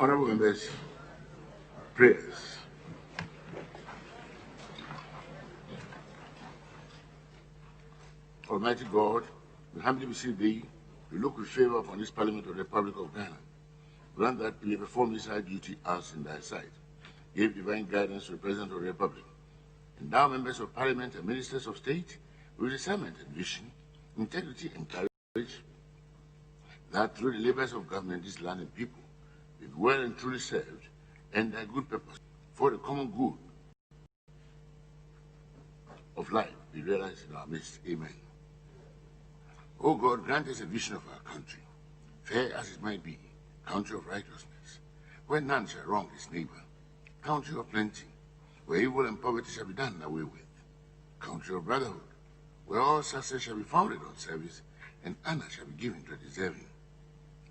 Honorable members, prayers. Almighty God, we humbly beseech thee to look with favor upon this Parliament of the Republic of Ghana. Grant that we may perform this high duty as in thy sight. Give divine guidance to the President of the Republic. Endow members of Parliament and ministers of state with discernment and vision, integrity and courage, that through the labors of government, this land and people be well and truly served, and thy good purpose for the common good of life be realized in our midst. Amen. O God, grant us a vision of our country, fair as it might be, country of righteousness, where none shall wrong his neighbor, country of plenty, where evil and poverty shall be done away with, country of brotherhood, where all success shall be founded on service, and honor shall be given to the deserving,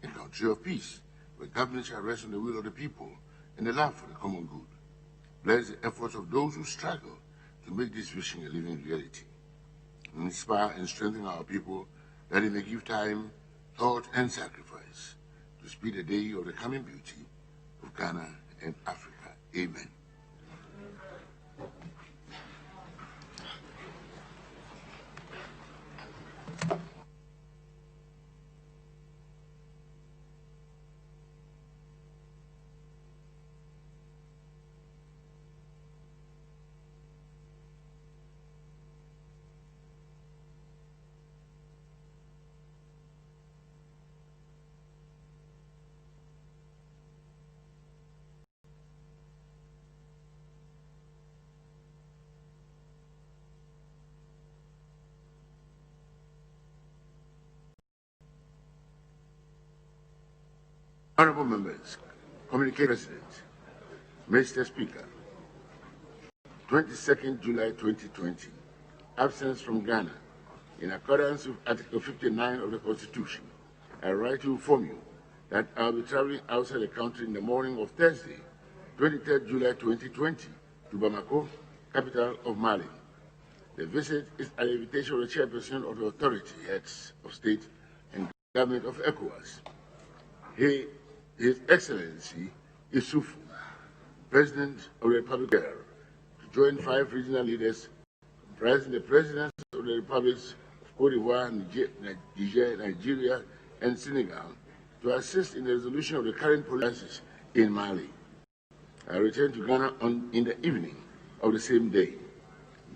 a country of peace, where government shall rest on the will of the people and the love for the common good. Bless the efforts of those who struggle to make this vision a living reality. Inspire and strengthen our people that they may give time, thought, and sacrifice to speed the day of the coming beauty of Ghana and Africa. Amen. Honorable members, Communique President, Mr. Speaker, 22nd July 2020, absence from Ghana. In accordance with Article 59 of the Constitution, I write to inform you that I'll be traveling outside the country in the morning of Thursday, 23rd July 2020, to Bamako, capital of Mali. The visit is at the invitation of the chairperson of the authority, heads of state and government of ECOWAS. His Excellency Issoufou, President of the Republic, to join 5 regional leaders, the Presidents of the Republics of Cote d'Ivoire, Niger, Nigeria, and Senegal, to assist in the resolution of the current policies in Mali. I returned to Ghana in the evening of the same day.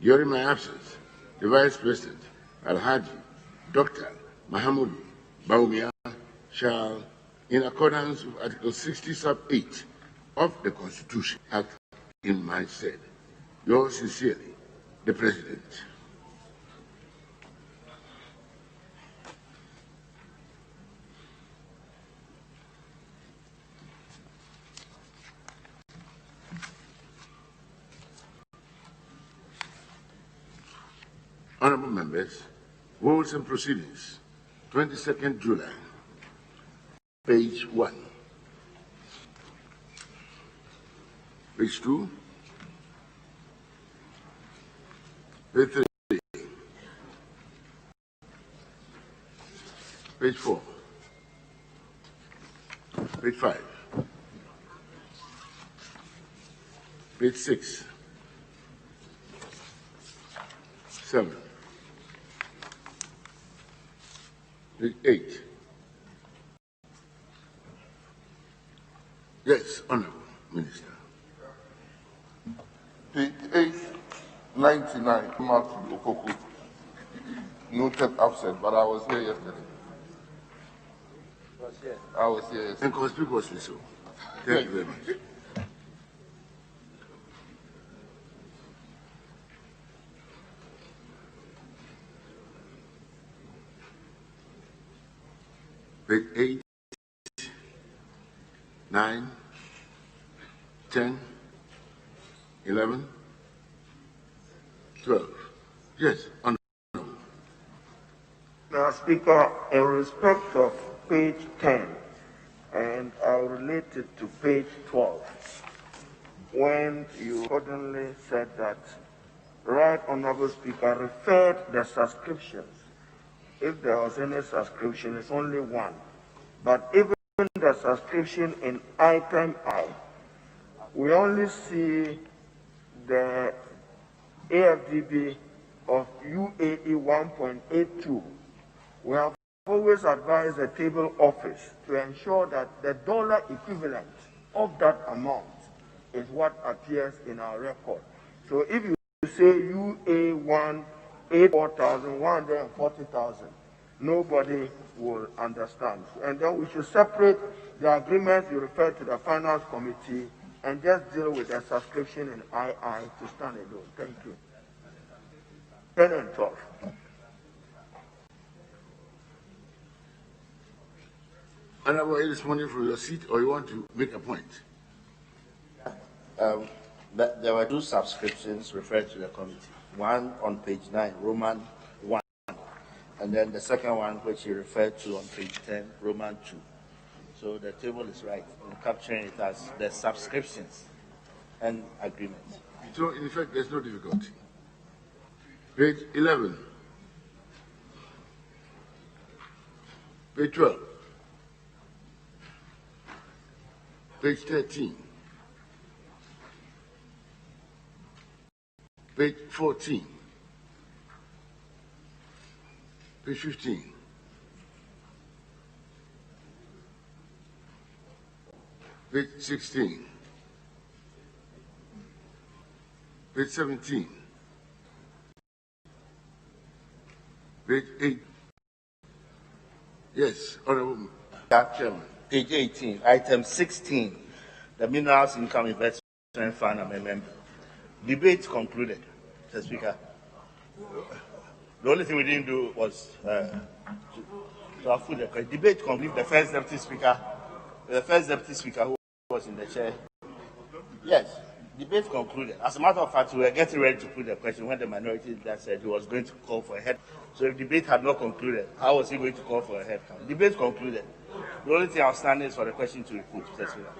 During my absence, the Vice President, Alhaji Dr. Mahamudu Bawumia, shall, in accordance with Article 60 sub 8 of the Constitution, act in my stead. Yours sincerely, the President. Honorable members, rules and proceedings, 22nd July. Page 1. Page 2. Page 3. Page 4. Page 5. Page 6. 7. Page 8. Yes, Honorable Minister. Page 899, Martin Okoko, noted absent, but I was here yesterday. I was here yesterday. And conspicuously so. Thank you very much. Page 8, 9, 10, 11, 12. Yes, Honorable. Now, Speaker, in respect of page 10, and I'll relate it to page 12, when you suddenly said that, Right Honorable Speaker, referred the subscriptions. If there was any subscription, it's only one. But even the subscription in item I, we only see the AFDB of UAE 1.82. We have always advised the table office to ensure that the dollar equivalent of that amount is what appears in our record. So if you say UA1 84,000, 140,000, nobody will understand. And then we should separate the agreements you refer to the finance committee and just deal with the subscription in II to stand alone. Thank you. 10 and 12. Honorable, are you responding from your seat or you want to make a point? There were two subscriptions referred to the committee. One on page 9, Roman 1, and then the second one which he referred to on page 10, Roman 2. So the table is right in capturing it as the subscriptions and agreements. So in effect, there's no difficulty. Page 11. Page 12. Page 13. Page 14. Page 15. Page 16. Page 17. Page 8. Yes, Honorable Chairman. Page 18, item 16, the Minerals Income Investment Fund Amendment. Debate concluded, Mr. Speaker. The only thing we didn't do was to afford the debate concluded. The first deputy speaker who was in the chair. Yes, debate concluded. As a matter of fact, we were getting ready to put the question when the minority leader said he was going to call for a head. So if debate had not concluded, how was he going to call for a head count? Debate concluded. The only thing outstanding is for the question to be put, Mr. Speaker.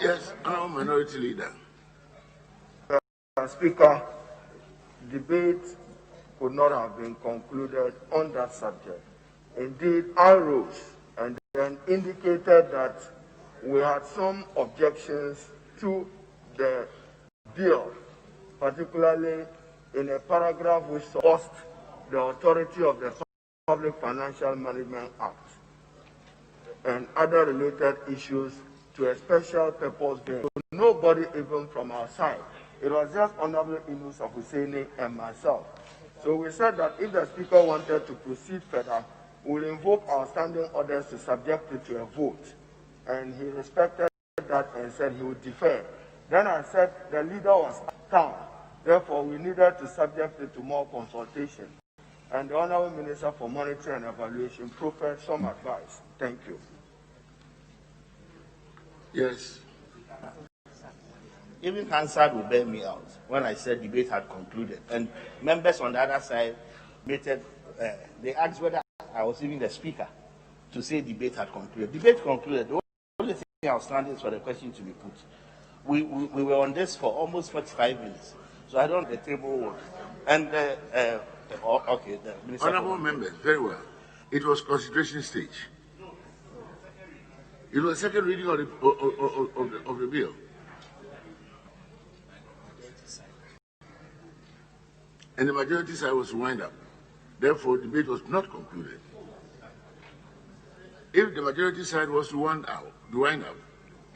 Yes, Honorable Minority Leader. Speaker, debate could not have been concluded on that subject. Indeed, I rose and then indicated that we had some objections to the bill, particularly in a paragraph which supports the authority of the Public Financial Management Act and other related issues to a special purpose bill. Nobody even from our side. It was just Honorable Inus of Husseini and myself. So we said that if the Speaker wanted to proceed further, we'll invoke our standing orders to subject it to a vote. And he respected that and said he would defer. Then I said the leader was town. Therefore, we needed to subject it to more consultation. And the Honorable Minister for Monitoring and Evaluation proffered some advice. Thank you. Yes. Even Hansard will bear me out when I said debate had concluded. And members on the other side they asked whether I was even the speaker to say debate had concluded. Debate concluded. The only thing outstanding is for the question to be put. We were on this for almost 45 minutes. So I don't the table work. And okay, the Minister. Honorable members, very well. It was consideration stage. It was the second reading of the bill. And the majority side was to wind up. Therefore, debate was not concluded. If the majority side was to wind up,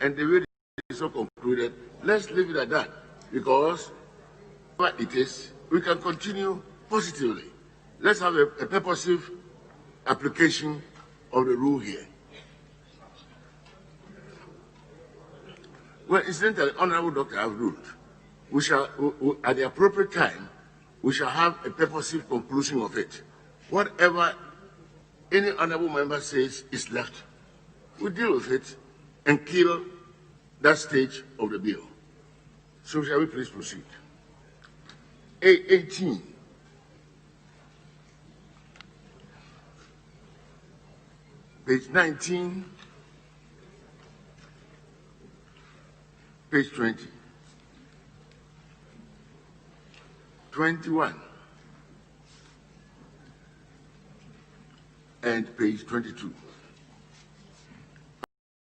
and the debate is not concluded, let's leave it at that. Because what it is, we can continue positively. Let's have a purposive application of the rule here. Well, incidentally, Honorable Doctor, I've ruled. We shall, at the appropriate time, we shall have a purposive conclusion of it. Whatever any honorable member says is left, we deal with it and kill that stage of the bill. So shall we please proceed? 18. Page 19. Page 20. 21 and page 22.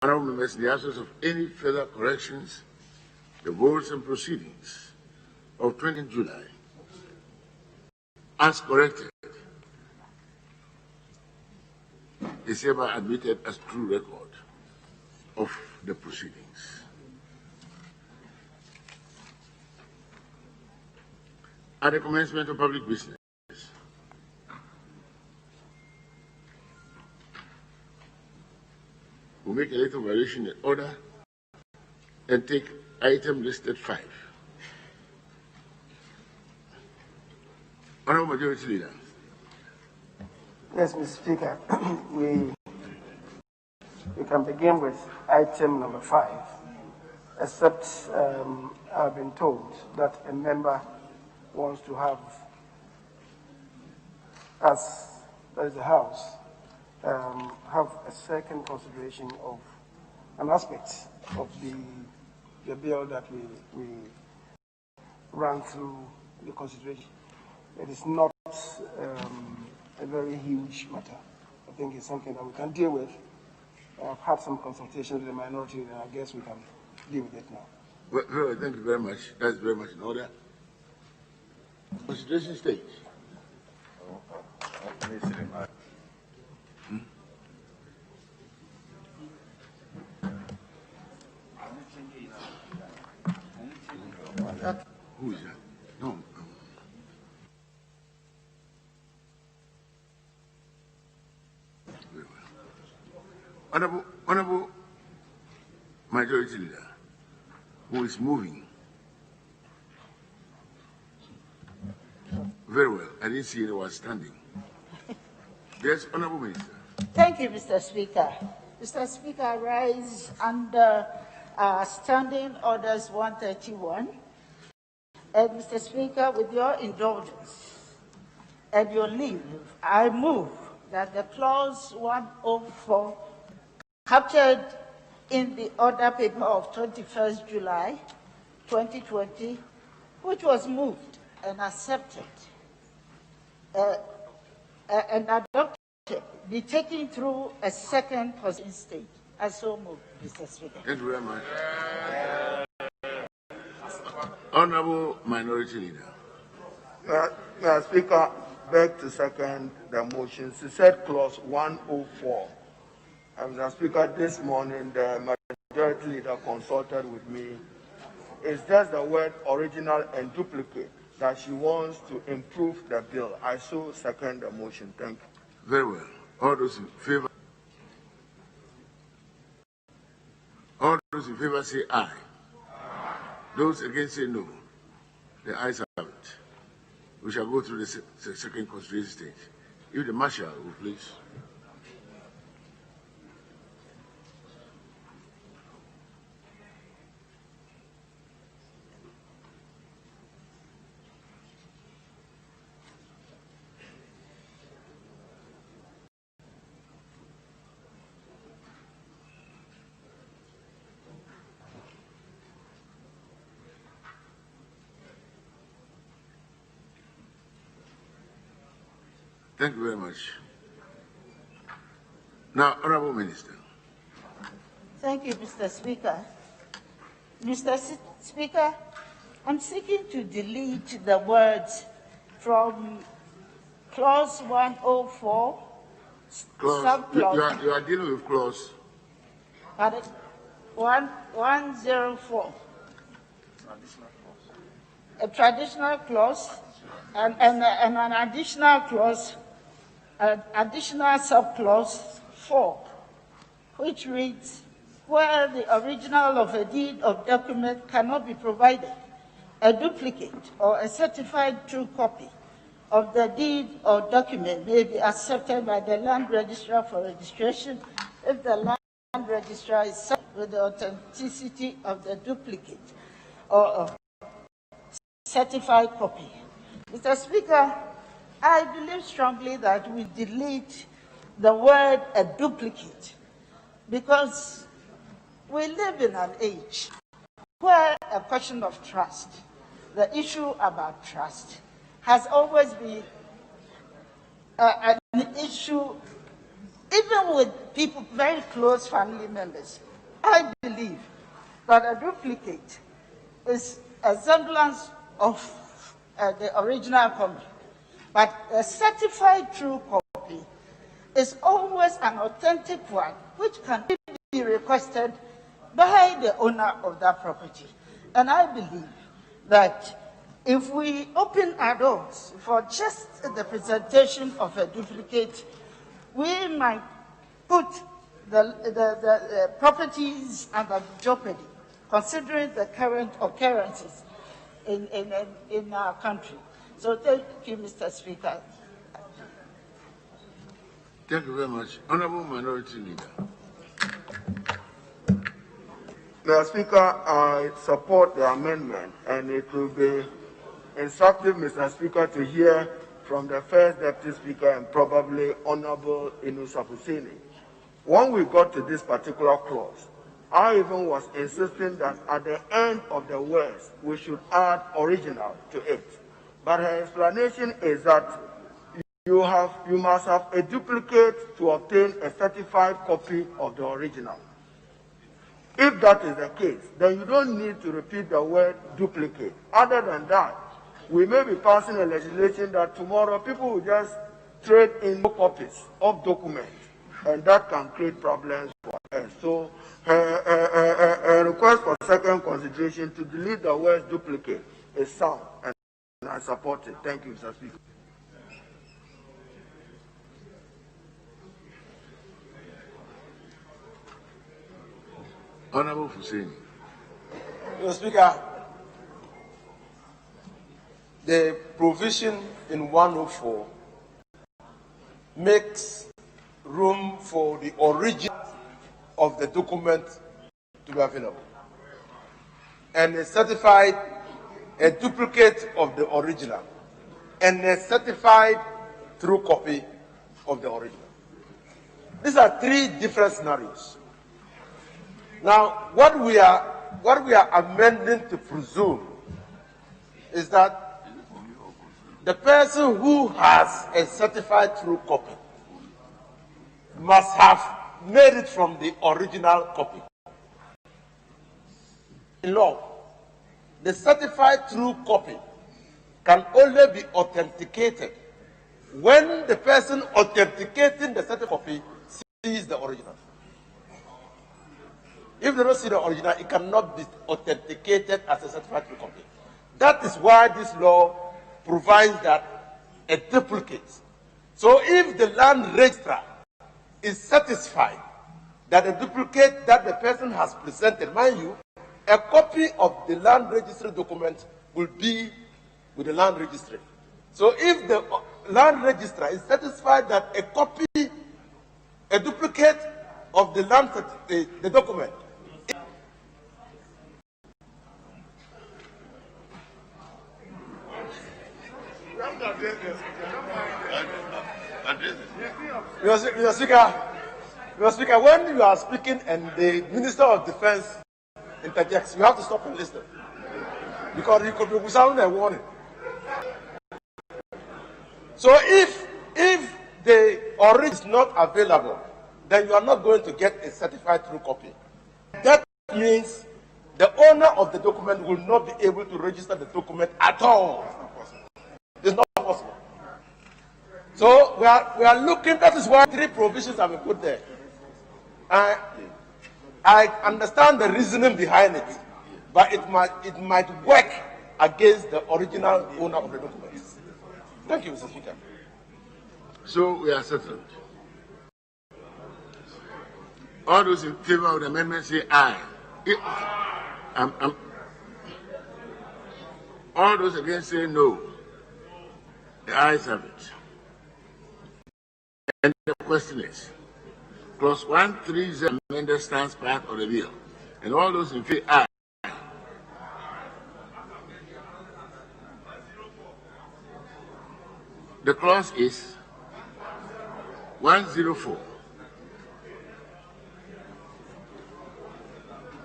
Honorable members, in the absence of any further corrections, the votes and proceedings of 20 July, as corrected, is hereby admitted as true record of the proceedings. At the commencement of public business, we make a little variation in order and take item listed 5. Honorable Majority Leader. Yes, Mr. Speaker, we can begin with item number 5, except I've been told that a member wants to have, as that is the House, have a second consideration of an aspect of the bill that we ran through the consideration. It is not a very huge matter. I think it's something that we can deal with. I've had some consultations with the minority, and I guess we can deal with it now. Well, thank you very much. That's very much in order. Consideration stage. Who is that? No. Very well. Honorable Majority Leader, who is moving. Very well. I didn't see anyone standing. Yes, Honorable Minister. Thank you, Mr. Speaker. Mr. Speaker, I rise under Standing Orders 131. And Mr. Speaker, with your indulgence and your leave, I move that the clause 104 captured in the order paper of 21st July 2020, which was moved and accepted and adopted, be taken through a second proceeding stage. I so move, Mr. Speaker. Thank you very much. Honorable Minority Leader. Mr. Speaker, beg to second the motion. She said clause 104. Mr. Speaker, this morning the Majority Leader consulted with me. It's just the word original and duplicate that she wants to improve the bill. I so second the motion. Thank you. Very well. All those in favor? All those in favor say aye. Those against say no. The ayes have it. We shall go through the second consideration stage. If the Marshal will please. Thank you very much. Now, Honorable Minister. Thank you, Mr. Speaker. Mr. Speaker, I'm seeking to delete the words from clause 104, subclause. You are dealing with clause. 104. A traditional clause and an additional clause, additional subclause 4, which reads, where the original of a deed or document cannot be provided, a duplicate or a certified true copy of the deed or document may be accepted by the land registrar for registration if the land registrar is certain with the authenticity of the duplicate or certified copy. Mr. Speaker, I believe strongly that we delete the word a duplicate because we live in an age where a question of trust, the issue about trust, has always been an issue, even with people, very close family members, I believe that a duplicate is a semblance of the original copy, but a certified true copy is always an authentic one, which can be requested by the owner of that property. And I believe that if we open our doors for just the presentation of a duplicate, we might put the properties under jeopardy, considering the current occurrences in our country. So thank you, Mr. Speaker. Thank you very much. Honorable Minority Leader. Mr. Speaker, I support the amendment, and it will be instructive, Mr. Speaker, to hear from the first Deputy Speaker and probably Honorable Inusa Hussaini. When we got to this particular clause, I even was insisting that at the end of the words, we should add original to it. But her explanation is that you must have a duplicate to obtain a certified copy of the original. If that is the case, then you don't need to repeat the word duplicate. Other than that, we may be passing a legislation that tomorrow people will just trade in copies of documents, and that can create problems for us. So a request for second consideration to delete the word duplicate is sound, and I support it. Thank you, Mr. Speaker. Honorable Hussaini. Mr. Speaker, the provision in 104 makes room for the origin of the document to be available, and a certified, a duplicate of the original, and a certified true copy of the original. These are three different scenarios. Now, what we are amending to presume is that the person who has a certified true copy must have made it from the original copy. In law, the certified true copy can only be authenticated when the person authenticating the certified copy sees the original. If they don't see the original, it cannot be authenticated as a certified true copy. That is why this law provides that a duplicate. So if the land registrar is satisfied that the duplicate that the person has presented, mind you, a copy of the land registry document will be with the land registry. So if the land registrar is satisfied that a duplicate of the land, the document, Mr. Speaker, when you are speaking and the Minister of Defense interjects, you have to stop and listen, because he could be sounding a warning. So if the original is not available, then you are not going to get a certified true copy. That means the owner of the document will not be able to register the document at all. It's not possible. So we are looking, that is why three provisions have been put there. I understand the reasoning behind it, but it might work against the original owner of the documents. Thank you, Mr. Speaker. So we are settled. All those in favor of the amendment say aye. All those against say no. The ayes have it. And the question is, Clause 130 amended stands part of the bill. And all those in favor aye. The clause is 104.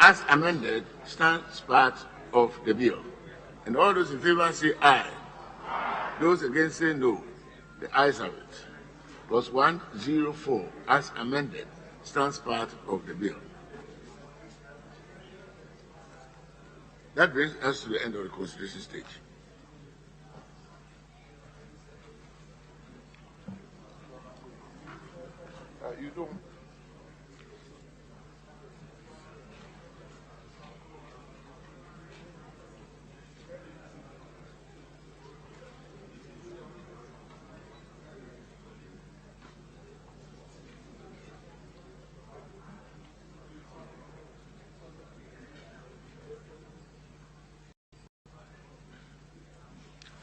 As amended, stands part of the bill. And all those in favor say aye. Those against say no. The ayes have it. Clause 104, as amended, stands part of the bill. That brings us to the end of the consideration stage. You don't.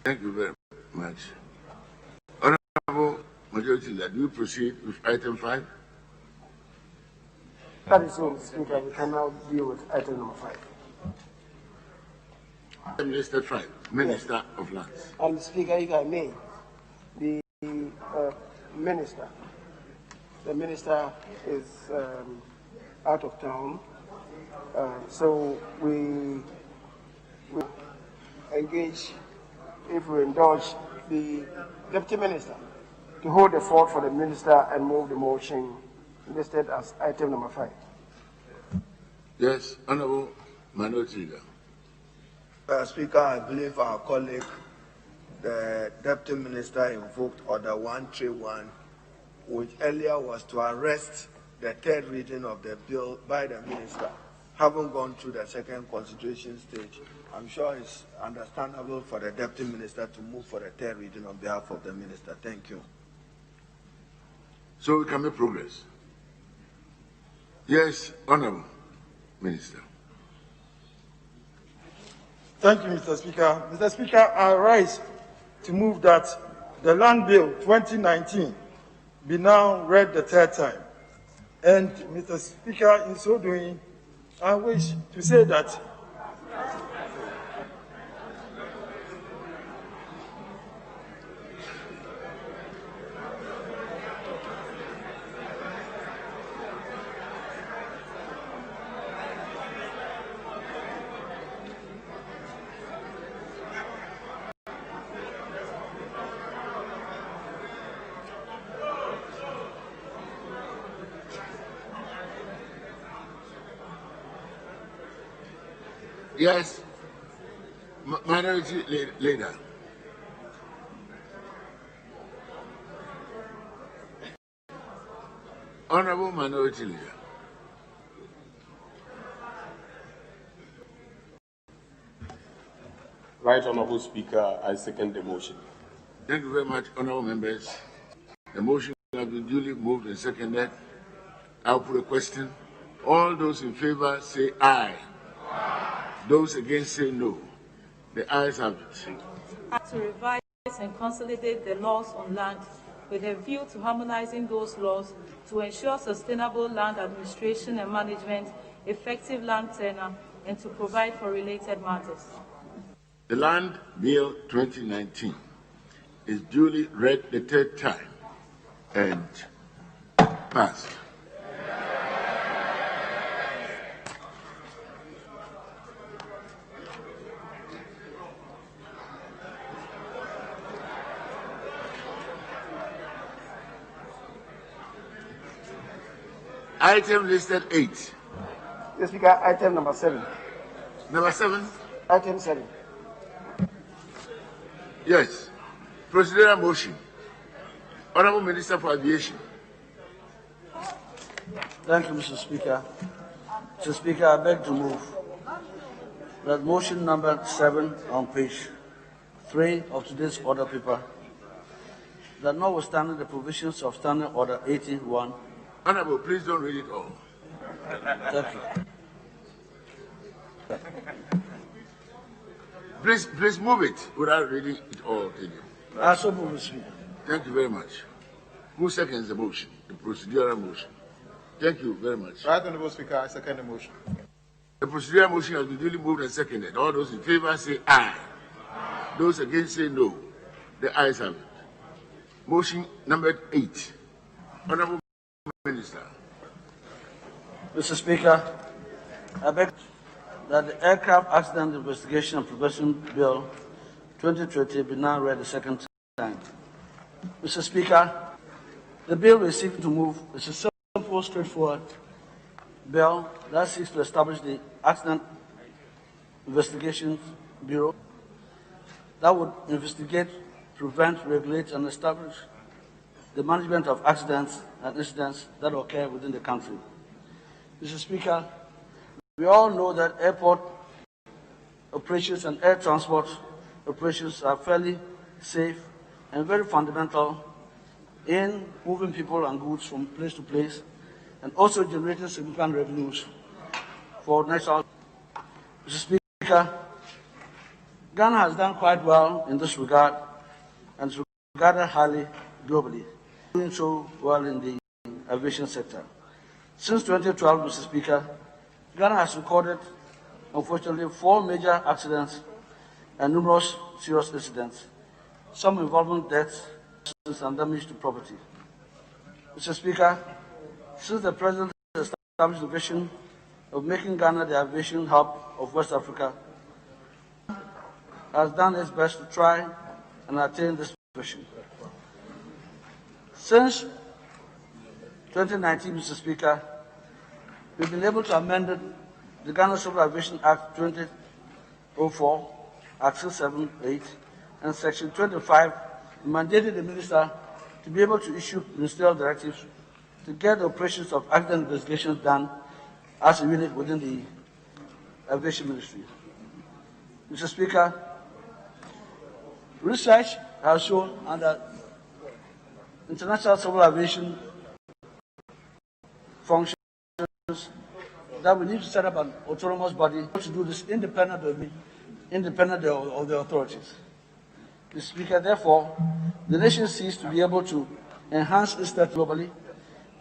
Thank you very much. Honorable Majority Leader, do you proceed with item 5? That is all, Mr. Speaker. We can now deal with item number 5. Minister 5, Minister of Lands. And Mr. Speaker, if I may, the minister is out of town, so we engage, if we indulge the deputy minister to hold the fort for the minister and move the motion listed as item number 5. Yes, Honorable Minority Leader. Speaker, I believe our colleague, the Deputy Minister, invoked Order 131, which earlier was to arrest the third reading of the bill by the Minister. Having gone through the second consideration stage, I'm sure it's understandable for the Deputy Minister to move for the third reading on behalf of the Minister. Thank you. So we can make progress. Yes, Honorable Minister. Thank you, Mr. Speaker. Mr. Speaker, I rise to move that the Land Bill 2019 be now read the third time. And, Mr. Speaker, in so doing, I wish to say that Yes, Minority Leader. Honorable Minority Leader. Right Honorable Speaker, I second the motion. Thank you very much, honorable members. The motion has been duly moved and seconded. I'll put a question. All those in favor say aye. Those against say no. The ayes have it. To revise and consolidate the laws on land with a view to harmonizing those laws to ensure sustainable land administration and management, effective land tenure, and to provide for related matters. The Land Bill 2019 is duly read the third time and passed. Item listed 8. Mr. Speaker, item number 7. Number 7? Item 7. Yes. Procedural motion. Honorable Minister for Aviation. Thank you, Mr. Speaker. Mr. Speaker, I beg to move that motion number 7 on page 3 of today's order paper, that notwithstanding the provisions of Standing Order 81. Honorable, please don't read it all. Thank you. Please move it without reading it all. I so move, Mr. Speaker. Thank you very much. Who seconds the motion, the procedural motion? Thank you very much. Right Honorable Speaker, I second the motion. The procedural motion has been duly moved and seconded. All those in favor say aye. Those against say no. The ayes have it. Motion number 8. Honorable Minister. Mr. Speaker, I beg that the Aircraft Accident Investigation and Prevention Bill 2020 be now read the second time. Mr. Speaker, the bill we're seeking to move is a simple, straightforward bill that seeks to establish the Accident Investigations Bureau that would investigate, prevent, regulate, and establish the management of accidents and incidents that occur within the country. Mr. Speaker, we all know that airport operations and air transport operations are fairly safe and very fundamental in moving people and goods from place to place and also generating significant revenues for national. Mr. Speaker, Ghana has done quite well in this regard and is regarded highly globally, doing so well in the aviation sector. Since 2012, Mr. Speaker, Ghana has recorded, unfortunately, 4 major accidents and numerous serious incidents, some involving deaths and damage to property. Mr. Speaker, since the President established the vision of making Ghana the aviation hub of West Africa, has done its best to try and attain this vision. Since 2019, Mr. Speaker, we've been able to amend the Ghana Civil Aviation Act 2004, Act 678, and Section 25 mandated the Minister to be able to issue ministerial directives to get the operations of accident investigations done as a unit within the Aviation Ministry. Mr. Speaker, research has shown under international civil aviation functions that we need to set up an autonomous body to do this independent of the authorities. Mr. Speaker, therefore, the nation seeks to be able to enhance its state globally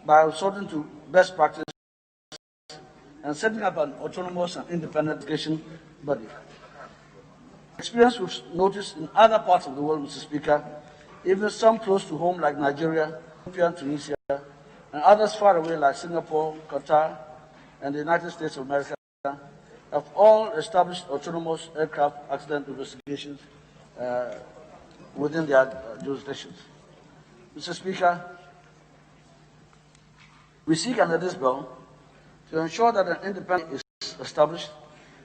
by resorting to best practice and setting up an autonomous and independent education body. Experience we've noticed in other parts of the world, Mr. Speaker, even some close to home like Nigeria, Ethiopia, Tunisia, and others far away like Singapore, Qatar, and the United States of America, have all established autonomous aircraft accident investigations within their jurisdictions. Mr. Speaker, we seek under this bill to ensure that an independent is established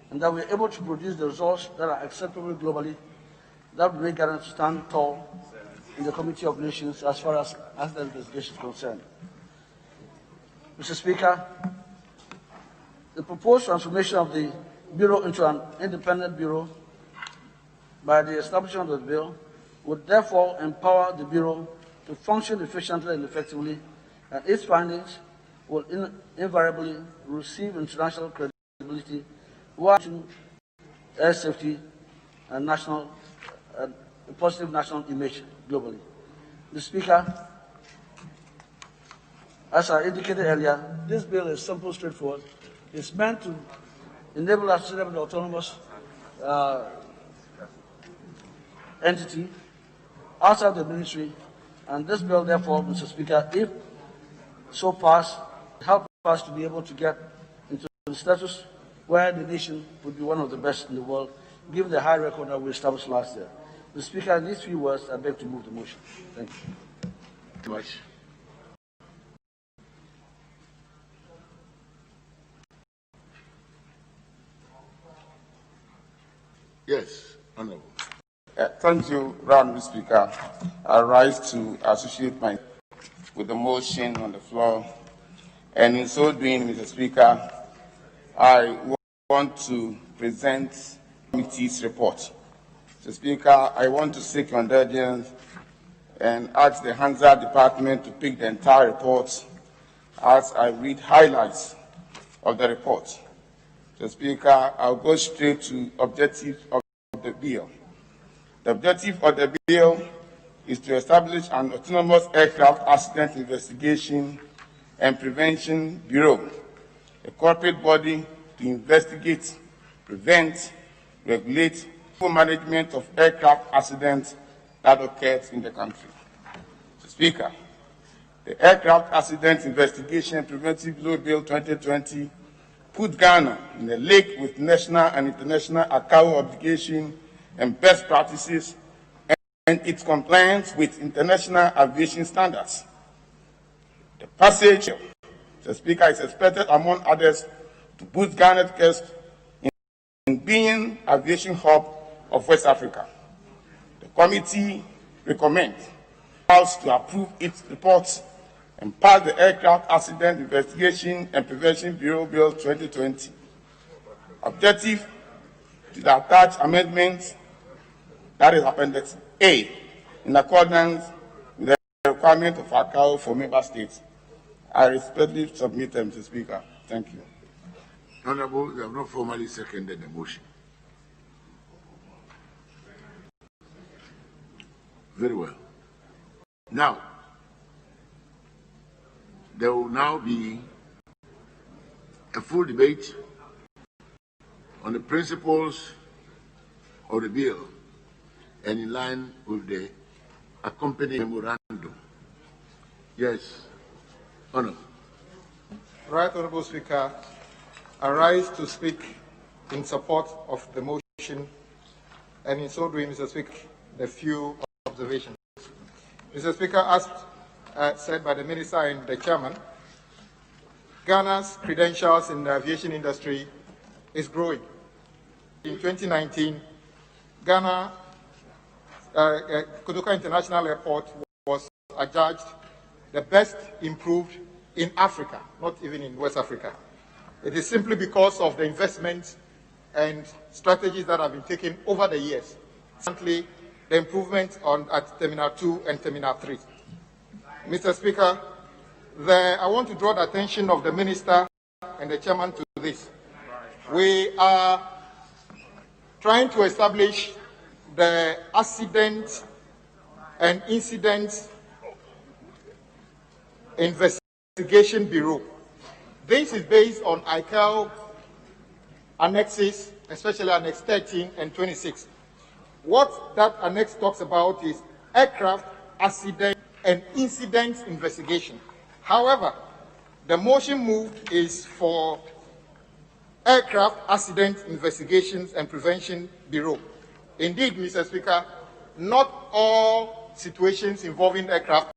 and that we are able to produce the results that are acceptable globally, that will make Ghana to stand tall in the Committee of Nations as far as accident investigation is concerned. Mr. Speaker, the proposed transformation of the Bureau into an independent bureau by the establishment of the bill would therefore empower the Bureau to function efficiently and effectively, and its findings will invariably receive international credibility while air safety and a positive national image globally. Mr. Speaker, as I indicated earlier, this bill is simple, straightforward. It's meant to enable us to set up an autonomous entity outside the ministry, and this bill, therefore, Mr. Speaker, if so passed, help us to be able to get into the status where the nation would be one of the best in the world, given the high record that we established last year. Mr. Speaker, in these few words, I beg to move the motion. Thank you. Thank you much. Yes, Honorable. Thank you, Mr. Speaker. I rise to associate myself with the motion on the floor. And in so doing, Mr. Speaker, I want to present the committee's report. Mr. Speaker, I want to seek your indulgence and ask the Hansard Department to pick the entire report as I read highlights of the report. Mr. Speaker, I'll go straight to objectives of the bill. The objective of the bill is to establish an autonomous aircraft accident investigation and prevention bureau, a corporate body to investigate, prevent, regulate full management of aircraft accidents that occurs in the country. Mr. Speaker, the Aircraft Accident Investigation and Preventive Law Bill 2020 put Ghana in a league with national and international ICAO obligation and best practices and its compliance with international aviation standards. The passage, Mr. Speaker, is expected, among others, to boost Ghana's case in being aviation hub of West Africa. The committee recommends House to approve its reports and pass the Aircraft Accident Investigation and Prevention Bureau Bill 2020. Objective to the attached amendments, that is Appendix A, in accordance with the requirement of ACAO for member states. I respectfully submit them, Mr. Speaker. Thank you. Honorable, you have not formally seconded the motion. Very well. Now, there will now be a full debate on the principles of the bill and in line with the accompanying memorandum. Yes, Honorable. Right, Honorable Speaker, I rise to speak in support of the motion, and in so doing, Mr. Speaker, a few observations. Mr. Speaker, as said by the Minister and the Chairman, Ghana's credentials in the aviation industry is growing. In 2019, Ghana Kotoka International Airport was adjudged the best improved in Africa, not even in West Africa. It is simply because of the investments and strategies that have been taken over the years. Recently, the improvement at Terminal 2 and Terminal 3. Mr. Speaker, I want to draw the attention of the Minister and the Chairman to this. We are trying to establish the Accident and Incident Investigation Bureau. This is based on ICAO annexes, especially Annex 13 and 26. What that annex talks about is aircraft accident and incident investigation. However, the motion moved is for Aircraft Accident Investigations and Prevention Bureau. Indeed, Mr. Speaker, not all situations involving aircraft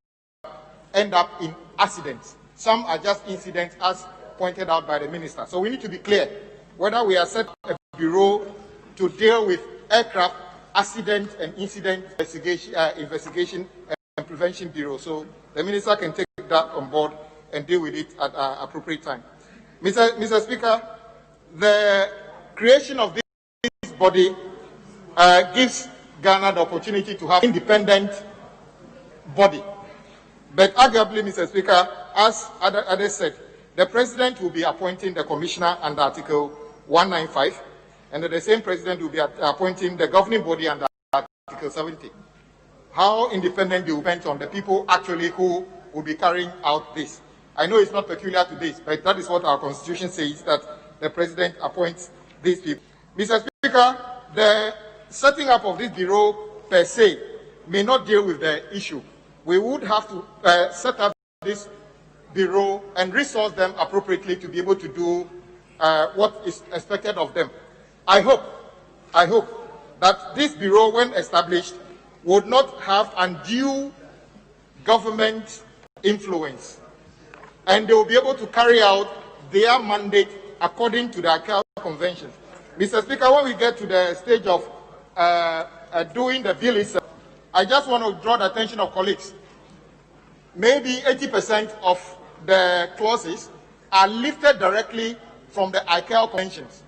end up in accidents. Some are just incidents, as pointed out by the Minister. So we need to be clear whether we are set a bureau to deal with aircraft accident and incident investigation and prevention bureau. So the Minister can take that on board and deal with it at an appropriate time. Mr. Speaker, the creation of this body gives Ghana the opportunity to have an independent body. But arguably, Mr. Speaker, as others said, the President will be appointing the Commissioner under Article 195, and the same President will be appointing the governing body under Article 70. How independent they will depend on the people actually who will be carrying out this. I know it's not peculiar to this, but that is what our Constitution says, that the President appoints these people. Mr. Speaker, the setting up of this bureau per se may not deal with the issue. We would have to set up this bureau and resource them appropriately to be able to do what is expected of them. I hope that this bureau, when established, would not have undue government influence, and they will be able to carry out their mandate according to the ICAO conventions. Mr. Speaker, when we get to the stage of doing the bill itself, I just want to draw the attention of colleagues. Maybe 80% of the clauses are lifted directly from the ICAO conventions.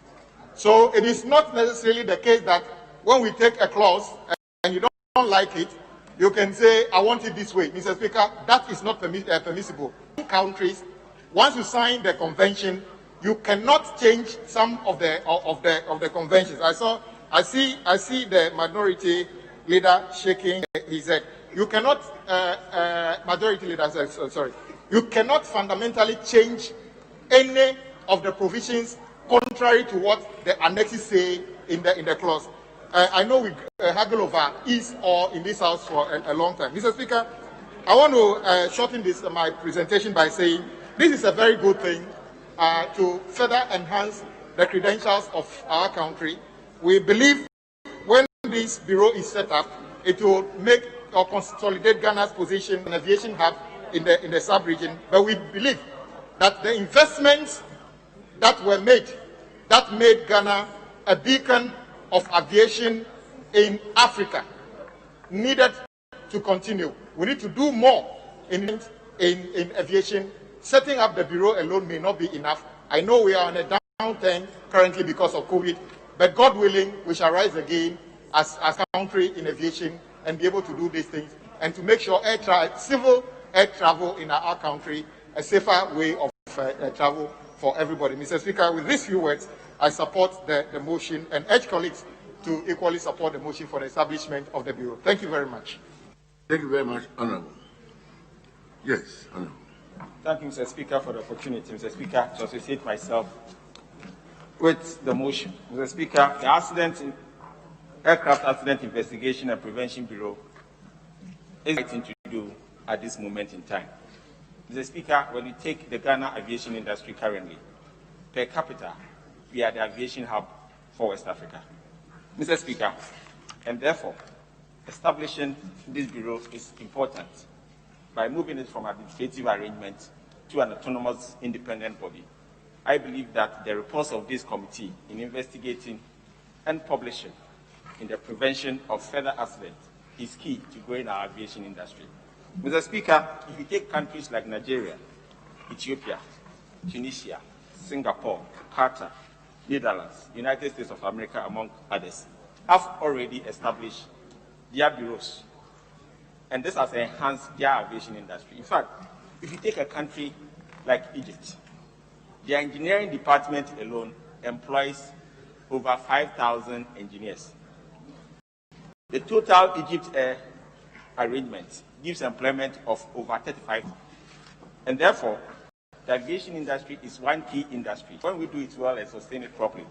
So it is not necessarily the case that when we take a clause and you don't like it, you can say, I want it this way. Mr. Speaker, that is not permissible. In countries, once you sign the convention, you cannot change some of the conventions. I see the minority leader shaking his head. You cannot, majority leader, sorry, you cannot fundamentally change any of the provisions contrary to what the annexes say in the clause. I know we haggle over is or in this house for a long time. Mr. Speaker, I want to shorten my presentation by saying this is a very good thing to further enhance the credentials of our country. We believe when this bureau is set up, it will make or consolidate Ghana's position in aviation hub in the sub-region. But we believe that the investments that were made, that made Ghana a beacon of aviation in Africa, needed to continue. We need to do more in aviation. Setting up the bureau alone may not be enough. I know we are on a downturn currently because of COVID, but God willing, we shall rise again as a country in aviation and be able to do these things and to make sure civil air travel in our country a safer way of travel for everybody. Mr. Speaker, with these few words, I support the motion and urge colleagues to equally support the motion for the establishment of the bureau. Thank you very much. Thank you very much, Honorable. Yes, Honorable. Thank you, Mr. Speaker, for the opportunity, Mr. Speaker, to associate myself with the motion. Mr. Speaker, the Aircraft Accident Investigation and Prevention Bureau is the right thing to do at this moment in time. Mr. Speaker, when you take the Ghana aviation industry currently, per capita, we are the aviation hub for West Africa. Mr. Speaker, and therefore, establishing this bureau is important by moving it from administrative arrangement to an autonomous independent body. I believe that the reports of this committee in investigating and publishing in the prevention of further accidents is key to growing our aviation industry. Mr. Speaker, if you take countries like Nigeria, Ethiopia, Tunisia, Singapore, Qatar, Netherlands, United States of America, among others, have already established their bureaus, and this has enhanced their aviation industry. In fact, if you take a country like Egypt, their engineering department alone employs over 5,000 engineers. The total Egypt Air arrangement gives employment of over 35. And therefore, the aviation industry is one key industry. When we do it well and sustain it properly,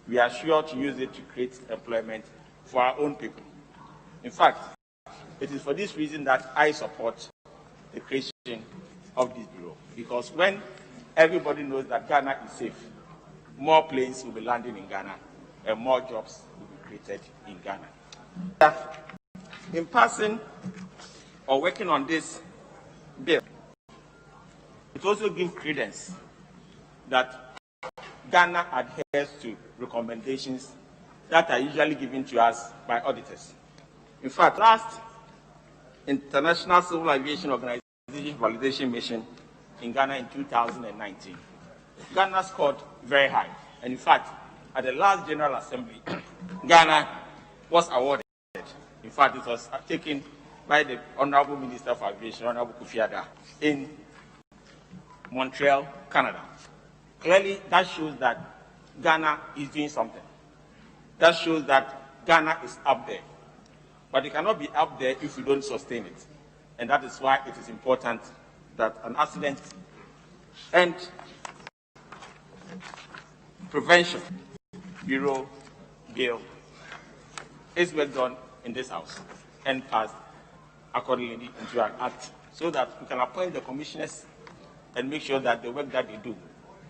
we are sure to use it to create employment for our own people. In fact, it is for this reason that I support the creation of this bureau. Because when everybody knows that Ghana is safe, more planes will be landing in Ghana and more jobs will be created in Ghana. In passing or working on this bill, it also gives credence that Ghana adheres to recommendations that are usually given to us by auditors. In fact, last International Civil Aviation Organization validation mission in Ghana in 2019, Ghana scored very high. And in fact, at the last General Assembly, Ghana was awarded. In fact, it was taken by the Honorable Minister for Aviation, Honorable Kofi Ada, in Montreal, Canada. Clearly, that shows that Ghana is doing something. That shows that Ghana is up there. But it cannot be up there if we don't sustain it. And that is why it is important that an accident and prevention bureau bill is well done in this House and passed accordingly into an act so that we can appoint the commissioners and make sure that the work that they do,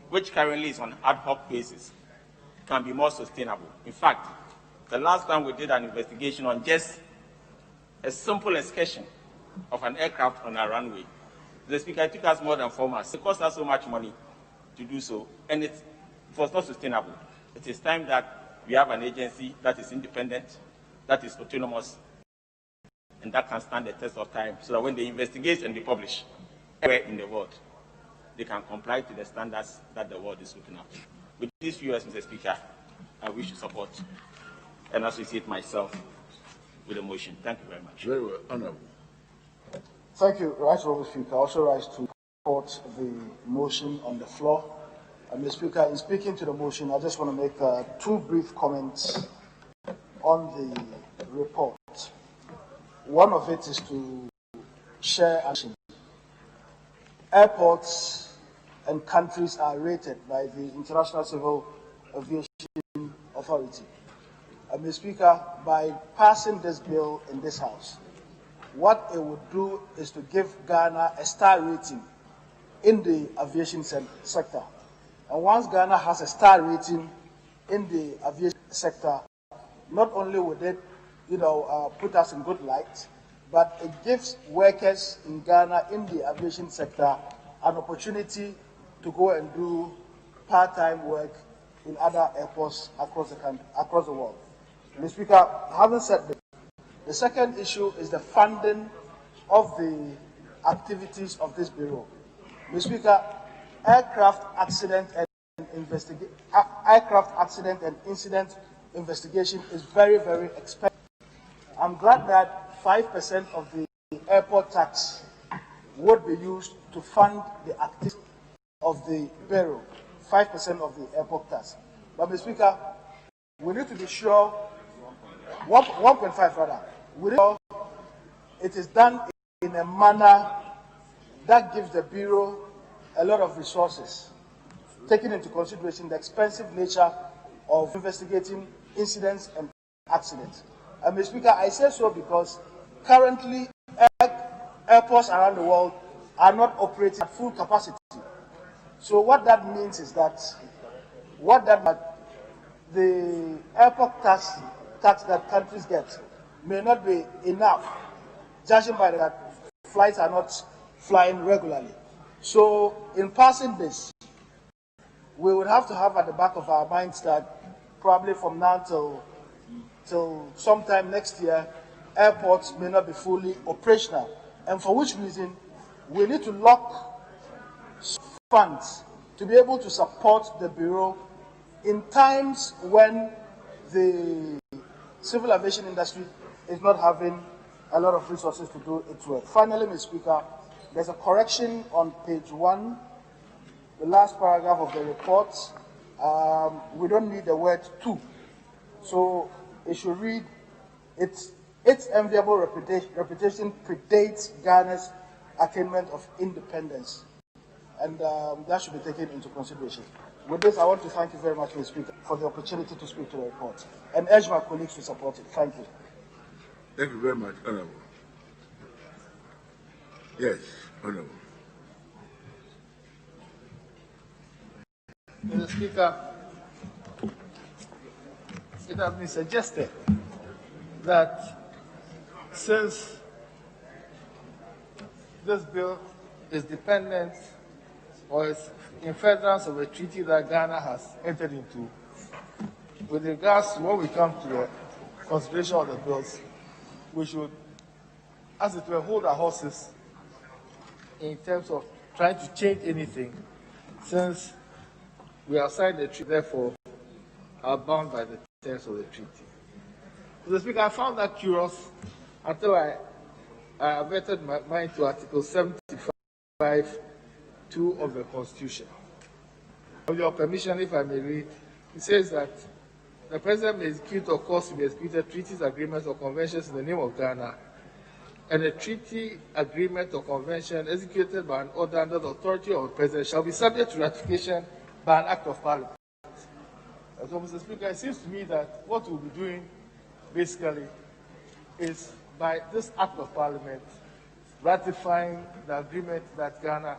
which currently is on ad hoc basis, can be more sustainable. In fact, the last time we did an investigation on just a simple excursion of an aircraft on a runway, the Speaker, it took us more than 4 months. It cost us so much money to do so, and it was not sustainable. It is time that we have an agency that is independent, that is autonomous, and that can stand the test of time, so that when they investigate and they publish everywhere in the world, they can comply to the standards that the world is looking at. With these few words, Mr. Speaker, I wish to support and associate myself with the motion. Thank you very much. Very well, Honorable. Thank you, Right Honourable Speaker. I also rise to support the motion on the floor. Mr. Speaker, in speaking to the motion, I just want to make 2 brief comments on the report. One of it is to share action. Airports and countries are rated by the International Civil Aviation Authority. Mr. Speaker, by passing this bill in this House, what it would do is to give Ghana a star rating in the aviation sector. And once Ghana has a star rating in the aviation sector, not only would it, put us in good light, but it gives workers in Ghana in the aviation sector an opportunity to go and do part-time work in other airports across the country, across the world. Mr. Speaker, having said this, the second issue is the funding of the activities of this bureau. Mr. Speaker, aircraft accident and incident investigation is very, very expensive. I'm glad that 5% of the airport tax would be used to fund the activity of the bureau, 5% of the airport tax. But, Mr. Speaker, we need to be sure, 1.5 rather, we need to be sure it is done in a manner that gives the bureau a lot of resources, taking into consideration the expensive nature of investigating incidents and accidents. And, Mr. Speaker, I say so because currently airports around the world are not operating at full capacity. So what that means is that the airport tax that countries get may not be enough, judging by that flights are not flying regularly. So in passing this, we would have to have at the back of our minds that probably from now till sometime next year, airports may not be fully operational, and for which reason we need to lock funds to be able to support the bureau in times when the civil aviation industry is not having a lot of resources to do its work. Finally, Mr. Speaker, there's a correction on page 1, the last paragraph of the report. We don't need the word "to," so it should read, its enviable reputation predates Ghana's attainment of independence, and that should be taken into consideration. With this, I want to thank you very much, Mr. Speaker, for the opportunity to speak to the report, and urge my colleagues to support it. Thank you. Thank you very much, Honorable. Yes, Honorable. Mr. Speaker, it has been suggested that since this bill is dependent or is in furtherance of a treaty that Ghana has entered into, with regards to when we come to the consideration of the bills, we should, as it were, hold our horses in terms of trying to change anything, since we have signed the treaty, therefore are bound by the terms of the treaty. Mr. Speaker, I found that curious until I averted my mind to Article 75(2) of the Constitution. With your permission, if I may read, it says that the President may execute or cause to be executed treaties, agreements, or conventions in the name of Ghana, and a treaty, agreement, or convention executed by an order under the authority of the President shall be subject to ratification by an act of Parliament. And so, Mr. Speaker, it seems to me that what we'll be doing basically is, by this act of Parliament, ratifying the agreement that Ghana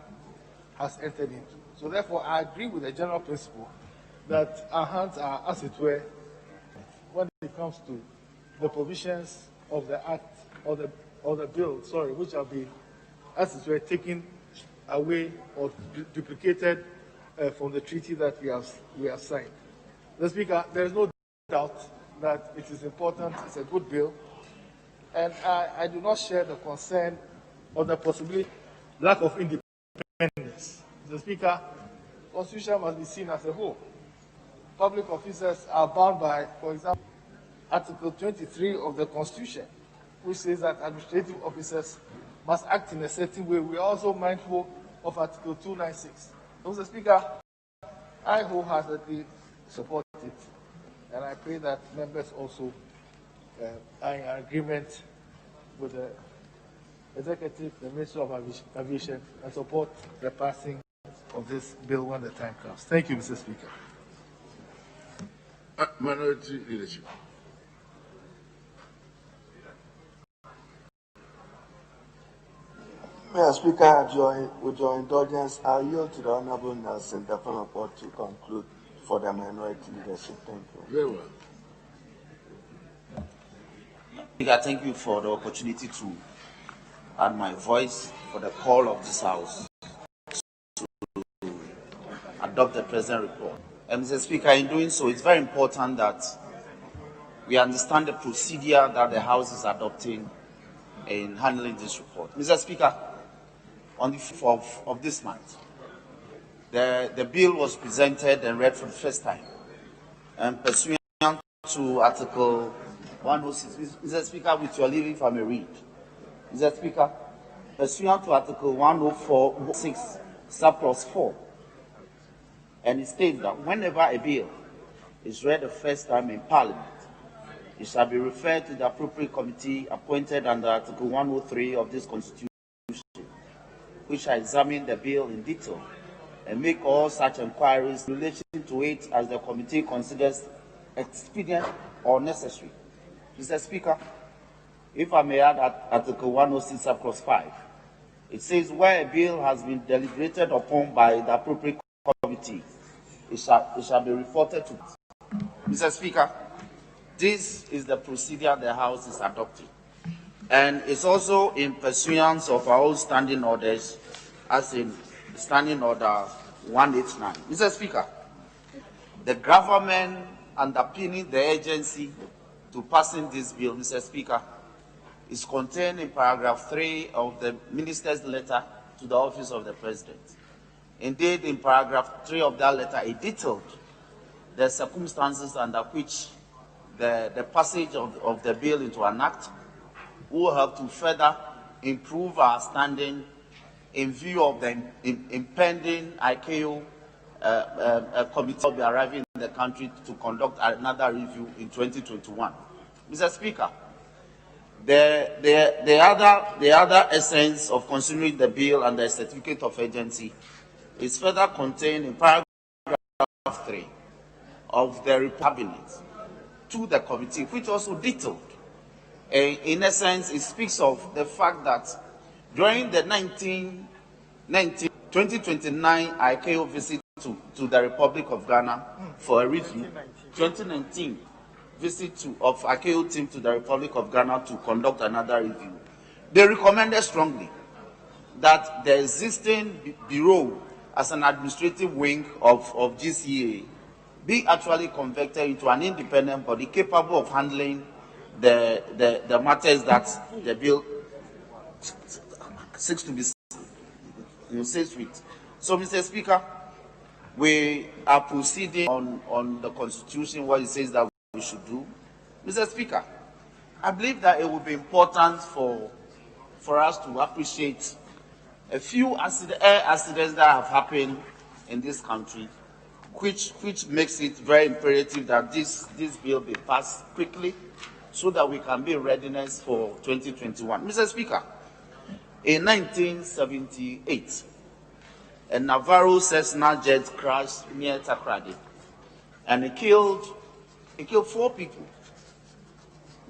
has entered into. So therefore, I agree with the general principle that our hands are, as it were, when it comes to the provisions of the act, or the bill, which have been, as it were, taken away or duplicated from the treaty that we have signed. Mr. Speaker, there is no doubt that it is important, it's a good bill, and I do not share the concern of the possibility lack of independence. Mr. Speaker, the Constitution must be seen as a whole. Public officers are bound by, for example, Article 23 of the Constitution, which says that administrative officers must act in a certain way. We are also mindful of Article 296. Mr. Speaker, I wholeheartedly support it, and I pray that members also are in agreement with the Executive, the Minister of Aviation, and support the passing of this bill when the time comes. Thank you, Mr. Speaker. Minority Leadership. Mr. Speaker, with your indulgence, I yield to the Honorable Nelson Dafanaport to conclude for the Minority Leadership. Thank you. Very well. Speaker, thank you for the opportunity to add my voice for the call of this House to adopt the present report. Mr. Speaker, in doing so, it's very important that we understand the procedure that the House is adopting in handling this report. Mr. Speaker, on the 5th of this month, the bill was presented and read for the first time. And pursuant to Article 106, Mr. Speaker, with your leave, if I may read. Mr. Speaker, pursuant to Article 104.6, subclause 4, and it states that whenever a bill is read the first time in Parliament, it shall be referred to the appropriate committee appointed under Article 103 of this Constitution, which shall examine the bill in detail and make all such inquiries in relation to it as the committee considers expedient or necessary. Mr. Speaker, if I may add Article 106, subclause 5, it says where a bill has been deliberated upon by the appropriate committee, it shall be reported to. Mr. Speaker, this is the procedure the House is adopting, and it's also in pursuance of our own standing orders, as in Standing Order 189. Mr. Speaker, the government underpinning the agency to passing this bill, Mr. Speaker, is contained in paragraph 3 of the Minister's letter to the Office of the President. Indeed, in paragraph 3 of that letter, it detailed the circumstances under which the passage of the bill into an act will help to further improve our standing in view of the impending ICAO committee will be arriving in the country to conduct another review in 2021. Mr. Speaker, the other essence of considering the bill and the certificate of agency is further contained in paragraph 3 of the cabinet to the committee, which also detailed. In essence, it speaks of the fact that during the 2029 ICAO visit to the Republic of Ghana for a review, 2019 visit of ICAO team to the Republic of Ghana to conduct another review, they recommended strongly that the existing bureau as an administrative wing of GCA be actually converted into an independent body capable of handling the matters that the bill seeks to be says with. So, Mr. Speaker, we are proceeding on the Constitution, what it says that we should do. Mr. Speaker, I believe that it would be important for us to appreciate a few air accidents that have happened in this country, which makes it very imperative that this bill be passed quickly so that we can be in readiness for 2021. Mr. Speaker, in 1978, a Navarro Cessna jet crashed near Takrady, and it killed 4 people.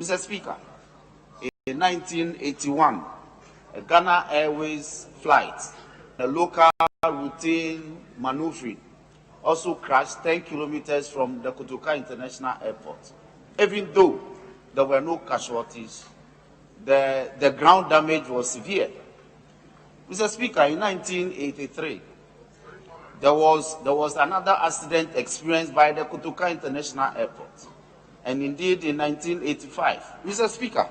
Mr. Speaker, in 1981, a Ghana Airways flight, a local routine maneuvering, also crashed 10 kilometers from the Kotoka International Airport. Even though there were no casualties, the ground damage was severe. Mr. Speaker, in 1983, there was another accident experienced by the Kotoka International Airport. And indeed, in 1985, Mr. Speaker,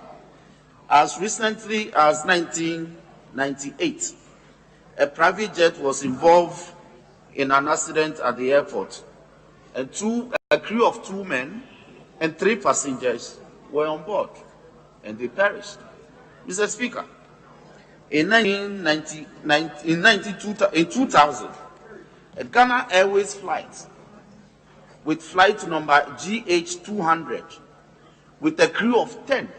as recently as 1998, a private jet was involved in an accident at the airport, and a crew of 2 men and 3 passengers were on board, and they perished. Mr. Speaker, in 2000, a Ghana Airways flight with flight number GH200 with a crew of 10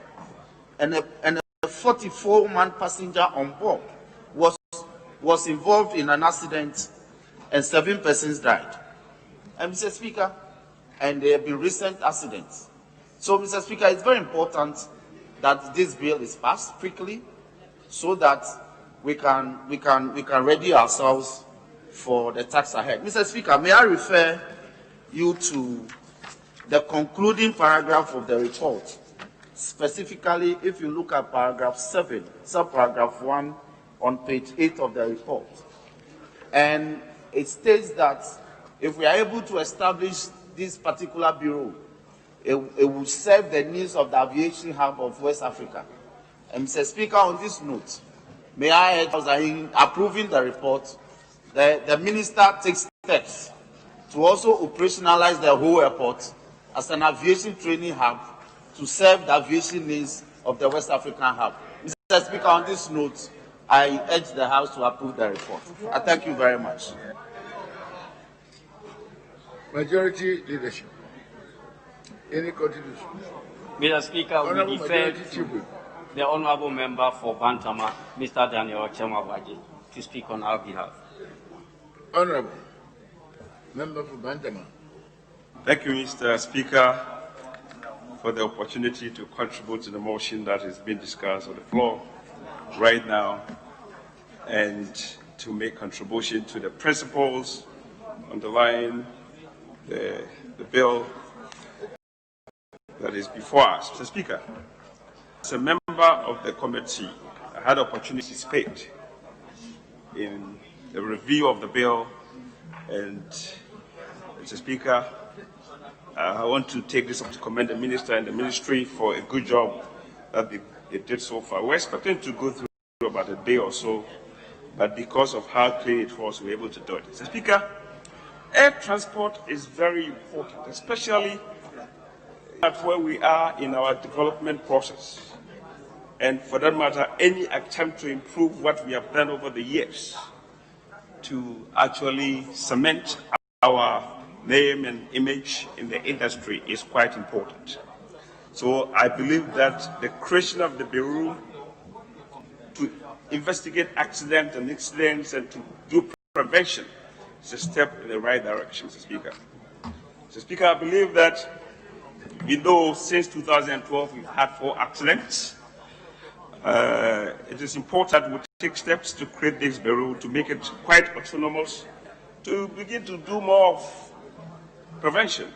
and a 44-man passenger on board was involved in an accident, and 7 persons died. And Mr. Speaker, and there have been recent accidents. So, Mr. Speaker, it's very important that this bill is passed quickly so that we can ready ourselves for the task ahead. Mr. Speaker, may I refer you to the concluding paragraph of the report. Specifically, if you look at paragraph 7, subparagraph 1 on page 8 of the report. And it states that if we are able to establish this particular bureau, it will serve the needs of the aviation hub of West Africa. And Mr. Speaker, on this note, may I urge that in approving the report, the minister takes steps to also operationalize the whole airport as an aviation training hub to serve the aviation needs of the West African hub. Mr. Speaker, on this note, I urge the House to approve the report. I thank you very much. Majority leadership. Any contribution? Mr. Speaker, we defer to the Honourable Member for Bantama, Mr. Daniel Chemabwaji, to speak on our behalf. Honourable Member for Bantama. Thank you, Mr. Speaker, for the opportunity to contribute to the motion that is being discussed on the floor right now and to make contribution to the principles underlying the bill that is before us. Mr. Speaker, as a member of the committee, I had opportunity to speak in the review of the bill, and Mr. Speaker, I want to take this up to commend the Minister and the Ministry for a good job that they did so far. We're expecting to go through about a day or so, but because of how clear it was, we were able to do it. Mr. Speaker, air transport is very important, especially at where we are in our development process. And for that matter, any attempt to improve what we have done over the years to actually cement our name and image in the industry is quite important. So I believe that the creation of the Bureau to investigate accidents and incidents and to do prevention is a step in the right direction, Mr. Speaker. Mr. Speaker, I believe that we know since 2012 we've had 4 accidents. It is important that we take steps to create this bureau, to make it quite autonomous, to begin to do more of prevention,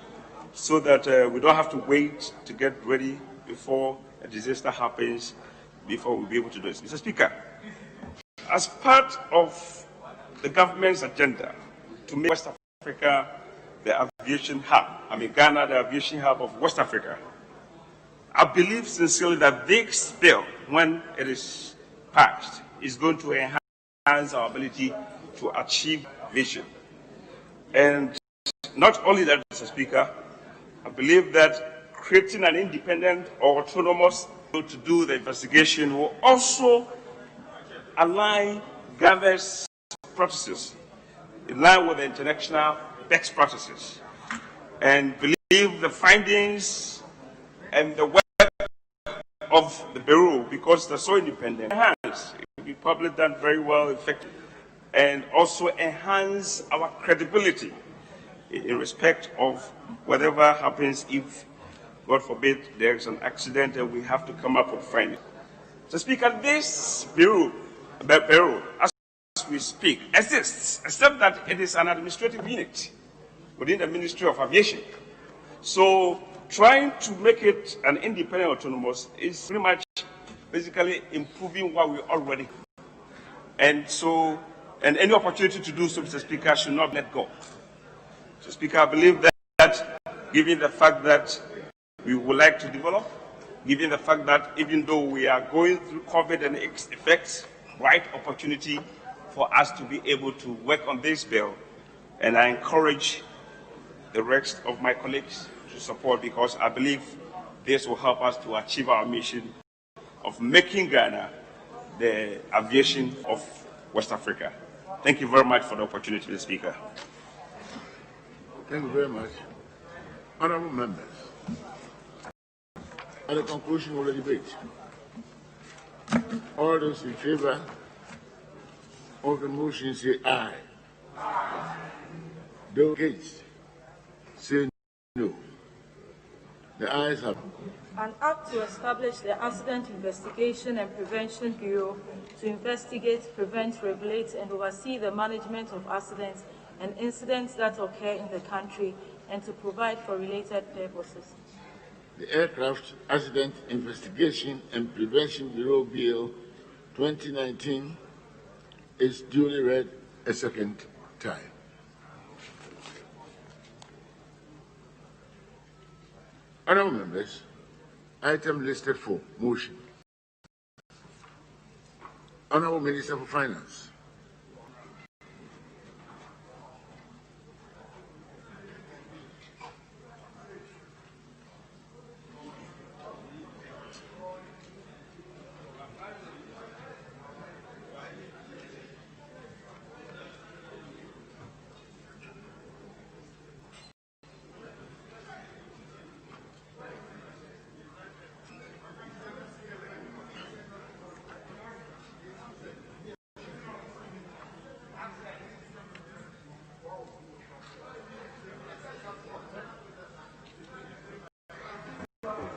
so that we don't have to wait to get ready before a disaster happens, before we'll be able to do this. Mr. Speaker, as part of the government's agenda to make West Africa the aviation hub, Ghana the aviation hub of West Africa, I believe sincerely that this bill, when it is passed, is going to enhance our ability to achieve vision. And not only that, Mr. Speaker, I believe that creating an independent or autonomous to do the investigation will also align Ghana's practices in line with the international best practices, and believe the findings and the work of the Bureau, because they're so independent, enhance. It will be probably done very well, effective, and also enhance our credibility in respect of whatever happens if, God forbid, there is an accident and we have to come up with findings. So, Speaker, this Bureau, as we speak, exists, except that it is an administrative unit within the Ministry of Aviation. So, trying to make it an independent autonomous is pretty much basically improving what we already have. And so, and any opportunity to do so, Mr. Speaker, should not let go. So, Speaker, I believe that given the fact that we would like to develop, given the fact that even though we are going through COVID and its effects, right opportunity for us to be able to work on this bill, and I encourage the rest of my colleagues to support, because I believe this will help us to achieve our mission of making Ghana the aviation of West Africa. Thank you very much for the opportunity, Mr. Speaker. Thank you very much. Honourable members, at the conclusion of the debate, all those in favour of the motion say aye. Those against say no. The ayes have. An act to establish the Accident Investigation and Prevention Bureau to investigate, prevent, regulate, and oversee the management of accidents and incidents that occur in the country, and to provide for related purposes. The Aircraft Accident Investigation and Prevention Bureau Bill 2019 is duly read a second time. Honorable members, item listed for motion. Honorable Minister for Finance.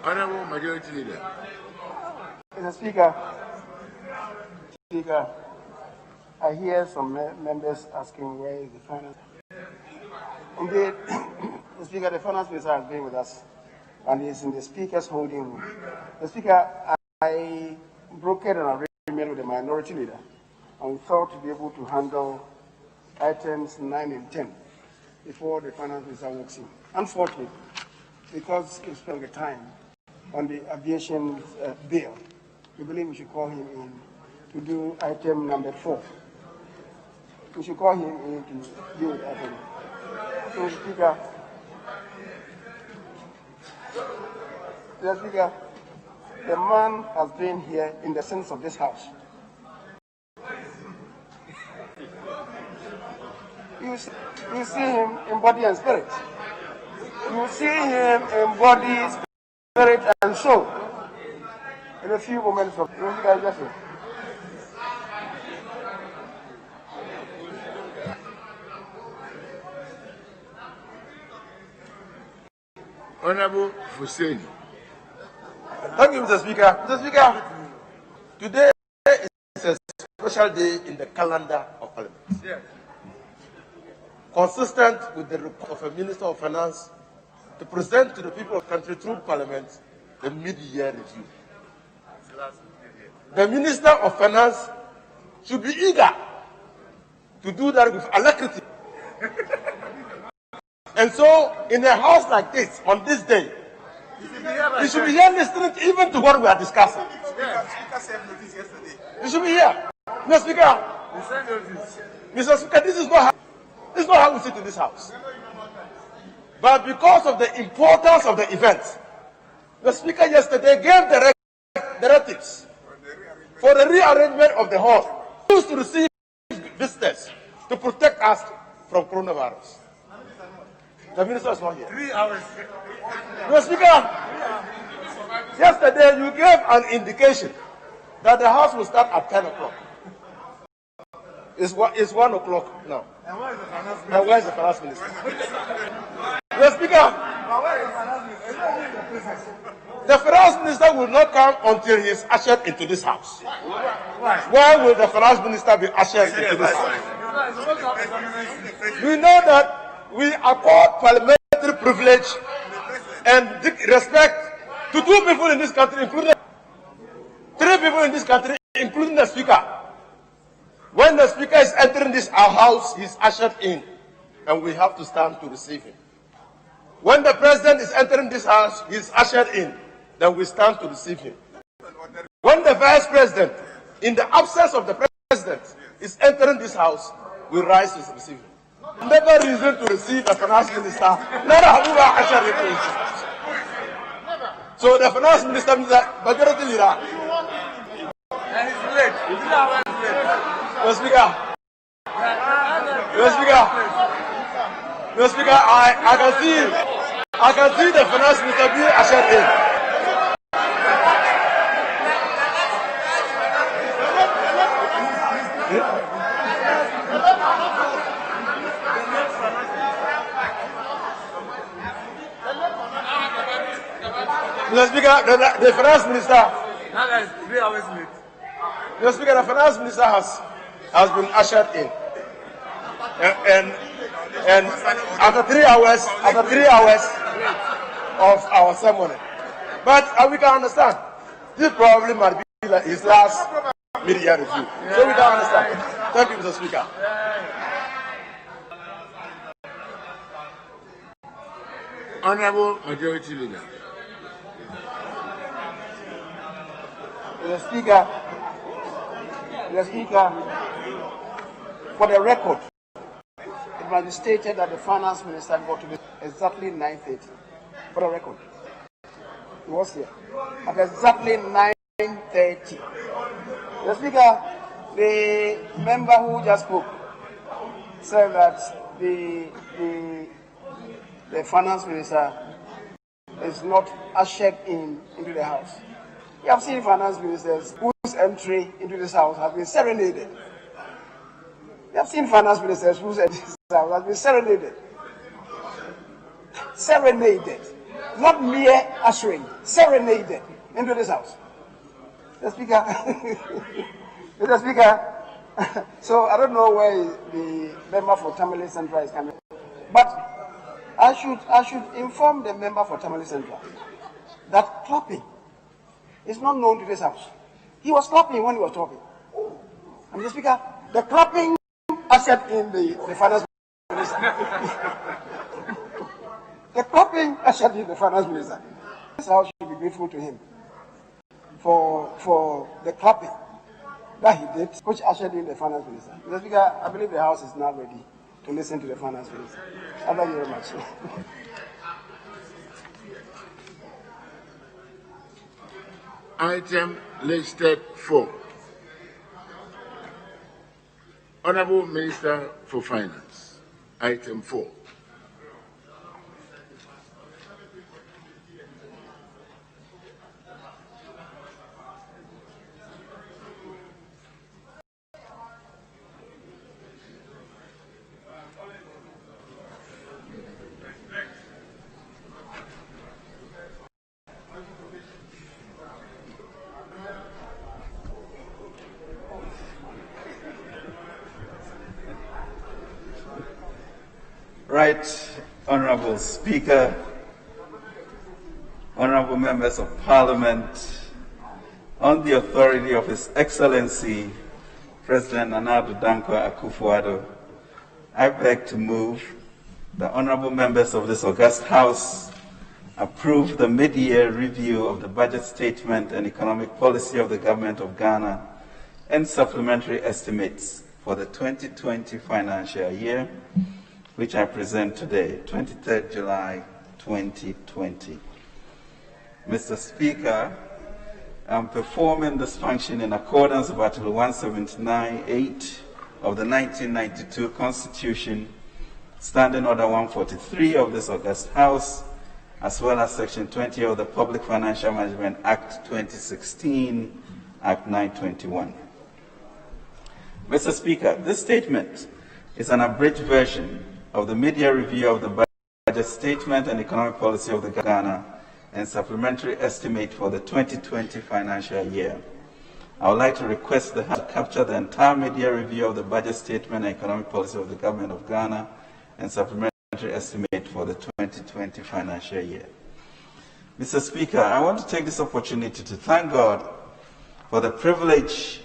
Honorable Majority Leader. Mr. Speaker, I hear some members asking where is the finance. Indeed, Mr. Speaker, the finance minister has been with us and is in the Speaker's holding room. Mr. Speaker, I brokered an agreement with the Minority Leader and we thought to be able to handle items 9 and 10 before the finance minister walks in. Unfortunately, because he spent the time on the aviation bill, we believe we should call him in to do item number 4. We should call him in to deal with item. So, Speaker, the man has been here in the sense of this house. You see him in body and spirit. You see him in body, spirit, and soul. In a few moments from Honorable Hussein. Thank you, Mr. Speaker. Mr. Speaker, today is a special day in the calendar of Parliament. Yes. Consistent with the report of a Minister of Finance to present to the people of the country through Parliament the mid-year review. The Minister of Finance should be eager to do that with alacrity. And so, in a house like this, on this day, you should be here listening even to what we are discussing. You should be here. Mr. Speaker, Mr. Speaker, this is not how we sit in this house. But because of the importance of the event, the Speaker yesterday gave the directives for the rearrangement of the hall, used to receive visitors to protect us from coronavirus. The minister is not here. 3 hours. Mr. Speaker, yesterday you gave an indication that the house will start at 10 o'clock. It's 1 o'clock now. And where is the finance minister? Now, where is the finance minister? Mr. Speaker, the finance minister will not come until he is ushered into this house. Why will the finance minister be ushered into this house? We know that we accord parliamentary privilege and respect to 2 people in this country, including 3 people in this country, including the Speaker. When the Speaker is entering our house, he is ushered in, and we have to stand to receive him. When the President is entering this house, he is ushered in, then we stand to receive him. When the Vice President, in the absence of the President, is entering this house, we rise to receive him. Never reason to receive a finance minister. Never have we ushered him into this house. So the finance minister, Majority Leader, And he's late. Mr. Speaker, I can see the finance minister being ushered in. Mr. Speaker, the finance minister. Now that is 3 hours late. Mr. Speaker, the finance minister has been ushered in, and after 3 hours of our ceremony. But we can understand this probably might be like his last media review, so we can understand. Thank you, Mr. Speaker. Honorable Majority Leader. Mr. Speaker, for the record, it must be stated that the finance minister got to be exactly 9:30. For the record, he was here at exactly 9:30. Mr. Speaker, the member who just spoke said that the finance minister is not ushered into the house. You have seen finance ministers whose entry into this house has been serenaded. You have seen finance ministers whose entry into this house has been serenaded. Serenaded. Not mere ushering. Serenaded into this house. Mr. Speaker, Mr. Speaker, so I don't know where the member for Tamale Central is coming, but I should inform the member for Tamale Central that clapping is not known to this house. He was clapping when he was talking. And Mr. Speaker, the clapping ushered in the finance minister. The clapping ushered in the finance minister. This house should be grateful to him for the clapping that he did, which ushered in the finance minister. Mr. Speaker, I believe the house is now ready to listen to the finance minister. Thank you very much. Item listed 4. Honorable Minister for Finance. Item 4. Right, Honorable Speaker, Honorable Members of Parliament, on the authority of His Excellency President Nana Addo Dankwa Akufo-Addo, I beg to move the honorable members of this august House approve the mid-year review of the budget statement and economic policy of the Government of Ghana and supplementary estimates for the 2020 financial year, which I present today, 23rd July 2020. Mr. Speaker, I'm performing this function in accordance with Article 179(8) of the 1992 Constitution, Standing Order 143 of this august House, as well as Section 20 of the Public Financial Management Act 2016, Act 921. Mr. Speaker, this statement is an abridged version of the mid-year review of the budget statement and economic policy of the Ghana and supplementary estimate for the 2020 financial year. I would like to request the House to capture the entire mid-year review of the budget statement and economic policy of the Government of Ghana and supplementary estimate for the 2020 financial year. Mr. Speaker, I want to take this opportunity to thank God for the privilege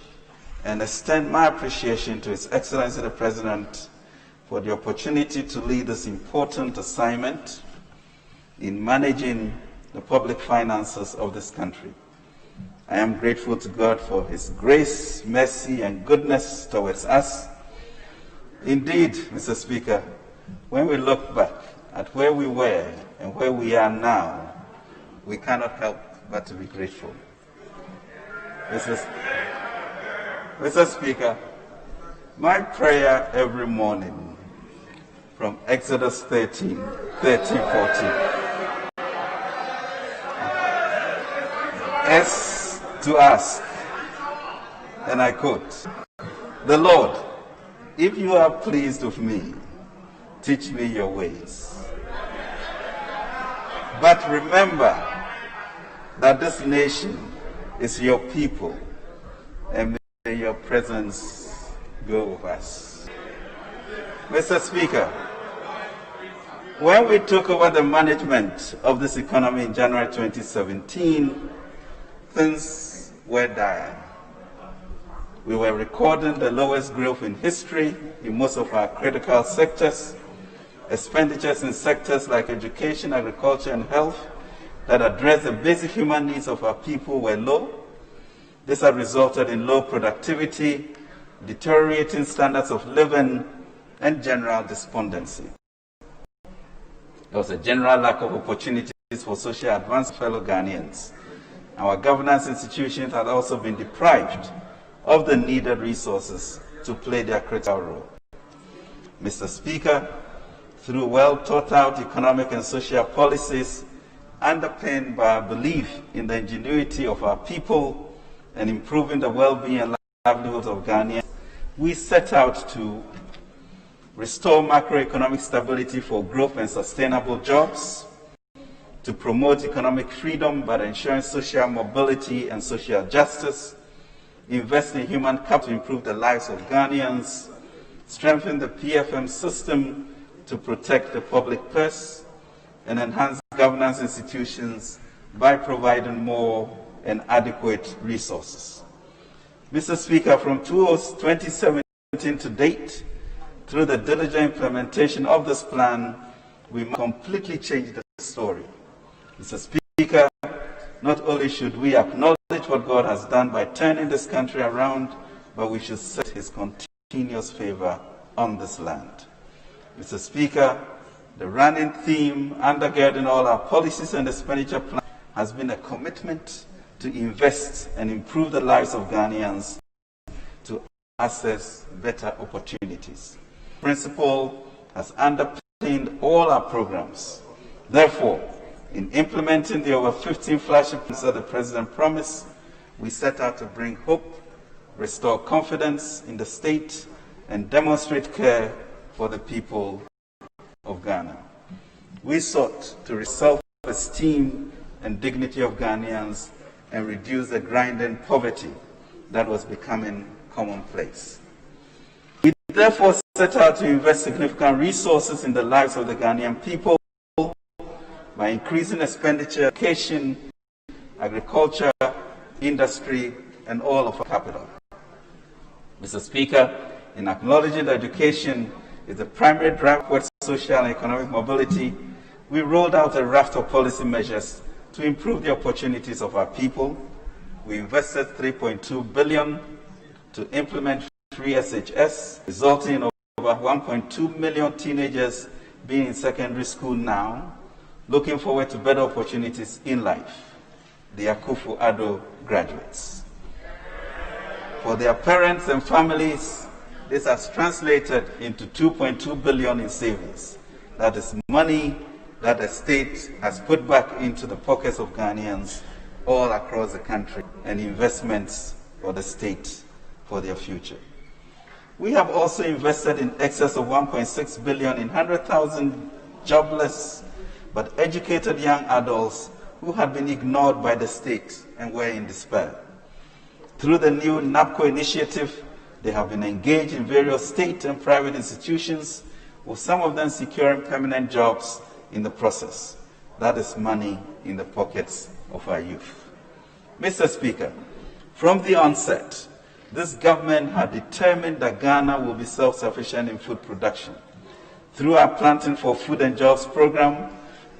and extend my appreciation to His Excellency the President for the opportunity to lead this important assignment in managing the public finances of this country. I am grateful to God for His grace, mercy, and goodness towards us. Indeed, Mr. Speaker, when we look back at where we were and where we are now, we cannot help but to be grateful. Mr. Speaker, my prayer every morning from Exodus 13, 14, is to ask, and I quote, "The Lord, if you are pleased with me, teach me your ways. But remember that this nation is your people, and may your presence go with us." Mr. Speaker, when we took over the management of this economy in January 2017, things were dire. We were recording the lowest growth in history in most of our critical sectors. Expenditures in sectors like education, agriculture, and health that address the basic human needs of our people were low. This has resulted in low productivity, deteriorating standards of living, and general despondency. There was a general lack of opportunities for social advance for fellow Ghanaians. Our governance institutions had also been deprived of the needed resources to play their critical role. Mr. Speaker, through well thought out economic and social policies underpinned by our belief in the ingenuity of our people and improving the well-being and livelihoods of Ghanaians, we set out to restore macroeconomic stability for growth and sustainable jobs, to promote economic freedom by ensuring social mobility and social justice, invest in human capital to improve the lives of Ghanaians, strengthen the PFM system to protect the public purse, and enhance governance institutions by providing more and adequate resources. Mr. Speaker, from 2017 to date, through the diligent implementation of this plan, we must completely change the story. Mr. Speaker, not only should we acknowledge what God has done by turning this country around, but we should set his continuous favor on this land. Mr. Speaker, the running theme undergirding all our policies and expenditure plan has been a commitment to invest and improve the lives of Ghanaians to access better opportunities. Principle has underpinned all our programs. Therefore, in implementing the over 15 flagship plans that the President promised, we set out to bring hope, restore confidence in the state, and demonstrate care for the people of Ghana. We sought to restore self-esteem and dignity of Ghanaians and reduce the grinding poverty that was becoming commonplace. We therefore set out to invest significant resources in the lives of the Ghanaian people by increasing expenditure in education, agriculture, industry, and all of our capital. Mr. Speaker, in acknowledging that education is the primary driver towards social and economic mobility, we rolled out a raft of policy measures to improve the opportunities of our people. We invested $3.2 billion to implement free SHS, resulting in over 1.2 million teenagers being in secondary school now, looking forward to better opportunities in life, the Akufo-Addo graduates. For their parents and families, this has translated into $2.2 billion in savings. That is money that the state has put back into the pockets of Ghanaians all across the country, and investments for the state for their future. We have also invested in excess of $1.6 billion in 100,000 jobless but educated young adults who had been ignored by the state and were in despair. Through the new NAPCO initiative, they have been engaged in various state and private institutions, with some of them securing permanent jobs in the process. That is money in the pockets of our youth. Mr. Speaker, from the onset, this government had determined that Ghana will be self-sufficient in food production through our Planting for Food and Jobs program,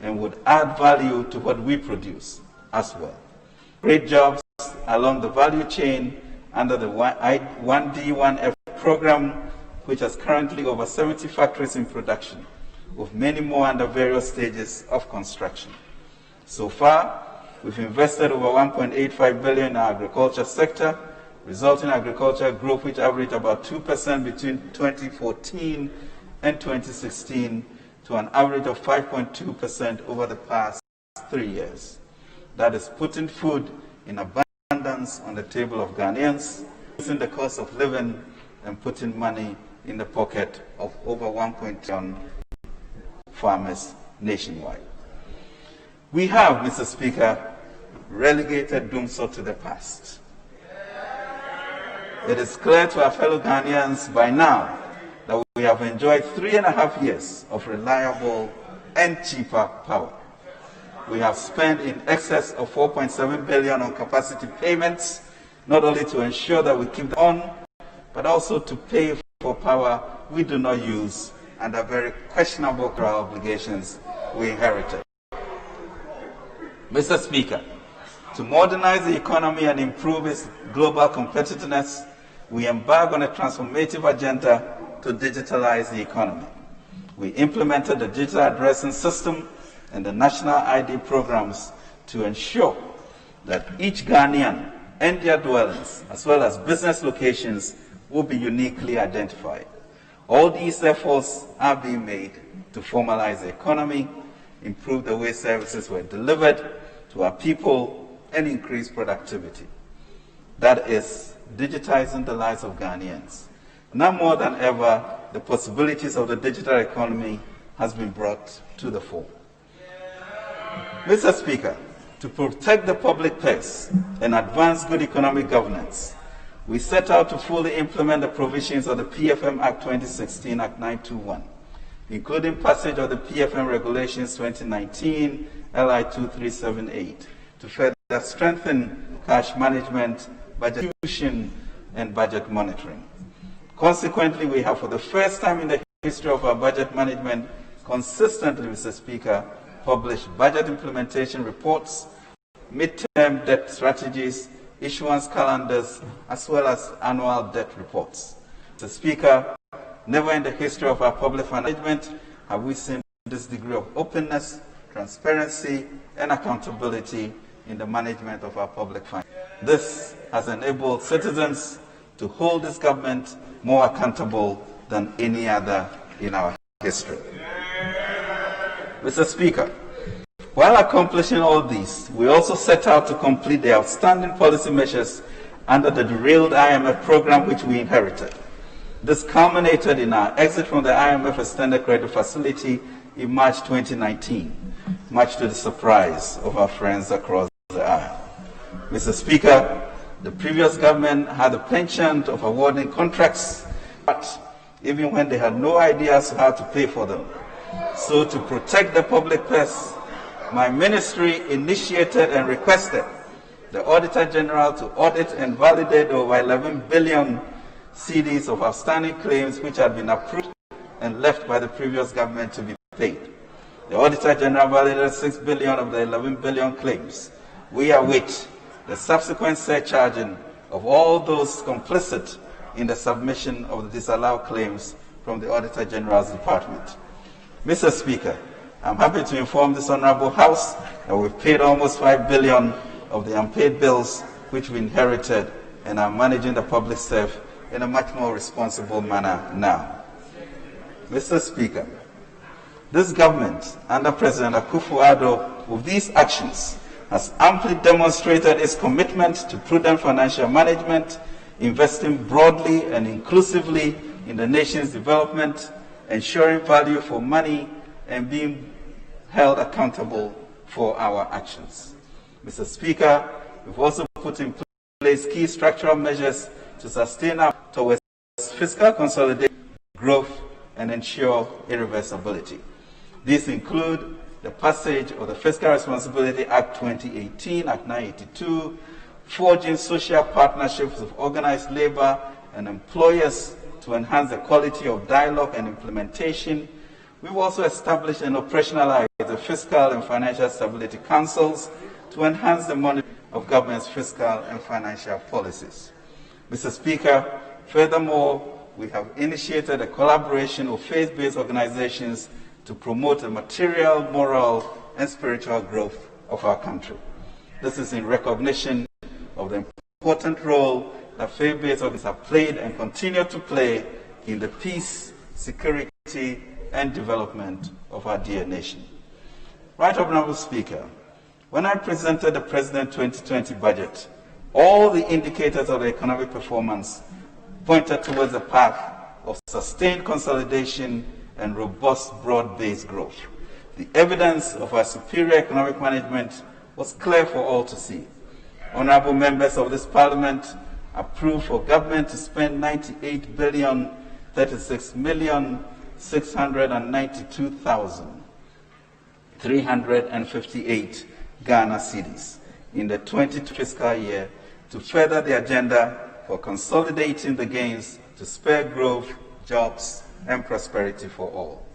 and would add value to what we produce as well. Create jobs along the value chain under the 1D1F program, which has currently over 70 factories in production, with many more under various stages of construction. So far, we've invested over $1.85 billion in our agriculture sector, resulting in agricultural growth which averaged about 2% between 2014 and 2016 to an average of 5.2% over the past 3 years. That is putting food in abundance on the table of Ghanaians, reducing the cost of living, and putting money in the pocket of over 1.1 million farmers nationwide. We have, Mr. Speaker, relegated Dumso to the past. It is clear to our fellow Ghanaians by now that we have enjoyed 3.5 years of reliable and cheaper power. We have spent in excess of $4.7 billion on capacity payments, not only to ensure that we keep them on, but also to pay for power we do not use and the very questionable obligations we inherited. Mr. Speaker, To modernize the economy and improve its global competitiveness, we embarked on a transformative agenda to digitalize the economy. We implemented the digital addressing system and the national ID programs to ensure that each Ghanaian and their dwellings, as well as business locations, will be uniquely identified. All these efforts are being made to formalize the economy, improve the way services were delivered to our people, and increase productivity. That is digitizing the lives of Ghanaians. Now more than ever, the possibilities of the digital economy has been brought to the fore. Mr. Speaker, to protect the public purse and advance good economic governance, we set out to fully implement the provisions of the PFM Act 2016, Act 921, including passage of the PFM Regulations 2019, LI 2378, to further strengthen cash management, budget execution, and budget monitoring. Consequently, we have, for the first time in the history of our budget management, consistently, Mr. Speaker, published budget implementation reports, mid-term debt strategies, issuance calendars, as well as annual debt reports. Mr. Speaker, never in the history of our public management have we seen this degree of openness, transparency, and accountability in the management of our public finance. This has enabled citizens to hold this government more accountable than any other in our history. Mr. Speaker, while accomplishing all these, we also set out to complete the outstanding policy measures under the derailed IMF program which we inherited. This culminated in our exit from the IMF Extended Credit Facility in March 2019, much to the surprise of our friends across the aisle. Mr. Speaker, the previous government had the penchant of awarding contracts, but even when they had no idea as to how to pay for them. So to protect the public purse, my ministry initiated and requested the Auditor General to audit and validate over 11 billion CDs of outstanding claims which had been approved and left by the previous government to be paid. The Auditor General validated 6 billion of the 11 billion claims. We await the subsequent surcharging of all those complicit in the submission of the disallowed claims from the Auditor General's Department. Mr. Speaker, I'm happy to inform this Honorable House that we've paid almost 5 billion of the unpaid bills which we inherited and are managing the public service in a much more responsible manner now. Mr. Speaker, this government under President Akufo-Addo, with these actions, has amply demonstrated its commitment to prudent financial management, investing broadly and inclusively in the nation's development, ensuring value for money, and being held accountable for our actions. Mr. Speaker, we've also put in place key structural measures to sustain our towards fiscal consolidation, growth, and ensure irreversibility. These include the passage of the Fiscal Responsibility Act 2018, Act 982, forging social partnerships with organized labor and employers to enhance the quality of dialogue and implementation. We've also established and operationalized the Fiscal and Financial Stability Councils to enhance the monitoring of government's fiscal and financial policies. Mr. Speaker, furthermore, we have initiated a collaboration with faith-based organizations to promote the material, moral, and spiritual growth of our country. This is in recognition of the important role that faith-based organizations have played and continue to play in the peace, security, and development of our dear nation. Right Honorable Speaker, when I presented the President 2020 budget, all the indicators of the economic performance pointed towards a path of sustained consolidation and robust broad-based growth. The evidence of our superior economic management was clear for all to see. Honorable members of this Parliament approved for government to spend 98,036,692,358 Ghana cedis in the 2020 fiscal year to further the agenda for consolidating the gains to spur growth, jobs, and prosperity for all.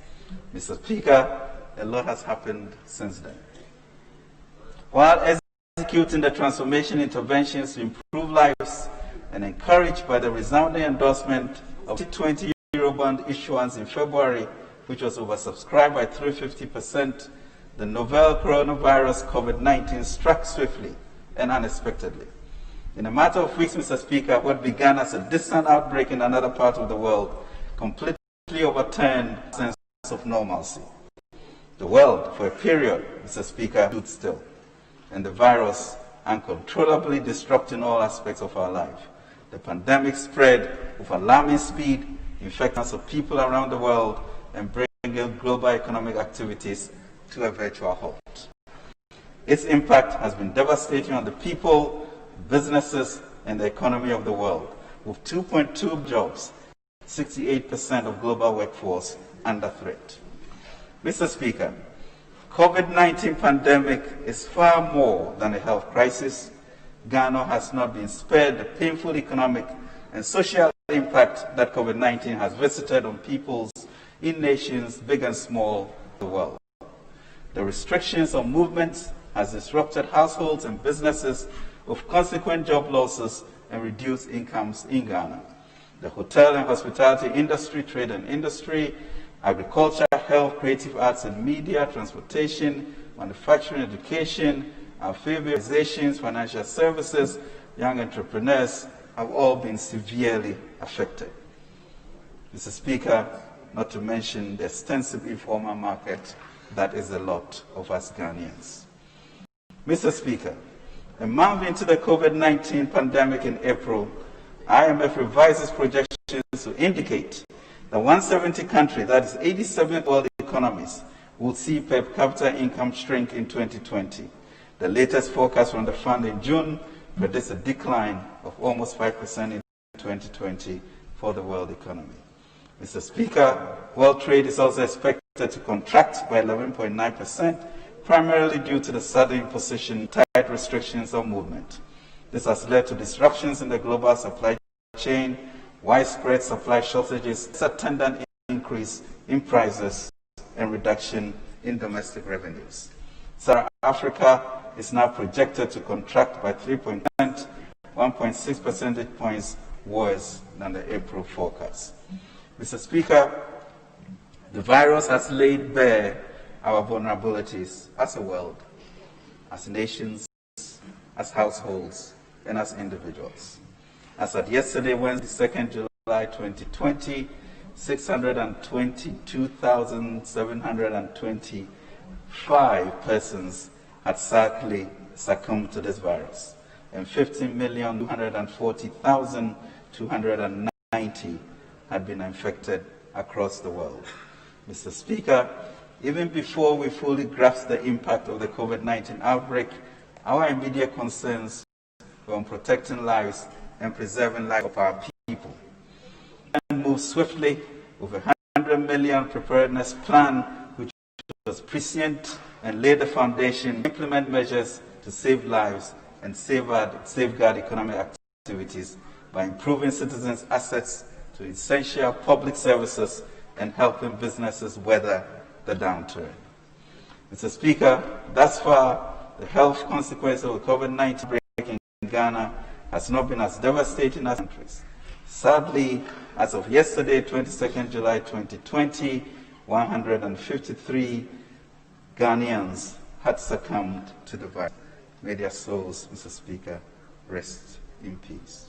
Mr. Speaker, a lot has happened since then. While executing the transformation interventions to improve lives, and encouraged by the resounding endorsement of the 2020 Eurobond issuance in February, which was oversubscribed by 350%, the novel coronavirus COVID-19 struck swiftly and unexpectedly. In a matter of weeks, Mr. Speaker, what began as a distant outbreak in another part of the world completely overturned a sense of normalcy. The world, for a period, Mr. Speaker, stood still, and the virus uncontrollably disrupting all aspects of our life. The pandemic spread with alarming speed, infecting millions of people around the world, and bringing global economic activities to a virtual halt. Its impact has been devastating on the people, businesses, and the economy of the world, with 2.2 jobs, 68% of global workforce under threat. Mr. Speaker, COVID-19 pandemic is far more than a health crisis. Ghana has not been spared the painful economic and social impact that COVID-19 has visited on peoples in nations big and small in the world. The restrictions on movements has disrupted households and businesses with consequent job losses and reduced incomes in Ghana. The hotel and hospitality industry, trade and industry, agriculture, health, creative arts and media, transportation, manufacturing, education, amphibian organizations, financial services, young entrepreneurs have all been severely affected. Mr. Speaker, not to mention the extensive informal market that is a lot of us Ghanaians. Mr. Speaker, a month into the COVID-19 pandemic in April, IMF revised its projections to indicate that 170 countries, that is 87 world economies, will see per capita income shrink in 2020. The latest forecast from the fund in June predicts a decline of almost 5% in 2020 for the world economy. Mr. Speaker, world trade is also expected to contract by 11.9%, primarily due to the sudden imposition of tight restrictions on movement. This has led to disruptions in the global supply chain, widespread supply shortages, attendant increase in prices, and reduction in domestic revenues. South Africa is now projected to contract by 3%, 1.6 percentage points worse than the April forecast. Mr. Speaker, the virus has laid bare our vulnerabilities as a world, as nations, as households, and as individuals. As at yesterday, Wednesday, 2nd July 2020, 622,725 persons had sadly succumbed to this virus, and 15,240,290 had been infected across the world. Mr. Speaker, even before we fully grasp the impact of the COVID-19 outbreak, our immediate concerns were on protecting lives and preserving lives of our people. And move swiftly with a 100 million preparedness plan, which was prescient and laid the foundation to implement measures to save lives and safeguard economic activities by improving citizens' access to essential public services and helping businesses weather the downturn. Mr. Speaker, thus far, the health consequences of the COVID-19 outbreak in Ghana has not been as devastating as countries. Sadly, as of yesterday, 22nd July 2020, 153 Ghanaians had succumbed to the virus. May their souls, Mr. Speaker, rest in peace.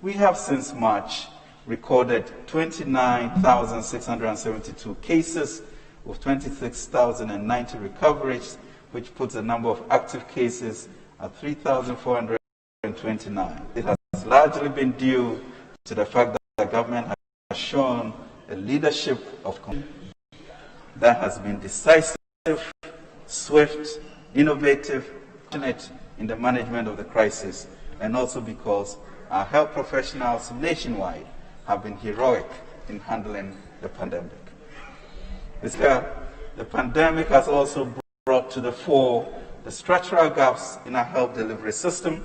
We have since March recorded 29,672 cases with 26,090 recoveries, which puts the number of active cases at 3,429. It has largely been due to the fact that the government has shown a leadership of that has been decisive, swift, innovative, in the management of the crisis, and also because our health professionals nationwide have been heroic in handling the pandemic. The pandemic has also brought to the fore the structural gaps in our health delivery system.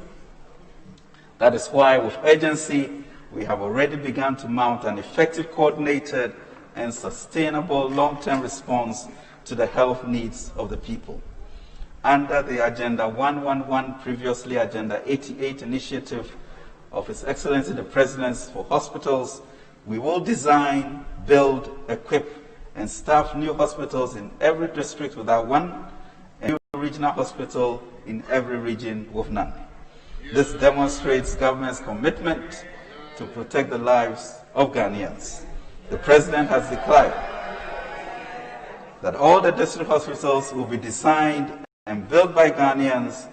That is why, with urgency, we have already begun to mount an effective, coordinated, and sustainable long-term response to the health needs of the people. under the Agenda 111, previously Agenda 88 initiative of His Excellency the President for hospitals, we will design, build, equip, and staff new hospitals in every district without one, and new regional hospital in every region with none. This demonstrates government's commitment to protect the lives of Ghanaians. The President has declared that all the district hospitals will be designed and built by Ghanaians,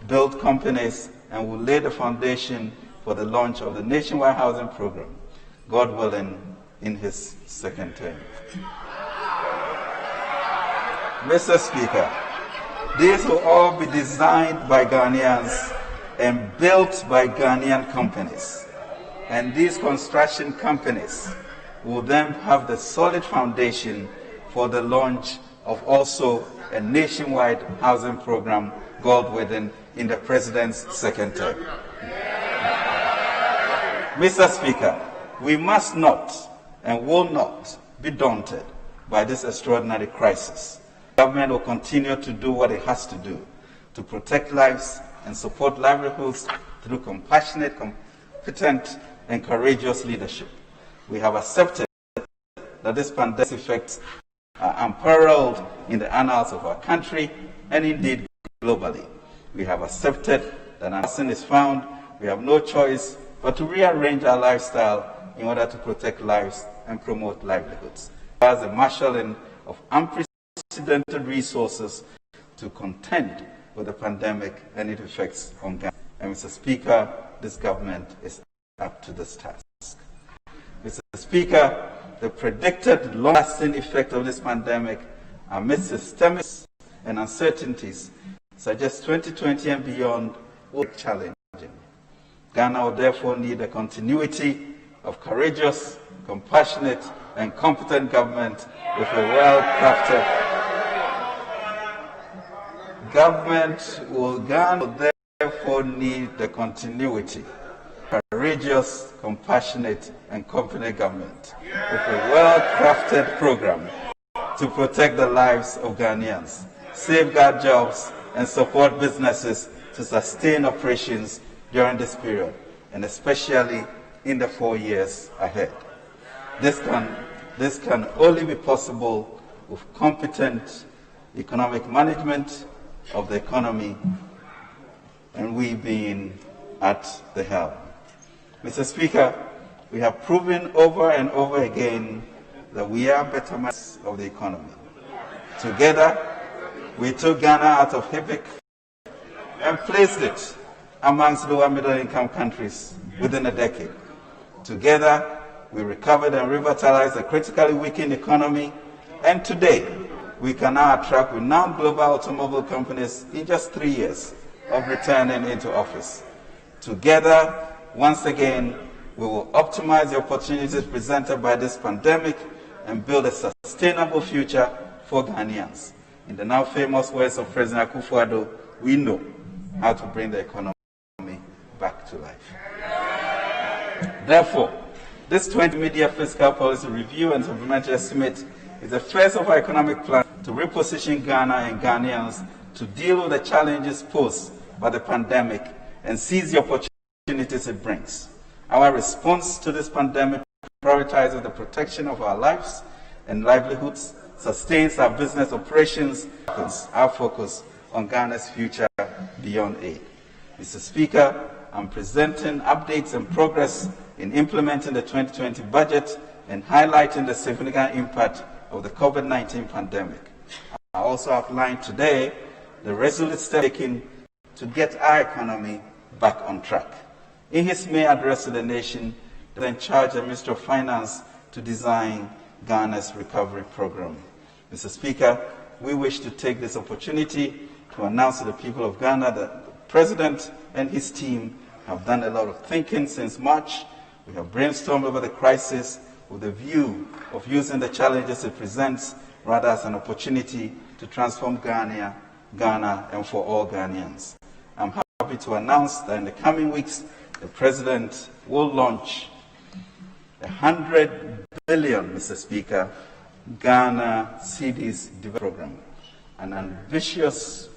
built companies, and will lay the foundation for the launch of the nationwide housing program, God willing, in his second term. Mr. Speaker, these will all be designed by Ghanaians and built by Ghanaian companies. And these construction companies will then have the solid foundation for the launch of also a nationwide housing program, God willing, in the President's second term. Mr. Speaker, we must not and will not be daunted by this extraordinary crisis. Government will continue to do what it has to do to protect lives and support livelihoods through compassionate, competent, and courageous leadership. We have accepted that this pandemic's effects are unparalleled in the annals of our country and indeed globally. We have accepted that unless vaccine is found, we have no choice but to rearrange our lifestyle in order to protect lives and promote livelihoods. As a marshalling of unprecedented resources to contend with the pandemic and its effects on Ghana. And Mr. Speaker, this government is up to this task. Mr. Speaker, the predicted long-lasting effect of this pandemic amidst systemic and uncertainties suggests 2020 and beyond will be challenging. Ghana will therefore need a continuity of courageous, compassionate, and competent government with a well-crafted Ghana will therefore need the continuity, courageous, compassionate, and competent government with a well-crafted program to protect the lives of Ghanaians, safeguard jobs, and support businesses to sustain operations during this period, and especially in the 4 years ahead. This can only be possible with competent economic management of the economy, and we being at the helm. Mr. Speaker, we have proven over and over again that we are better masters of the economy. Together, we took Ghana out of havoc and placed it amongst lower middle-income countries within a decade. Together, we recovered and revitalized a critically weakened economy, and today, we can now attract renowned global automobile companies in just 3 years of returning into office. Together, once again, we will optimize the opportunities presented by this pandemic and build a sustainable future for Ghanaians. In the now famous words of President Akufo-Addo, we know how to bring the economy back to life. Therefore, this 20-media fiscal policy review and supplementary estimate is the first of our economic plans to reposition Ghana and Ghanaians to deal with the challenges posed by the pandemic and seize the opportunities it brings. Our response to this pandemic prioritizes the protection of our lives and livelihoods, sustains our business operations, our focus on Ghana's future beyond aid. Mr. Speaker, I'm presenting updates and progress in implementing the 2020 budget and highlighting the significant impact of the COVID-19 pandemic. I also outlined today the resolute steps taken to get our economy back on track. In his May address to the nation, the then charged the Minister of Finance to design Ghana's recovery program. Mr. Speaker, we wish to take this opportunity to announce to the people of Ghana that the President and his team have done a lot of thinking since March. We have brainstormed over the crisis with a view of using the challenges it presents rather as an opportunity to transform Ghana and for all Ghanaians. I'm happy to announce that in the coming weeks, the President will launch a 100 billion, Mr. Speaker, Ghana cedis development program, an ambitious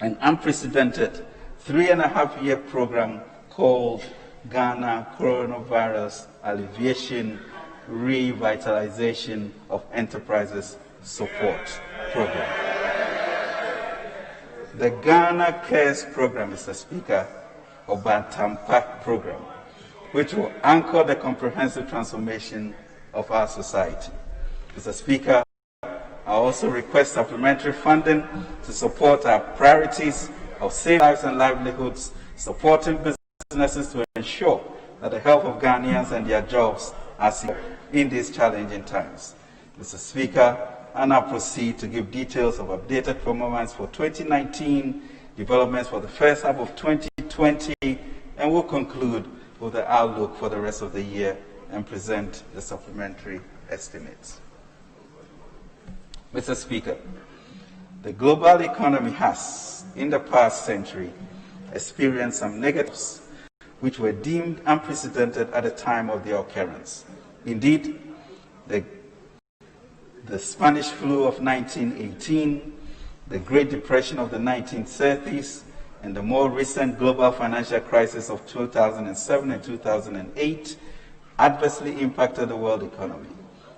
an unprecedented 3.5-year program called Ghana Coronavirus Alleviation Revitalization of Enterprises Support Program. The Ghana Cares Program, Mr. Speaker, or Bantampak Program, which will anchor the comprehensive transformation of our society. Mr. Speaker, I also request supplementary funding to support our priorities of saving lives and livelihoods, supporting businesses to ensure that the health of Ghanaians and their jobs are secure in these challenging times. Mr. Speaker, I now proceed to give details of updated performance for 2019, developments for the first half of 2020, and will conclude with the outlook for the rest of the year and present the supplementary estimates. Mr. Speaker, the global economy has, in the past century, experienced some negatives which were deemed unprecedented at the time of their occurrence. Indeed, the Spanish flu of 1918, the Great Depression of the 1930s, and the more recent global financial crisis of 2007 and 2008 adversely impacted the world economy.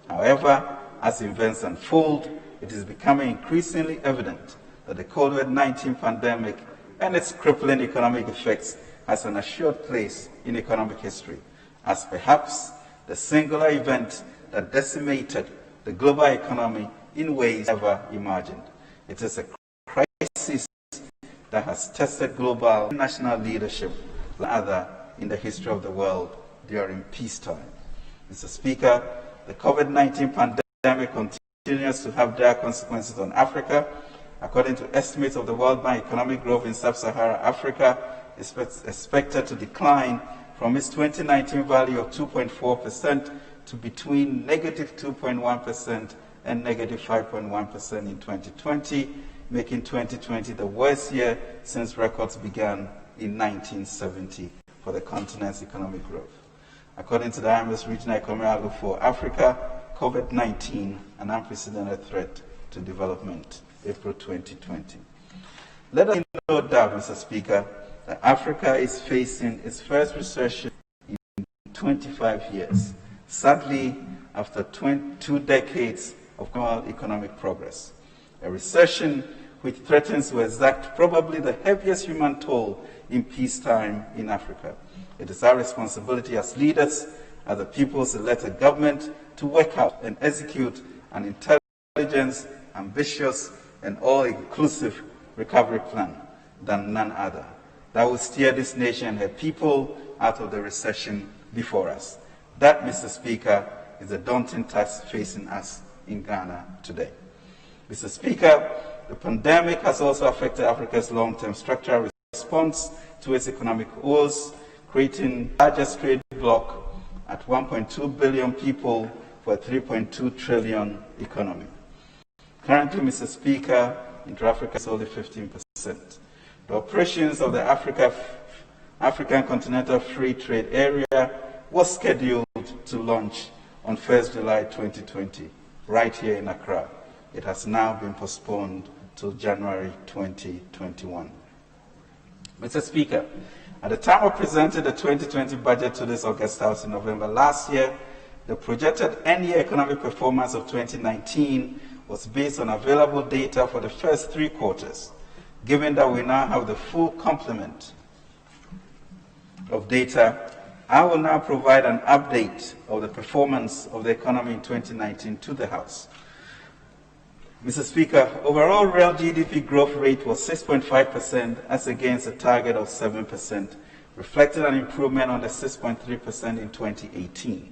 However, as events unfold, it is becoming increasingly evident that the COVID-19 pandemic and its crippling economic effects has an assured place in economic history, as perhaps the singular event that decimated the global economy in ways never imagined. It is a crisis that has tested global and national leadership like other in the history of the world during peacetime. Mr. Speaker, the COVID-19 pandemic continues to have dire consequences on Africa. According to estimates of the World Bank, economic growth in sub-Saharan Africa is expected to decline from its 2019 value of 2.4% to between negative 2.1% and negative 5.1% in 2020, making 2020 the worst year since records began in 1970 for the continent's economic growth. According to the IMF's Regional Economic Outlook for Africa, COVID-19, an unprecedented threat to development, April 2020. Let us no doubt, Mr. Speaker, that Africa is facing its first recession in 25 years, sadly, after 2 decades of global economic progress. A recession which threatens to exact probably the heaviest human toll in peacetime in Africa. It is our responsibility as leaders, as the people's elected government, to work out and execute an intelligent, ambitious, and all-inclusive recovery plan than none other that will steer this nation and her people out of the recession before us. That, Mr. Speaker, is a daunting task facing us in Ghana today. Mr. Speaker, the pandemic has also affected Africa's long-term structural response to its economic woes, creating the largest trade bloc at 1.2 billion people for a 3.2 trillion economy. Currently, Mr. Speaker, intra-Africa is only 15%. The operations of the African Continental Free Trade Area was scheduled to launch on 1st July 2020, right here in Accra. It has now been postponed to January 2021. Mr. Speaker, at the time I presented the 2020 budget to this August House in November last year, the projected end-year economic performance of 2019 was based on available data for the first 3 quarters. Given that we now have the full complement of data, I will now provide an update of the performance of the economy in 2019 to the House. Mr. Speaker, overall real GDP growth rate was 6.5% as against a target of 7%, reflecting an improvement on the 6.3% in 2018.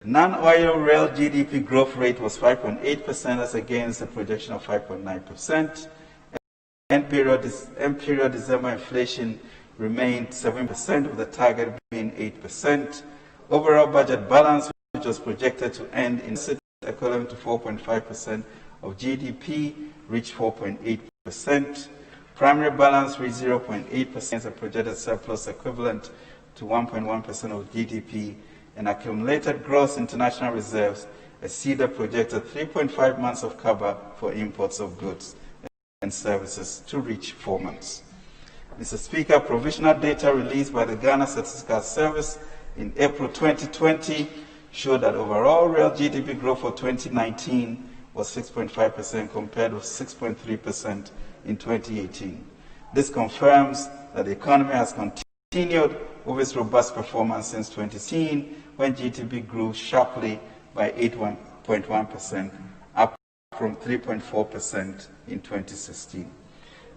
Non-oil real GDP growth rate was 5.8% as against a projection of 5.9%. End period December inflation remained 7% with the target being 8%. Overall budget balance, which was projected to end in equivalent to 4.5% of GDP, reached 4.8%. Primary balance reached 0.8%, a projected surplus equivalent to 1.1% of GDP, and accumulated gross international reserves exceeded projected 3.5 months of cover for imports of goods. and services to reach 4 months. Mr. Speaker, provisional data released by the Ghana Statistical Service in April 2020 showed that overall real GDP growth for 2019 was 6.5% compared with 6.3% in 2018. This confirms that the economy has continued with its robust performance since 2016, when GDP grew sharply by 8.1%, up from 3.4% in 2016.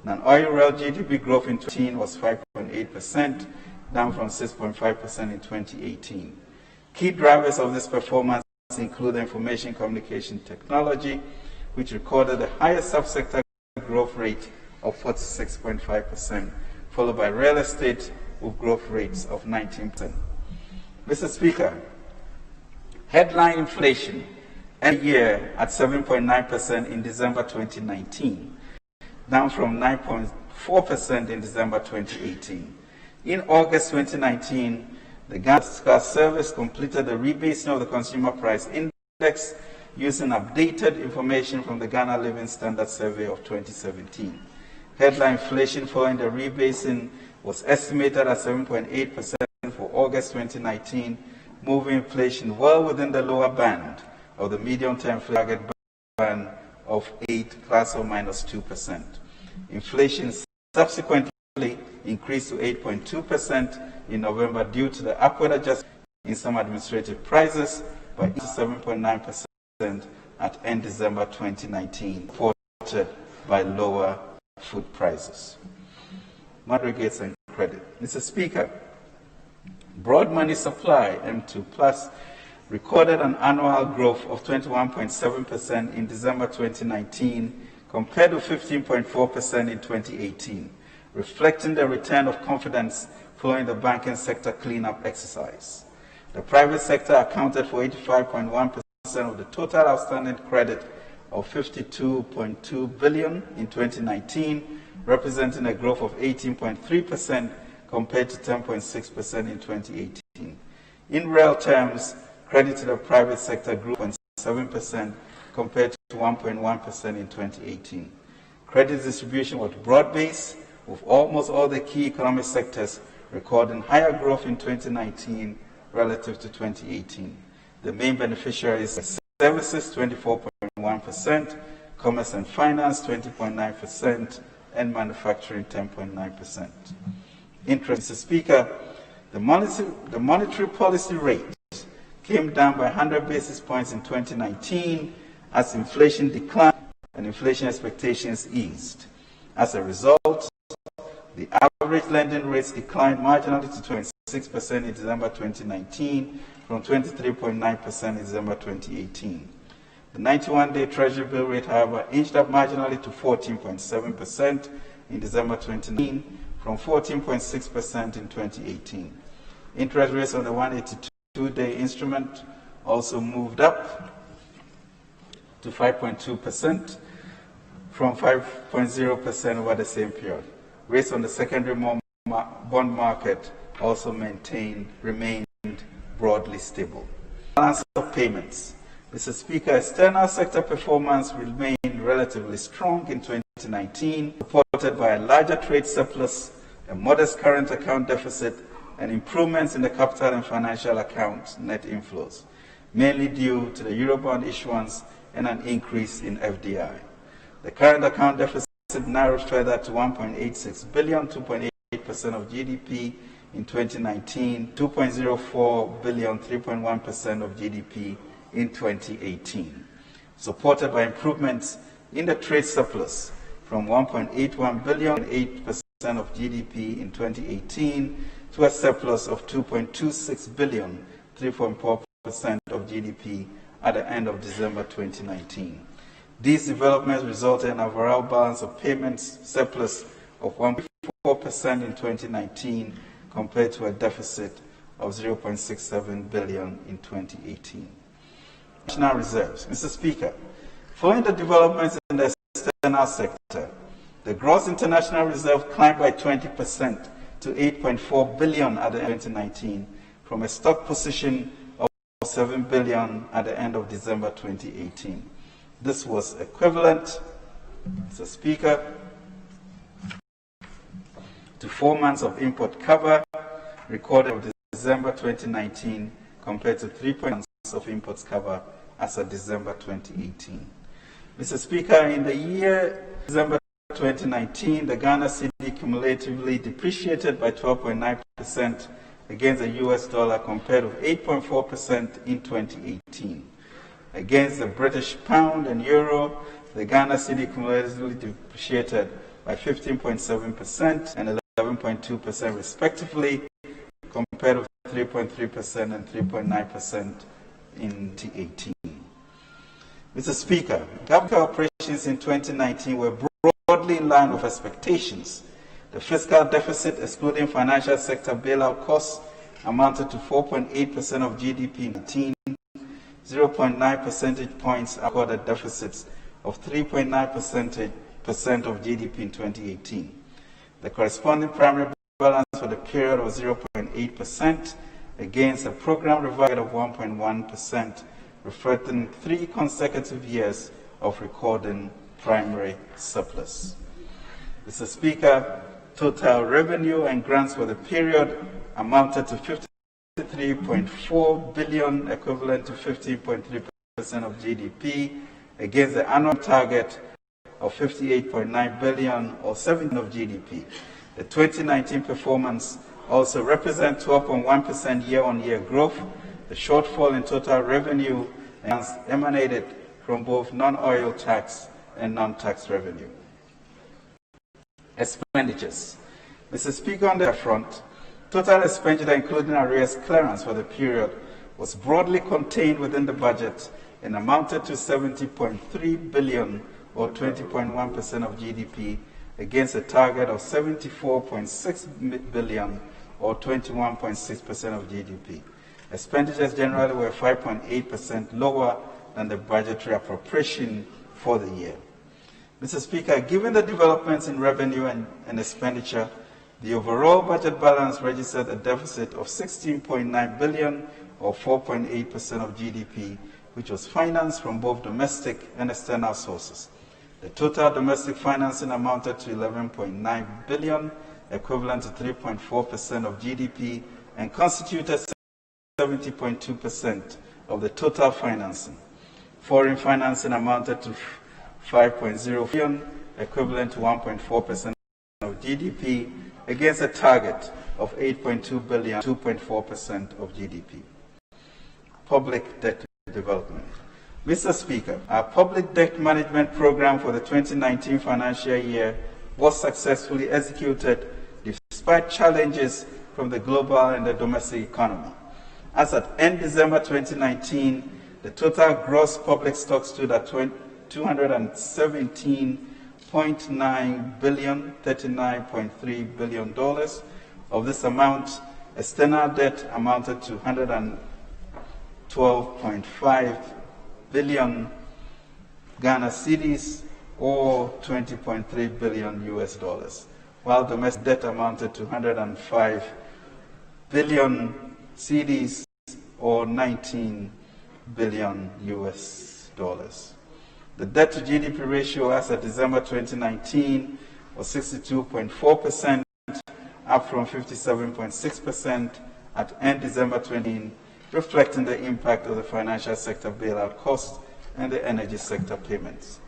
Non-oil real GDP growth in 2018 was 5.8%, down from 6.5% in 2018. Key drivers of this performance include information communication technology, which recorded the highest subsector growth rate of 46.5%, followed by real estate with growth rates of 19%. Mr. Speaker, headline inflation ended the year at 7.9% in December 2019, down from 9.4% in December 2018. In August 2019, the Ghana Statistical Service completed the rebasing of the Consumer Price Index using updated information from the Ghana Living Standard Survey of 2017. Headline inflation following the rebasing was estimated at 7.8% for August 2019, moving inflation well within the lower band of the medium-term target band of 8 plus or minus 2%. Inflation subsequently increased to 8.2% in November due to the upward adjustment in some administrative prices, by 7.9% at end December 2019, supported by lower food prices. Aggregates and credit. Mr. Speaker, broad money supply, M2 Plus, recorded an annual growth of 21.7% in December 2019 compared to 15.4% in 2018, reflecting the return of confidence following the banking sector cleanup exercise. The private sector accounted for 85.1% of the total outstanding credit of $52.2 billion in 2019, representing a growth of 18.3% compared to 10.6% in 2018. In real terms, credit to the private sector grew 0.7% compared to 1.1% in 2018. Credit distribution was broad-based, with almost all the key economic sectors recording higher growth in 2019 relative to 2018. The main beneficiaries are services 24.1%, commerce and finance 20.9%, and manufacturing 10.9%. Interest, Mr. Speaker, the monetary policy rate came down by 100 basis points in 2019 as inflation declined and inflation expectations eased. As a result, the average lending rates declined marginally to 26% in December 2019 from 23.9% in December 2018. The 91-day Treasury bill rate, however, inched up marginally to 14.7% in December 2019 from 14.6% in 2018. Interest rates on the 182-day instrument also moved up to 5.2% from 5.0% over the same period. Rates on the secondary bond market also remained broadly stable. Balance of payments. Mr. Speaker, external sector performance remained relatively strong in 2019, supported by a larger trade surplus, a modest current account deficit, and improvements in the capital and financial account net inflows, mainly due to the Eurobond issuance and an increase in FDI. The current account deficit narrowed further to 1.86 billion, 2.8% of GDP in 2019, 2.04 billion, 3.1% of GDP in 2018, supported by improvements in the trade surplus from 1.81 billion, 8% of GDP in 2018, to a surplus of 2.26 billion, 3.4% of GDP at the end of December 2019. These developments resulted in a overall balance of payments surplus of 1.4% in 2019 compared to a deficit of 0.67 billion in 2018. National reserves. Mr. Speaker, following the developments in the external sector, the gross international reserve climbed by 20% to 8.4 billion at the end of 2019 from a stock position of 7 billion at the end of December 2018. This was equivalent Mr. Speaker, to 4 months of import cover recorded of December 2019 compared to 3 months of imports cover as of December 2018. Mr. Speaker, in the year December 2019, the Ghana cedi cumulatively depreciated by 12.9% against the US dollar compared with 8.4% in 2018. Against the British pound and euro, the Ghana cedi cumulatively depreciated by 15.7% and 11.2% respectively, compared with 3.3% and 3.9% in 2018. Mr. Speaker, government operations in 2019 were broadly in line with expectations. The fiscal deficit, excluding financial sector bailout costs, amounted to 4.8% of GDP in 2019, 0.9 percentage points recorded deficits of 3.9% of GDP in 2018. The corresponding primary balance for the period was 0.8% against a program revision of 1.1%, reflecting 3 consecutive years of recording primary surplus. Mr. Speaker, total revenue and grants for the period amounted to 53.4 billion, equivalent to 15.3% of GDP, against the annual target of 58.9 billion or 7% of GDP. The 2019 performance also represents 12.1% year-on-year growth. The shortfall in total revenue emanated from both non-oil tax and non-tax revenue. Expenditures. Mr. Speaker, on the front, total expenditure including arrears clearance for the period was broadly contained within the budget and amounted to 70.3 billion or 20.1% of GDP against a target of 74.6 billion or 21.6% of GDP. Expenditures generally were 5.8% lower than the budgetary appropriation for the year. Mr. Speaker, given the developments in revenue and expenditure, the overall budget balance registered a deficit of 16.9 billion or 4.8% of GDP, which was financed from both domestic and external sources. The total domestic financing amounted to 11.9 billion, equivalent to 3.4% of GDP, and constituted 70.2% of the total financing. Foreign financing amounted to 5.0 billion, equivalent to 1.4% of GDP, against a target of 8.2 billion, 2.4% of GDP. Public debt development. Mr. Speaker, our public debt management program for the 2019 financial year was successfully executed despite challenges from the global and the domestic economy. As at end December 2019, the total gross public stock stood at $217.9 billion, $39.3 billion. Of this amount, external debt amounted to $112.5 billion Ghana cedis, or 20.3 billion US dollars, while domestic debt amounted to 105 billion cedis, or 19 billion US dollars. The debt to GDP ratio as of December 2019 was 62.4%, up from 57.6% at end December 2019, reflecting the impact of the financial sector bailout costs and the energy sector payments.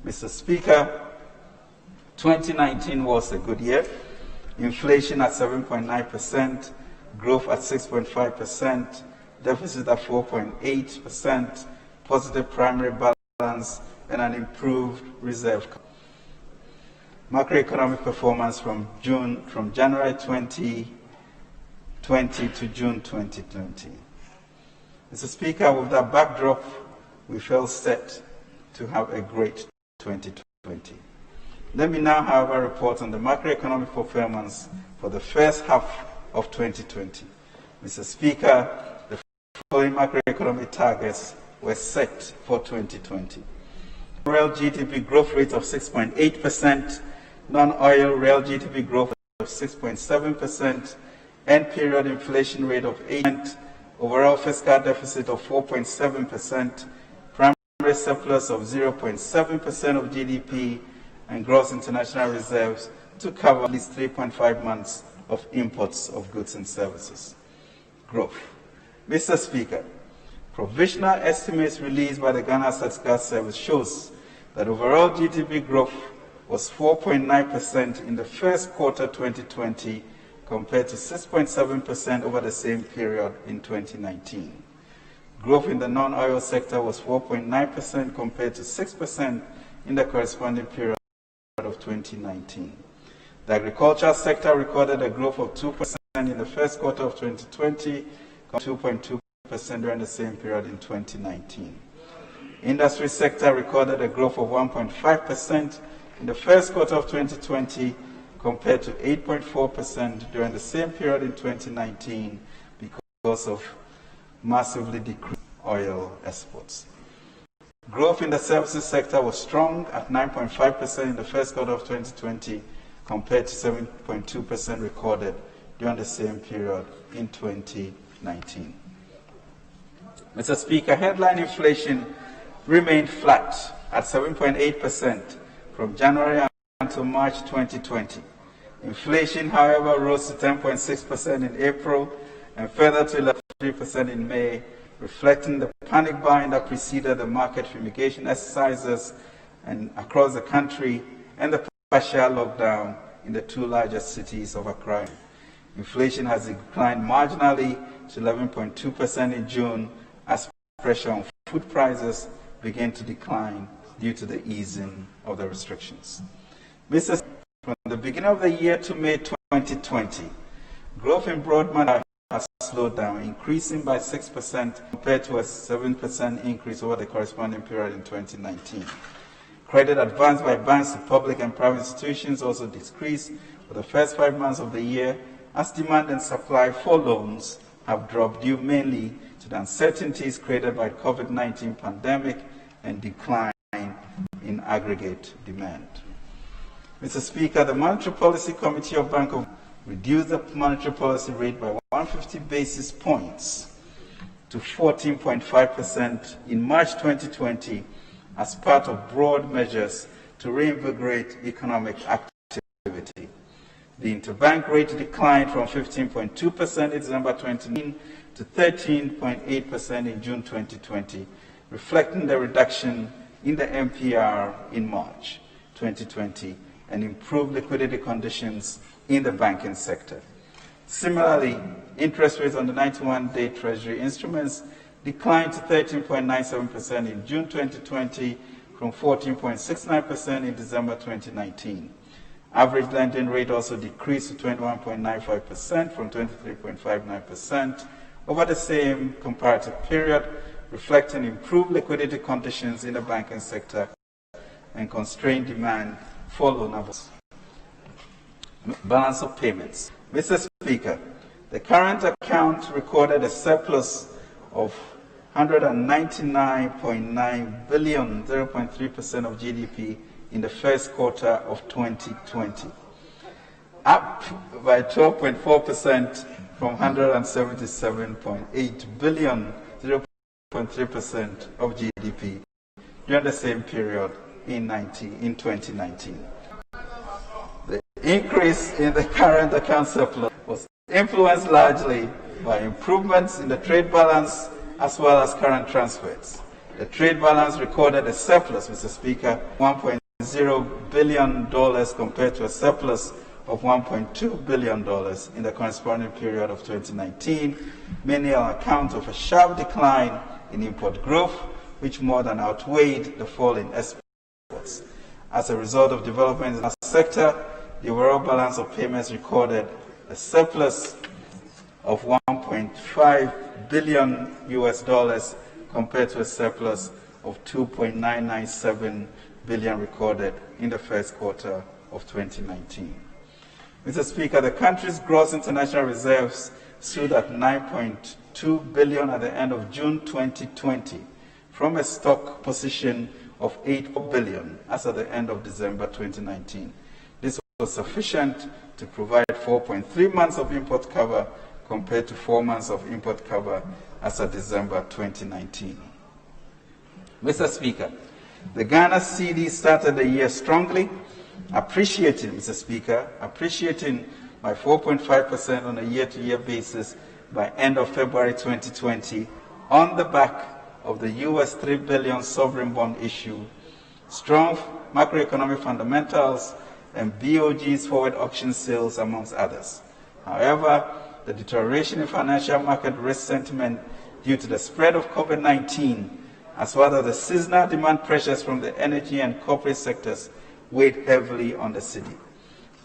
Mr. Speaker, 2019 was a good year. Inflation at 7.9%, growth at 6.5%, deficit at 4.8%, positive primary balance, and an improved reserve. Macroeconomic performance from January 2020 to June 2020. Mr. Speaker, with that backdrop, we felt set to have a great 2020. Let me now, however, report on the macroeconomic performance for the first half of 2020. Mr. Speaker, the following macroeconomic targets were set for 2020. Real GDP growth rate of 6.8%, non-oil real GDP growth of 6.7%, end period inflation rate of 8%, overall fiscal deficit of 4.7%, primary surplus of 0.7% of GDP, and gross international reserves to cover at least 3.5 months of imports of goods and services. Growth. Mr. Speaker, provisional estimates released by the Ghana Statistical Service shows that overall GDP growth was 4.9% in the first quarter 2020 compared to 6.7% over the same period in 2019. Growth in the non-oil sector was 4.9% compared to 6% in the corresponding period of 2019. The agricultural sector recorded a growth of 2% in the first quarter of 2020 compared to 2.2% during the same period in 2019. Industry sector recorded a growth of 1.5% in the first quarter of 2020 compared to 8.4% during the same period in 2019 because of massively decreased oil exports. Growth in the services sector was strong at 9.5% in the first quarter of 2020 compared to 7.2% recorded during the same period in 2019. Mr. Speaker, headline inflation remained flat at 7.8% from January until March 2020. Inflation, however, rose to 10.6% in April and further to 11.3% in May, reflecting the panic buying that preceded the market fumigation exercises and across the country and the partial lockdown in the two largest cities of Accra. Inflation has declined marginally to 11.2% in June as pressure on food prices began to decline due to the easing of the restrictions. Mr. Speaker, from the beginning of the year to May 2020, growth in broadband has slowed down, increasing by 6% compared to a 7% increase over the corresponding period in 2019. Credit advanced by banks to public and private institutions also decreased for the first 5 months of the year as demand and supply for loans have dropped due mainly to the uncertainties created by the COVID-19 pandemic and decline in aggregate demand. Mr. Speaker, the Monetary Policy Committee of Bank of reduced the monetary policy rate by 150 basis points to 14.5% in March 2020 as part of broad measures to reinvigorate economic activity. The interbank rate declined from 15.2% in December 2019 to 13.8% in June 2020, reflecting the reduction in the MPR in March 2020 and improved liquidity conditions in the banking sector. Similarly, interest rates on the 91-day Treasury instruments declined to 13.97% in June 2020 from 14.69% in December 2019. Average lending rate also decreased to 21.95% from 23.59% over the same comparative period, reflecting improved liquidity conditions in the banking sector and constrained demand for loan availability. Balance of payments. Mr. Speaker, the current account recorded a surplus of $199.9 billion, 0.3% of GDP in the first quarter of 2020, up by 12.4% from $177.8 billion, 0.3% of GDP during the same period in 2019. The increase in the current account surplus was influenced largely by improvements in the trade balance as well as current transfers. The trade balance recorded a surplus, Mr. Speaker, $1.0 billion compared to a surplus of $1.2 billion in the corresponding period of 2019, mainly on account of a sharp decline in import growth, which more than outweighed the fall in exports. As a result of developments in the sector, the overall balance of payments recorded a surplus of $1.5 billion compared to a surplus of $2.997 billion recorded in the first quarter of 2019. Mr. Speaker, the country's gross international reserves stood at $9.2 billion at the end of June 2020 from a stock position of $8 billion as at the end of December 2019. This was sufficient to provide 4.3 months of import cover compared to 4 months of import cover as of December 2019. Mr. Speaker, the Ghana cedi started the year strongly appreciating, Mr. Speaker, appreciating by 4.5% on a year-to-year basis by end of February 2020 on the back of the US $3 billion sovereign bond issue, strong macroeconomic fundamentals, and BOG's forward auction sales, amongst others. However, the deterioration in financial market risk sentiment due to the spread of COVID-19, as well as the seasonal demand pressures from the energy and corporate sectors, weighed heavily on the cedi.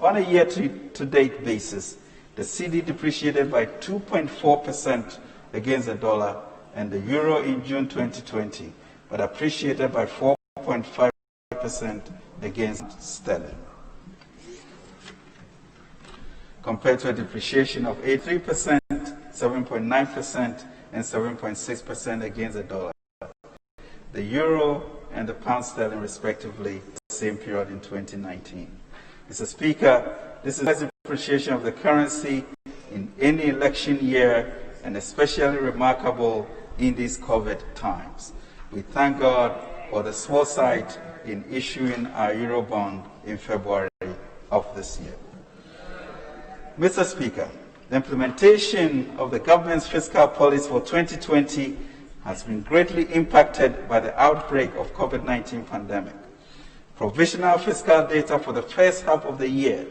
On a year-to-date basis, the cedi depreciated by 2.4% against the dollar and the euro in June 2020, but appreciated by 4.5% against sterling, compared to a depreciation of 83%, 7.9%, and 7.6% against the dollar, the euro, and the pound sterling, respectively, the same period in 2019. Mr. Speaker, this is the depreciation of the currency in any election year, and especially remarkable in these COVID times. We thank God for the foresight in issuing our Eurobond in February of this year. Mr. Speaker, the implementation of the government's fiscal policy for 2020 has been greatly impacted by the outbreak of COVID-19 pandemic. Provisional fiscal data for the first half of the year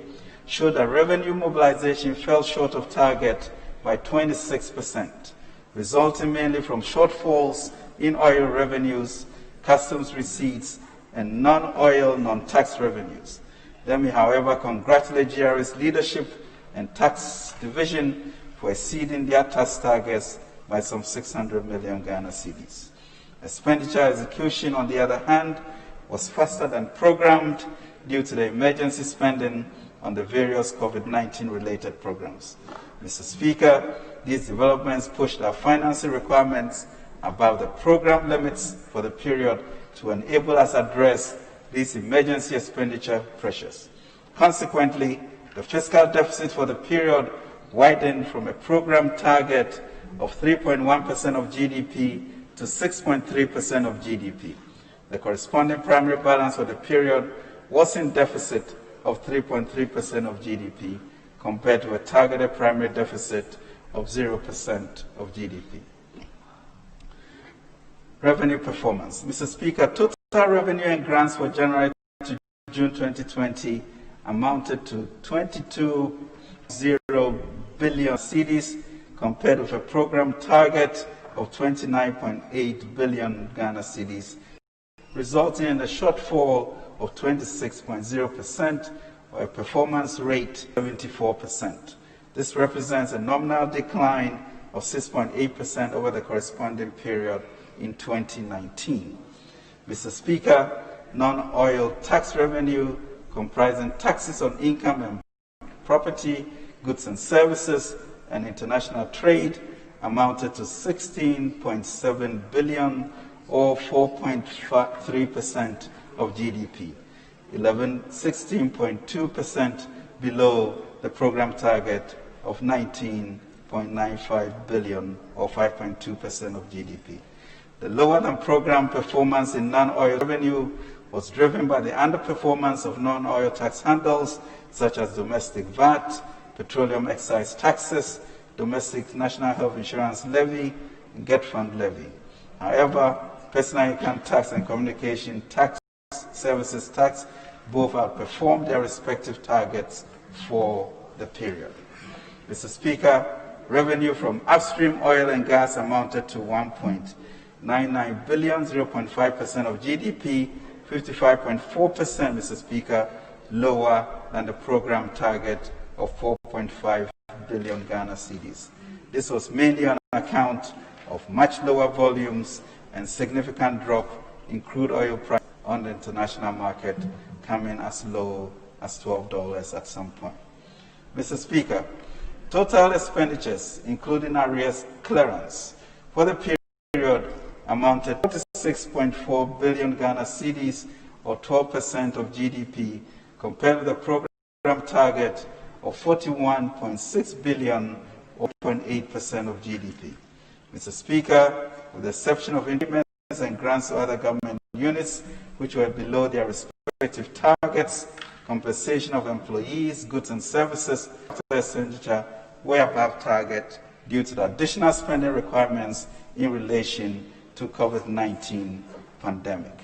showed that revenue mobilization fell short of target by 26%, resulting mainly from shortfalls in oil revenues, customs receipts, and non-oil, non-tax revenues. Let me, however, congratulate GRA's leadership and tax division for exceeding their tax targets by some 600 million Ghana cedis. Expenditure execution, on the other hand, was faster than programmed due to the emergency spending on the various COVID-19 related programs. Mr. Speaker, these developments pushed our financing requirements above the program limits for the period to enable us to address these emergency expenditure pressures. Consequently, the fiscal deficit for the period widened from a program target of 3.1% of GDP to 6.3% of GDP. The corresponding primary balance for the period was in deficit of 3.3% of GDP, compared to a targeted primary deficit of 0% of GDP. Revenue performance. Mr. Speaker, total revenue and grants for January to June 2020 amounted to 22.0 billion cedis, compared with a program target of 29.8 billion Ghana cedis, resulting in a shortfall of 26.0%, or a performance rate of 74%. This represents a nominal decline of 6.8% over the corresponding period in 2019. Mr. Speaker, non-oil tax revenue, comprising taxes on income and property, goods and services, and international trade, amounted to 16.7 billion, or 4.3% of GDP, 16.2% below the program target of 19.95 billion, or 5.2% of GDP. The lower than program performance in non-oil revenue was driven by the underperformance of non-oil tax handles, such as domestic VAT, petroleum excise taxes, domestic national health insurance levy, and GET fund levy. However, personal income tax and communication tax, services tax, both outperformed their respective targets for the period. Mr. Speaker, revenue from upstream oil and gas amounted to 1.99 billion, 0.5% of GDP, 55.4%, Mr. Speaker, lower than the program target of 4.5 billion Ghana cedis. This was mainly on account of much lower volumes and significant drop in crude oil price on the international market, coming as low as $12 at some point. Mr. Speaker, total expenditures, including arrears clearance, for the period amounted to 46.4 billion Ghana cedis, or 12% of GDP, compared with the program target of 41.6 billion, or 0.8% of GDP. Mr. Speaker, with the exception of increments and grants to other government units, which were below their respective targets, compensation of employees, goods and services expenditure were above target due to the additional spending requirements in relation to COVID-19 pandemic.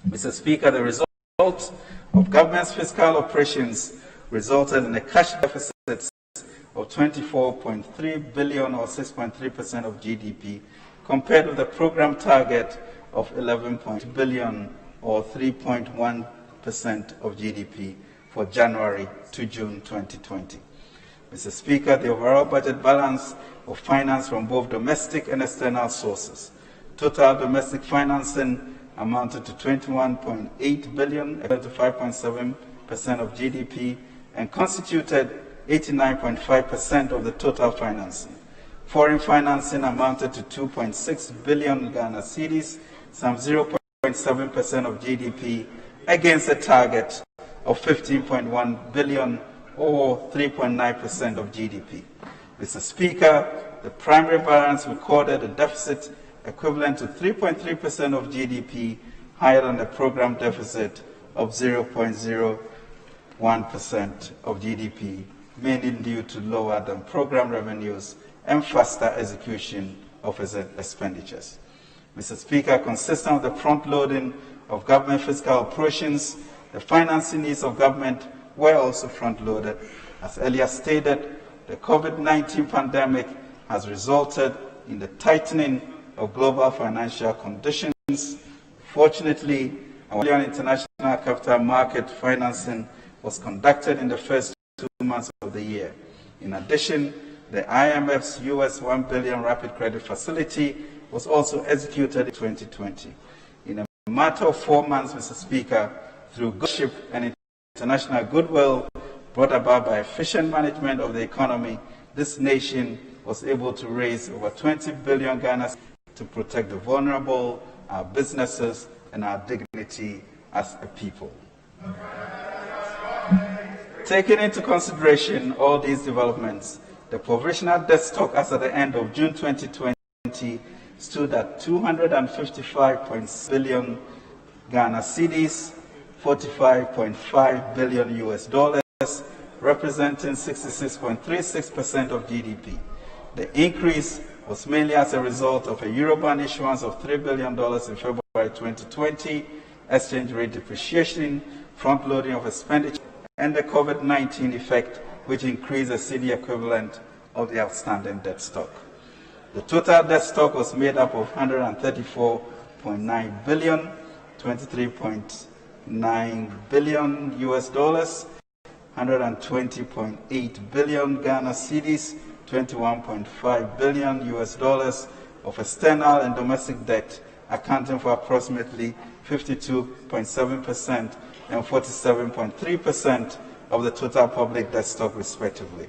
Mr. Speaker, the result of government's fiscal operations resulted in a cash deficit of 24.3 billion or 6.3% of GDP, compared with the program target of 11.2 billion or 3.1% of GDP for January to June 2020. Mr. Speaker, the overall budget balance of finance from both domestic and external sources. Total domestic financing amounted to 21.8 billion, equal to 5.7% of GDP, and constituted 89.5% of the total financing. Foreign financing amounted to 2.6 billion Ghana cedis, some 0.7% of GDP, against a target of 15.1 billion or 3.9% of GDP. Mr. Speaker, the primary balance recorded a deficit equivalent to 3.3% of GDP, higher than the program deficit of 0.01% of GDP, mainly due to lower than program revenues and faster execution of its expenditures. Mr. Speaker, consistent with the front-loading of government fiscal operations, the financing needs of government were also front-loaded. As earlier stated, the COVID-19 pandemic has resulted in the tightening of global financial conditions. Fortunately, our international capital market financing was conducted in the first 2 months of the year. In addition, the IMF's US $1 billion rapid credit facility was also executed in 2020. In a matter of 4 months, Mr. Speaker, through good leadership and international goodwill brought about by efficient management of the economy, this nation was able to raise over 20 billion Ghana to protect the vulnerable, our businesses, and our dignity as a people. Taking into consideration all these developments, the provisional debt stock as at the end of June 2020 stood at 255.6 billion Ghana cedis, 45.5 billion US dollars, representing 66.36% of GDP. The increase was mainly as a result of a Eurobond issuance of $3 billion in February 2020, exchange rate depreciation, front-loading of expenditure, and the COVID-19 effect, which increased the cedi equivalent of the outstanding debt stock. The total debt stock was made up of 134.9 billion, 23.9 billion US dollars, 120.8 billion Ghana cedis, 21.5 billion US dollars of external and domestic debt, accounting for approximately 52.7% and 47.3% of the total public debt stock, respectively.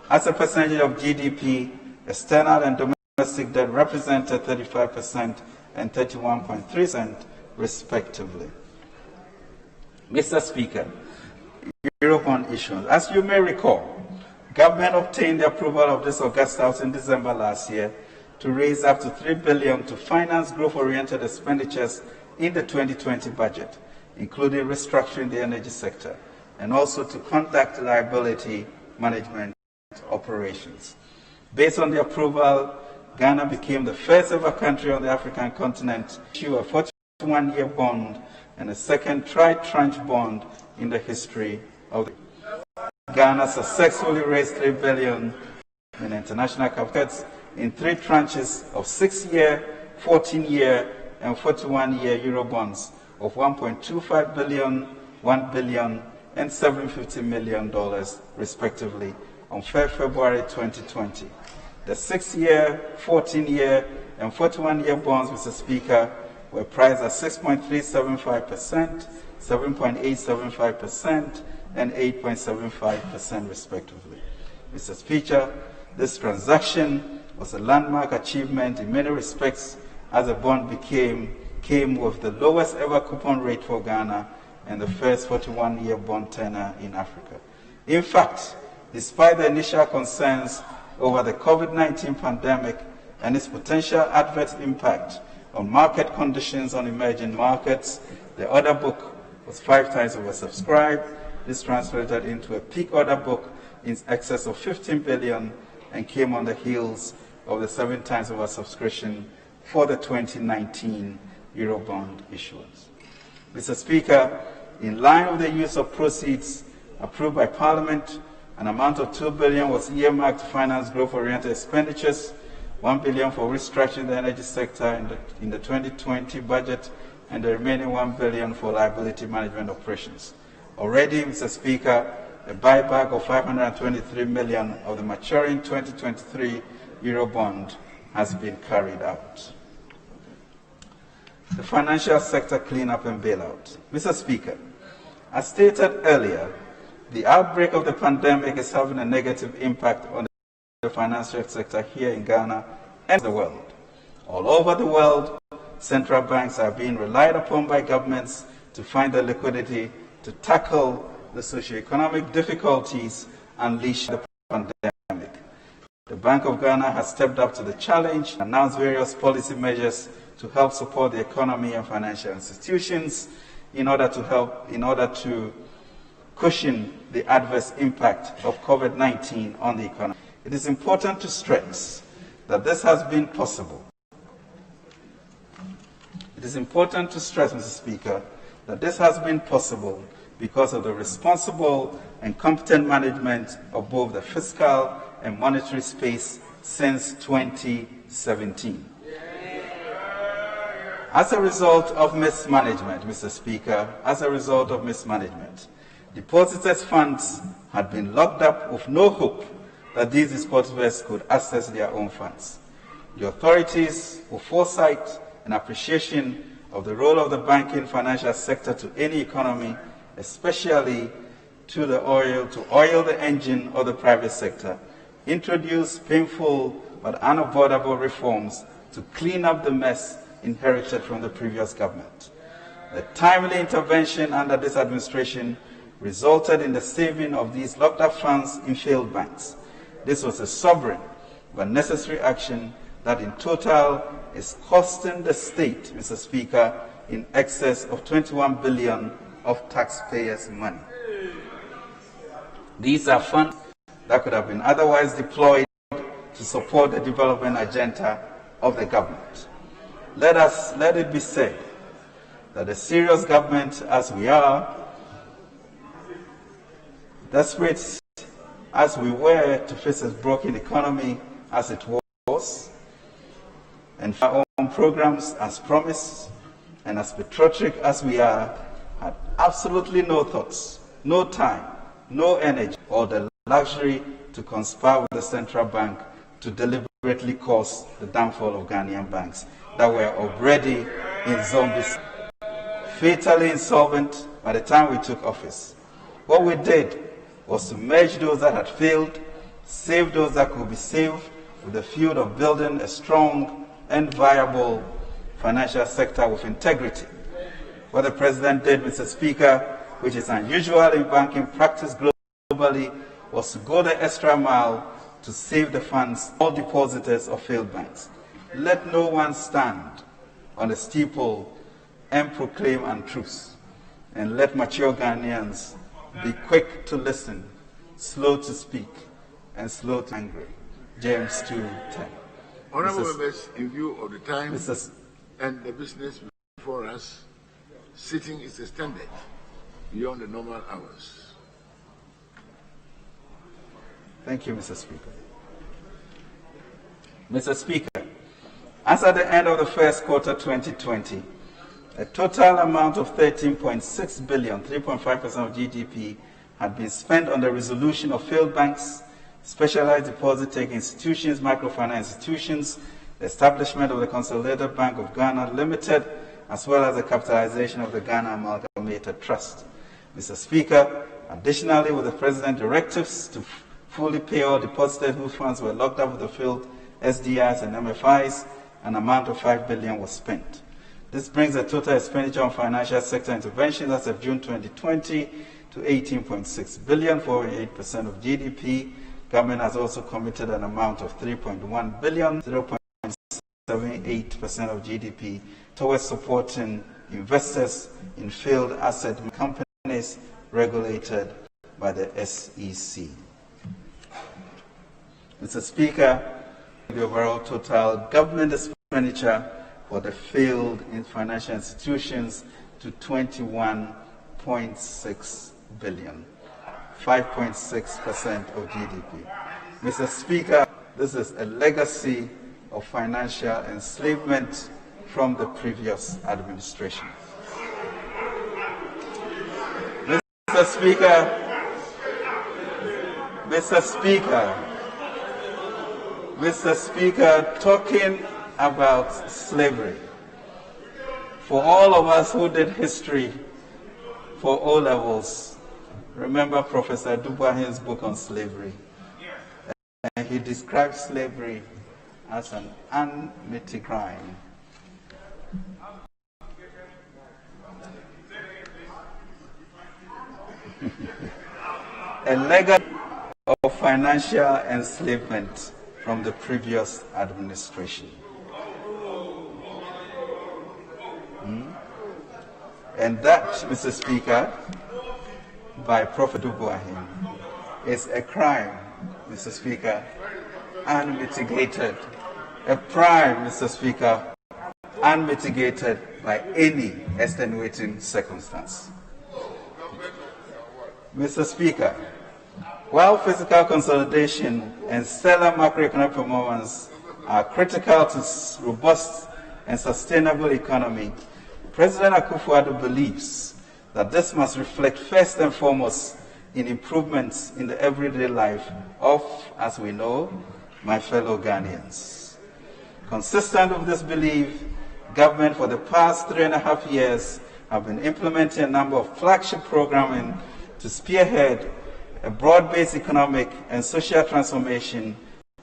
As a percentage of GDP, external and domestic debt represented 35% and 31.3%, respectively. Mr. Speaker, Eurobond issuance. As you may recall, government obtained the approval of this August House in December last year to raise up to $3 billion to finance growth-oriented expenditures in the 2020 budget, including restructuring the energy sector, and also to conduct liability management operations. Based on the approval, Ghana became the first ever country on the African continent to issue a 41-year bond and a second tri-tranche bond in the history of the Ghana successfully raised $3 billion in international capital in 3 tranches of 6-year, 14-year, and 41-year Eurobonds of $1.25 billion, $1 billion, and $750 million, respectively, on February 2020. The 6-year, 14-year, and 41-year bonds, Mr. Speaker, were priced at 6.375%, 7.875%, and 8.75%, respectively. Mr. Speaker, this transaction was a landmark achievement in many respects, as the bond came with the lowest ever coupon rate for Ghana and the first 41-year bond tenor in Africa. In fact, despite the initial concerns over the COVID-19 pandemic and its potential adverse impact on market conditions on emerging markets, the order book was 5 times oversubscribed. This translated into a peak order book in excess of 15 billion and came on the heels of the 7 times oversubscription for the 2019 Eurobond issuance. Mr. Speaker, in line with the use of proceeds approved by Parliament, an amount of 2 billion was earmarked to finance growth-oriented expenditures, 1 billion for restructuring the energy sector in the 2020 budget, and the remaining 1 billion for liability management operations. Already, Mr. Speaker, a buyback of 523 million of the maturing 2023 Eurobond has been carried out. The financial sector cleanup and bailout. Mr. Speaker, as stated earlier, the outbreak of the pandemic is having a negative impact on the financial sector here in Ghana and the world. All over the world, central banks are being relied upon by governments to find the liquidity to tackle the socioeconomic difficulties unleashed by the pandemic. The Bank of Ghana has stepped up to the challenge and announced various policy measures to help support the economy and financial institutions in order to cushion the adverse impact of COVID-19 on the economy. It is important to stress that this has been possible. It is important to stress, Mr. Speaker, that this has been possible because of the responsible and competent management of both the fiscal and monetary space since 2017. As a result of mismanagement, Mr. Speaker, depositors' funds had been locked up with no hope that these depositors could access their own funds. The authorities, with foresight and appreciation of the role of the banking financial sector to any economy, especially to oil the engine of the private sector, introduced painful but unavoidable reforms to clean up the mess inherited from the previous government. The timely intervention under this administration resulted in the saving of these locked up funds in failed banks. This was a sovereign but necessary action that in total is costing the state, Mr. Speaker, in excess of 21 billion of taxpayers' money. These are funds that could have been otherwise deployed to support the development agenda of the government. Let it be said that a serious government as we are, desperate as we were to face a broken economy as it was, and our own programs as promised, and as patriotic as we are, had absolutely no thoughts, no time, no energy, or the luxury to conspire with the central bank to deliberately cause the downfall of Ghanaian banks that were already in zombies, fatally insolvent by the time we took office. What we did was to merge those that had failed, save those that could be saved, with the field of building a strong and viable financial sector with integrity. What the President did, Mr. Speaker, which is unusual in banking practice globally, was to go the extra mile to save the funds of all depositors of failed banks. Let no one stand on the steeple and proclaim untruths, and let mature Ghanaians be quick to listen, slow to speak, and slow to anger. James 2:10. Honourable members, in view of the time and the business before us, sitting is extended beyond the normal hours. Thank you, Mr. Speaker. Mr. Speaker, as at the end of the first quarter 2020, a total amount of 13.6 billion, 3.5% of GDP, had been spent on the resolution of failed banks, specialized deposit-taking institutions, microfinance institutions, the establishment of the Consolidated Bank of Ghana Limited, as well as the capitalization of the Ghana Amalgamated Trust. Mr. Speaker, additionally, with the President's directives to fully pay all depositors whose funds were locked up with the failed SDIs and MFIs, an amount of 5 billion was spent. This brings the total expenditure on financial sector interventions as of June 2020 to 18.6 billion, 48% of GDP. Government has also committed an amount of 3.1 billion, 0.78% of GDP, towards supporting investors in failed asset companies regulated by the SEC. Mr. Speaker, the overall total government expenditure for the failed financial institutions to 21.6 billion, 5.6% of GDP. Mr. Speaker, this is a legacy of financial enslavement from the previous administration. Mr. Speaker, talking about slavery, for all of us who did history for O levels, remember Professor Dubois' book on slavery. And he describes slavery as an unmitigated crime. A legacy of financial enslavement from the previous administration. And that, Mr. Speaker, by Prophet Dubois, is a crime, Mr. Speaker, unmitigated. A crime, Mr. Speaker, unmitigated by any extenuating circumstance. Mr. Speaker, while fiscal consolidation and stellar macroeconomic performance are critical to robust and sustainable economy, President Akufo-Addo believes that this must reflect first and foremost in improvements in the everyday life of, as we know, my fellow Ghanaians. Consistent with this belief, government for the past 3.5 years have been implementing a number of flagship programming to spearhead a broad-based economic and social transformation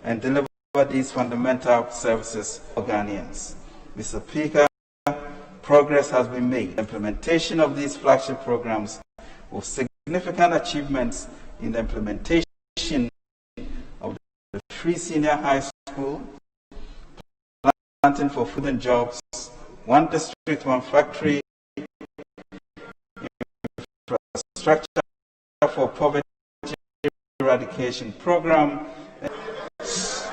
and deliver these fundamental services for Ghanaians. Mr. Speaker, progress has been made. Implementation of these flagship programs with significant achievements in the implementation of the free senior high school, planting for food and jobs, one district, one factory, infrastructure for poverty eradication program,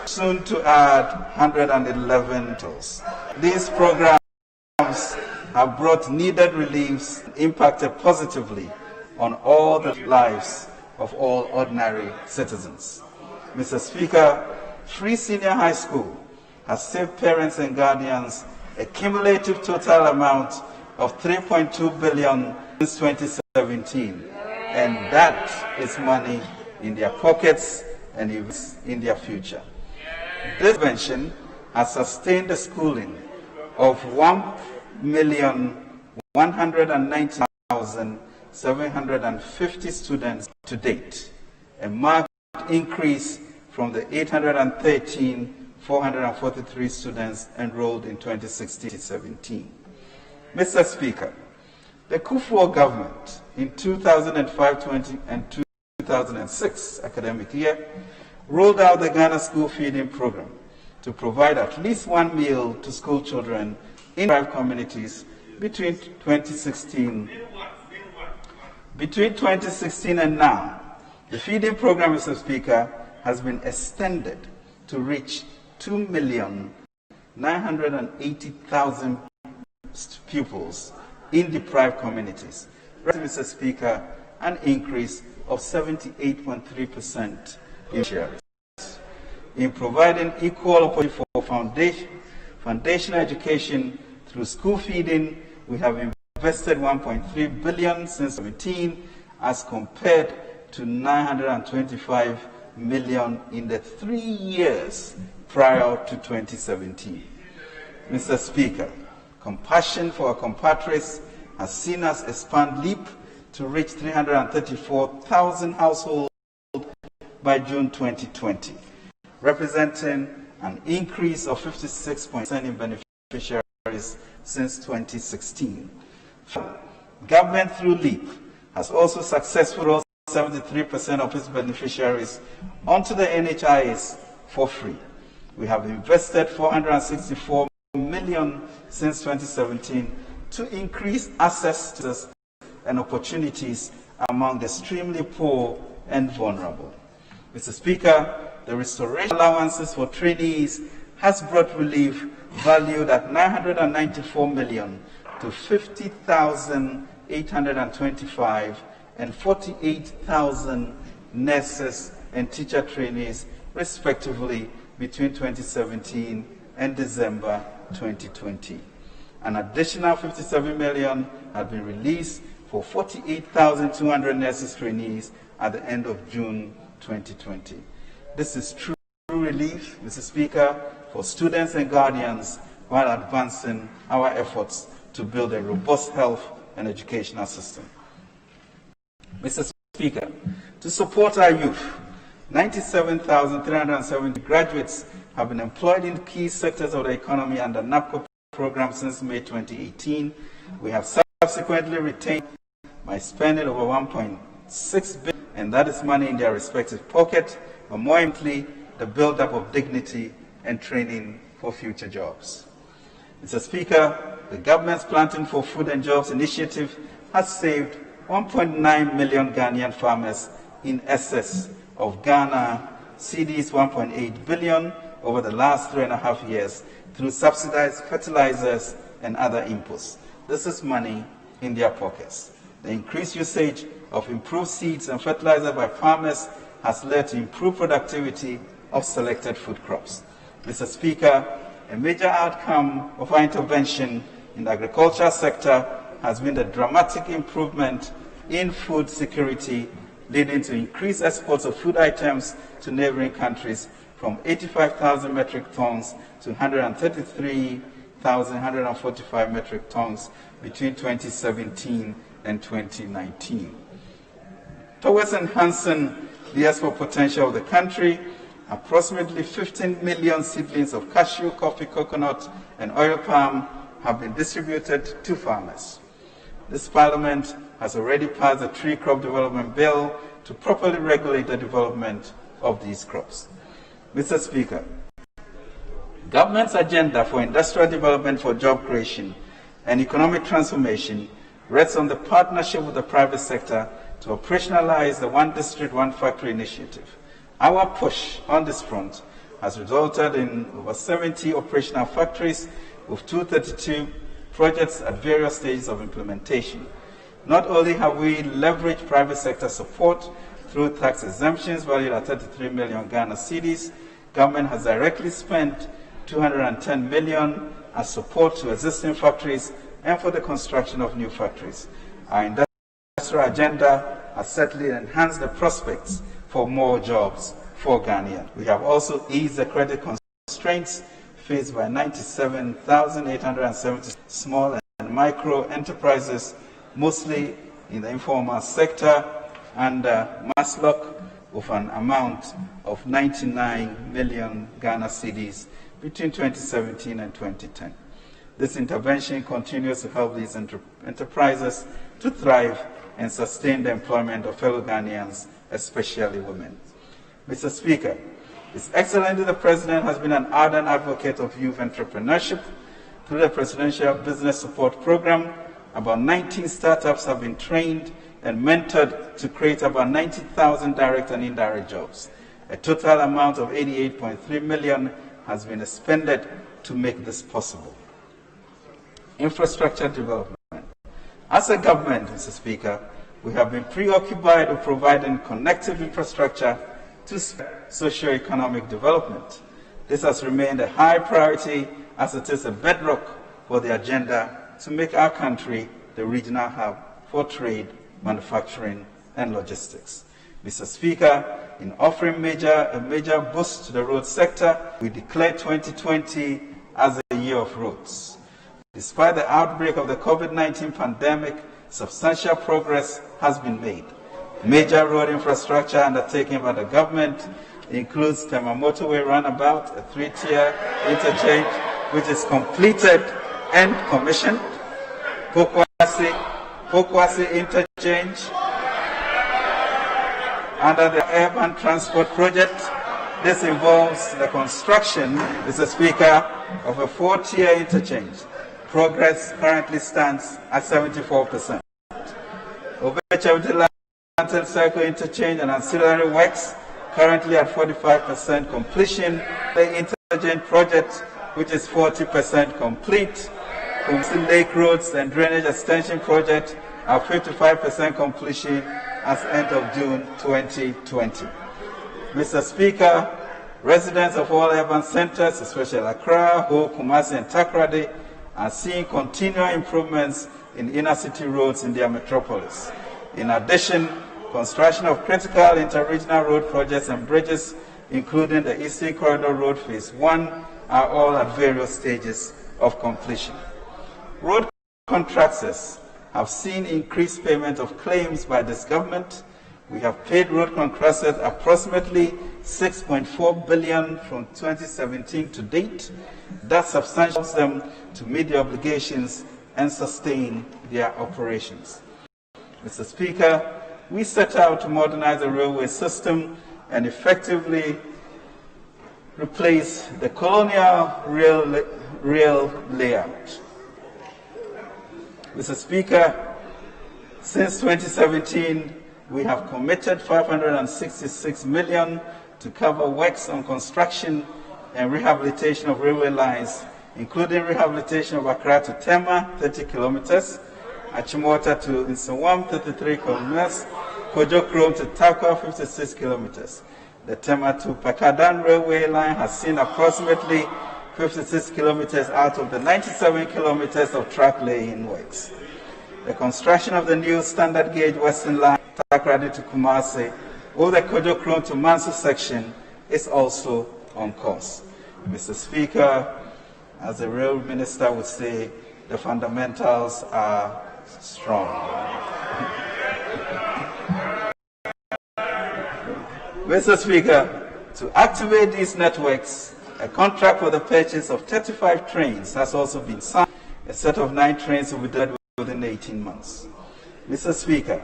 soon to add 111 tools. These programs have brought needed reliefs and impacted positively on all the lives of all ordinary citizens. Mr. Speaker, free senior high school has saved parents and guardians a cumulative total amount of 3.2 billion since 2017, and that is money in their pockets and in their future. This intervention has sustained the schooling of 1,190,750 students to date, a marked increase from the 813,443 students enrolled in 2016-17. Mr. Speaker, the Kufuor government in 2005-20 and 2006 academic year rolled out the Ghana School Feeding Program to provide at least one meal to school children in 5 communities between 2016 and now. The feeding program, Mr. Speaker, has been extended to reach 2,980,000 pupils in deprived communities. Mr. Speaker, an increase of 78.3% in shares. In providing equal opportunity for foundational education through school feeding, we have invested 1.3 billion since 2017 as compared to 925 million in the 3 years prior to 2017. Mr. Speaker, compassion for our compatriots has seen us expand LEAP to reach 334,000 households by June 2020, representing an increase of 56% in beneficiaries since 2016. Government through LEAP has also successfully brought 73% of its beneficiaries onto the NHIS for free. We have invested 464 million since 2017 to increase access to and opportunities among the extremely poor and vulnerable. Mr. Speaker, the restoration allowances for trainees has brought relief valued at $994 million to 50,825 and 48,000 nurses and teacher trainees, respectively, between 2017 and December 2020. An additional $57 million had been released for 48,200 nurses trainees at the end of June 2020. This is true relief, Mr. Speaker, for students and guardians while advancing our efforts to build a robust health and educational system. Mr. Speaker, to support our youth, 97,370 graduates have been employed in key sectors of the economy under NAPCO program since May 2018. We have subsequently retained by spending over $1.6 billion, and that is money in their respective pocket, but more importantly, the build-up of dignity and training for future jobs. Mr. Speaker, the government's Planting for Food and Jobs initiative has saved 1.9 million Ghanaian farmers in excess of Ghana cedis 1.8 billion over the last 3.5 years through subsidized fertilizers and other inputs. This is money in their pockets. The increased usage of improved seeds and fertilizer by farmers has led to improved productivity of selected food crops. Mr. Speaker, a major outcome of our intervention in the agricultural sector has been the dramatic improvement in food security, leading to increased exports of food items to neighboring countries from 85,000 metric tons to 133,145 metric tons between 2017 and 2019. Towards enhancing the export potential of the country, approximately 15 million seedlings of cashew, coffee, coconut, and oil palm have been distributed to farmers. This Parliament has already passed a tree crop development bill to properly regulate the development of these crops. Mr. Speaker, government's agenda for industrial development for job creation and economic transformation rests on the partnership with the private sector to operationalize the One District, One Factory initiative. Our push on this front has resulted in over 70 operational factories with 232 projects at various stages of implementation. Not only have we leveraged private sector support through tax exemptions valued at 33 million Ghana cedis, government has directly spent 210 million as support to existing factories and for the construction of new factories. Our industrial agenda has certainly enhanced the prospects for more jobs for Ghanaians. We have also eased the credit constraints faced by 97,870 small and micro enterprises, mostly in the informal sector, under MASLOC, with an amount of 99 million Ghana cedis between 2017 and 2010. This intervention continues to help these enterprises to thrive and sustain the employment of fellow Ghanaians, especially women. Mr. Speaker, His Excellency the President has been an ardent advocate of youth entrepreneurship. Through the Presidential Business Support Program, about 19 startups have been trained and mentored to create about 90,000 direct and indirect jobs. A total amount of 88.3 million has been expended to make this possible. Infrastructure development. As a government, Mr. Speaker, we have been preoccupied with providing connective infrastructure to socio-economic development. This has remained a high priority as it is a bedrock for the agenda to make our country the regional hub for trade, manufacturing, and logistics. Mr. Speaker, in offering a major boost to the road sector, we declared 2020 as a year of roads. Despite the outbreak of the COVID-19 pandemic, substantial progress has been made. Major road infrastructure undertaken by the government includes Tema Motorway Roundabout, a 3-tier interchange, which is completed and commissioned, Pokwasi interchange, under the Urban Transport Project. This involves the construction, Mr. Speaker, of a 4-tier interchange Progress currently stands at 74%. Over Lantern Circle interchange and ancillary works currently at 45% completion. The interchange project, which is 40% complete. Kumasi Lake Roads and Drainage Extension project are 55% completion as end of June 2020. Mr. Speaker, residents of all urban centers, especially Accra, Ho, Kumasi, and Takoradi, are seeing continual improvements in inner city roads in their metropolis. In addition, construction of critical inter-regional road projects and bridges, including the Eastern Corridor Road Phase 1, are all at various stages of completion. Road contractors have seen increased payment of claims by this government. We have paid road contractors approximately $6.4 billion from 2017 to date. That substantiates them to meet the obligations and sustain their operations. Mr. Speaker, we set out to modernize the railway system and effectively replace the colonial rail layout. Mr. Speaker, since 2017, we have committed $566 million to cover works on construction and rehabilitation of railway lines, including rehabilitation of Accra to Tema, 30 kilometers, Achimota to Nsawam, 33 kilometers, Kojo Krom to Takwa, 56 kilometers. The Tema to Pakadan railway line has seen approximately 56 kilometers out of the 97 kilometers of track laying works. The construction of the new standard gauge western line, Takoradi to Kumasi, or the Kojo Krom to Mansu section is also on course. Mr. Speaker, as the rail minister would say, the fundamentals are strong. Mr. Speaker, to activate these networks, a contract for the purchase of 35 trains has also been signed. A set of 9 trains will be delivered within 18 months. Mr. Speaker,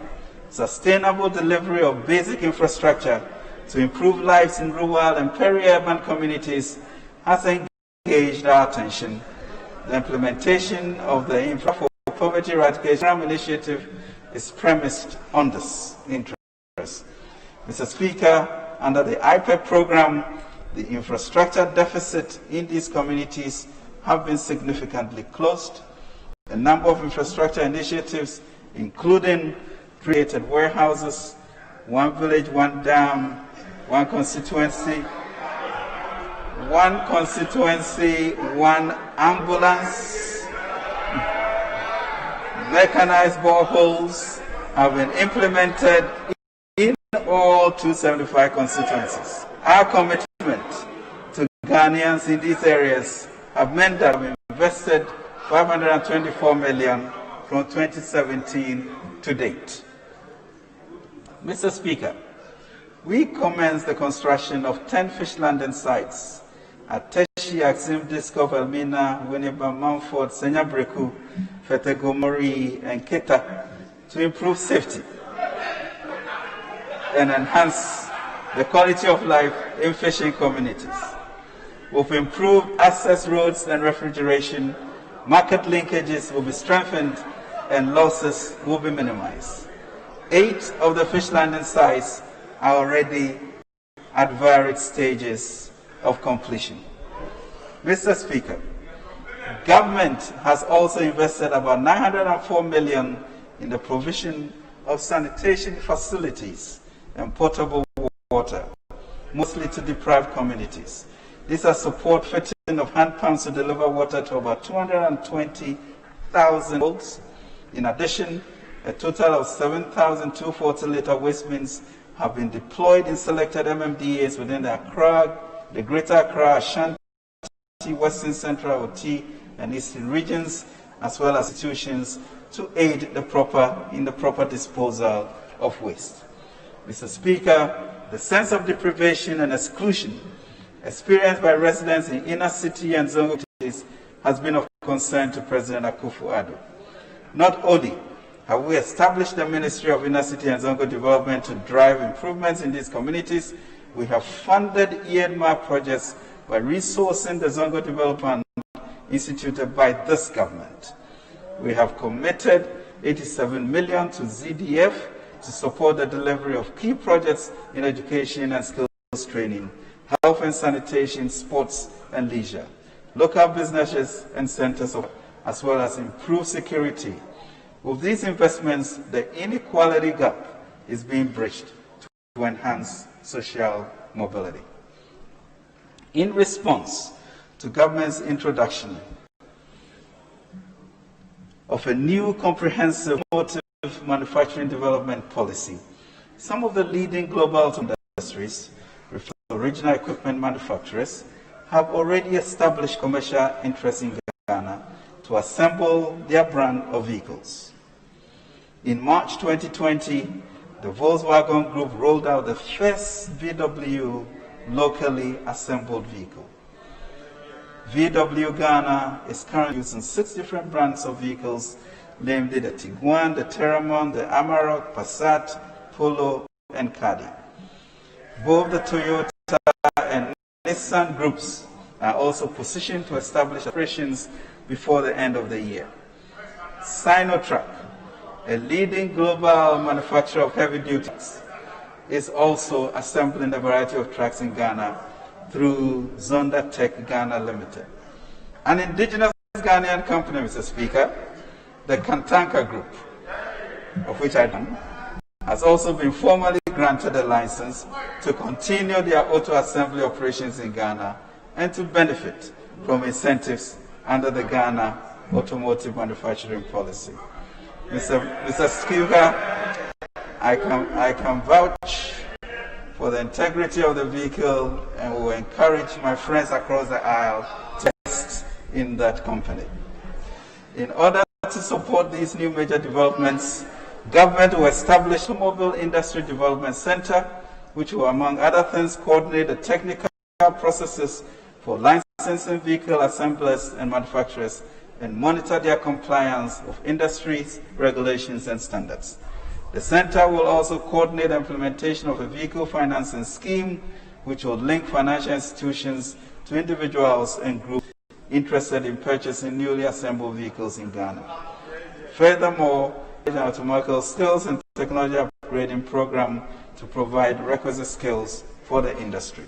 sustainable delivery of basic infrastructure to improve lives in rural and peri-urban communities has engaged our attention. The implementation of the Infra for Poverty Eradication Initiative is premised on this interest. Mr. Speaker, under the IPEP program, the infrastructure deficit in these communities have been significantly closed. A number of infrastructure initiatives, including created warehouses, one village, one dam, one constituency, one ambulance, mechanized boreholes have been implemented in all 275 constituencies. Our commitment to Ghanaians in these areas have meant that we invested $524 million from 2017 to date. Mr. Speaker, we commenced the construction of 10 fish landing sites at Teshi, Axim, Disco, Elmina, Winneba, Mumford, Senyabreku, Fetegomori, and Keta to improve safety and enhance the quality of life in fishing communities. We've improved access roads and refrigeration, market linkages will be strengthened, and losses will be minimized. 8 of the fish landing sites are already at varied stages of completion. Mr. Speaker, government has also invested about $904 million in the provision of sanitation facilities and potable water, mostly to deprived communities. These are support fitting of hand pumps to deliver water to about 220,000 households. In addition, a total of 7,240-liter waste bins have been deployed in selected MMDAs within the Accra, the Greater Accra, Ashanti, Western Central, OT, and Eastern regions, as well as institutions to aid in the proper disposal of waste. Mr. Speaker, the sense of deprivation and exclusion experienced by residents in inner city and zonal communities has been of concern to President Akufo-Addo. Not only have we established the Ministry of Inner City and Zongo Development to drive improvements in these communities, we have funded earmark projects by resourcing the Zongo Development instituted by this government. We have committed 87 million to ZDF to support the delivery of key projects in education and skills training, health and sanitation, sports and leisure, local businesses and centers of, as well as improved security. With these investments, the inequality gap is being bridged to enhance social mobility. In response to government's introduction of a new comprehensive automotive manufacturing development policy, some of the leading global industries, original equipment manufacturers, have already established commercial interests in Ghana to assemble their brand of vehicles. In March 2020, the Volkswagen Group rolled out the first VW locally assembled vehicle. VW Ghana is currently using 6 different brands of vehicles, namely the Tiguan, the Terramon, the Amarok, Passat, Polo, and Caddy. Both the Toyota and Nissan groups are also positioned to establish operations before the end of the year. Sinotruk, a leading global manufacturer of heavy-duty trucks, is also assembling a variety of trucks in Ghana through Zonda Tech Ghana Limited. An indigenous Ghanaian company, Mr. Speaker, the Kantanka Group, of which I am, has also been formally granted a license to continue their auto assembly operations in Ghana and to benefit from incentives under the Ghana Automotive Manufacturing Policy. Mr. Speaker, I can vouch for the integrity of the vehicle and will encourage my friends across the aisle to invest in that company. In order to support these new major developments, government will establish a Automobile Industry Development Center, which will, among other things, coordinate the technical processes for licensing vehicle assemblers and manufacturers and monitor their compliance of industries, regulations, and standards. The center will also coordinate the implementation of a vehicle financing scheme, which will link financial institutions to individuals and groups interested in purchasing newly assembled vehicles in Ghana. Furthermore, an automobile skills and technology upgrading program to provide requisite skills for the industry.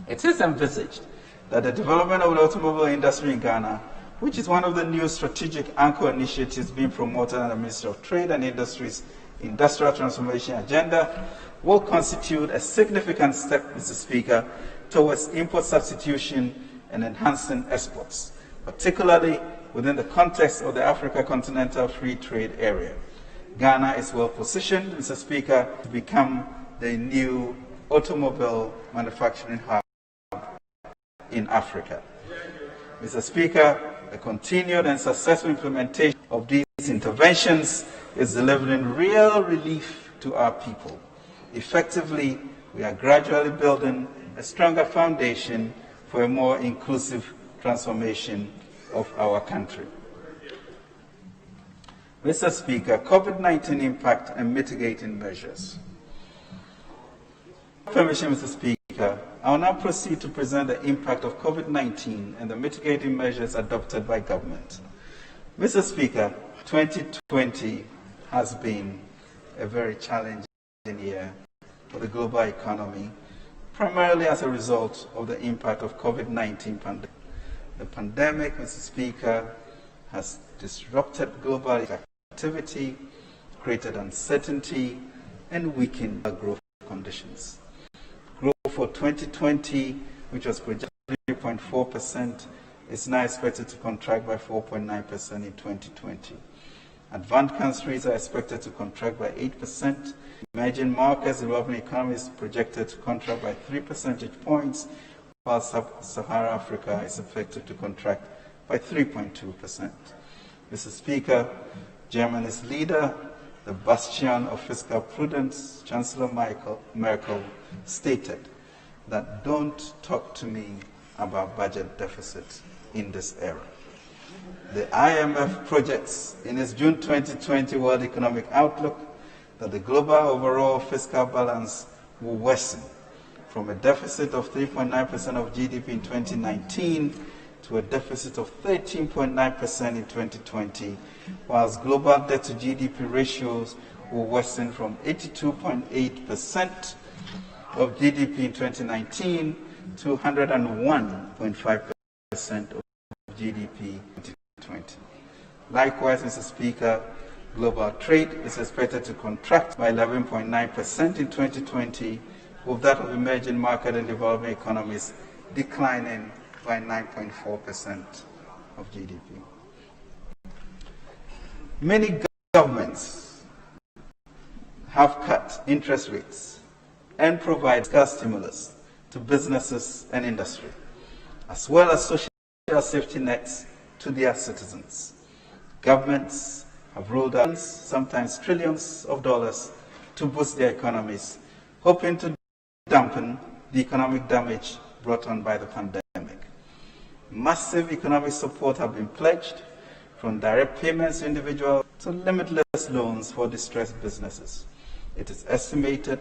It is envisaged that the development of the automobile industry in Ghana, which is one of the new strategic anchor initiatives being promoted under the Ministry of Trade and Industry's Industrial Transformation Agenda, will constitute a significant step, Mr. Speaker, towards import substitution and enhancing exports, particularly within the context of the Africa Continental Free Trade Area. Ghana is well positioned, Mr. Speaker, to become the new automobile manufacturing hub in Africa. Mr. Speaker, the continued and successful implementation of these interventions is delivering real relief to our people. Effectively, we are gradually building a stronger foundation for a more inclusive transformation of our country. Mr. Speaker, COVID-19 impact and mitigating measures. Permission, Mr. Speaker, I will now proceed to present the impact of COVID-19 and the mitigating measures adopted by government. Mr. Speaker, 2020 has been a very challenging year for the global economy, primarily as a result of the impact of COVID-19 pandemic. The pandemic, Mr. Speaker, has disrupted global activity, created uncertainty, and weakened our growth conditions. Growth for 2020, which was projected 3.4%, is now expected to contract by 4.9% in 2020. Advanced countries are expected to contract by 8%. Emerging markets, developing economies projected to contract by 3 percentage points, while Sub-Saharan Africa is expected to contract by 3.2%. Mr. Speaker, Germany's leader, the bastion of fiscal prudence, Chancellor Merkel, stated that don't talk to me about budget deficit in this era. The IMF projects in its June 2020 World Economic Outlook that the global overall fiscal balance will worsen from a deficit of 3.9% of GDP in 2019 to a deficit of 13.9% in 2020, whilst global debt to GDP ratios will worsen from 82.8% of GDP in 2019 to 101.5% of GDP in 2020. Likewise, Mr. Speaker, global trade is expected to contract by 11.9% in 2020, with that of emerging market and developing economies declining by 9.4% of GDP. Many governments have cut interest rates and provide fiscal stimulus to businesses and industry, as well as social safety nets to their citizens. Governments have rolled out sometimes trillions of dollars to boost their economies, hoping to dampen the economic damage brought on by the pandemic. Massive economic support have been pledged, from direct payments to individuals to limitless loans for distressed businesses. It is estimated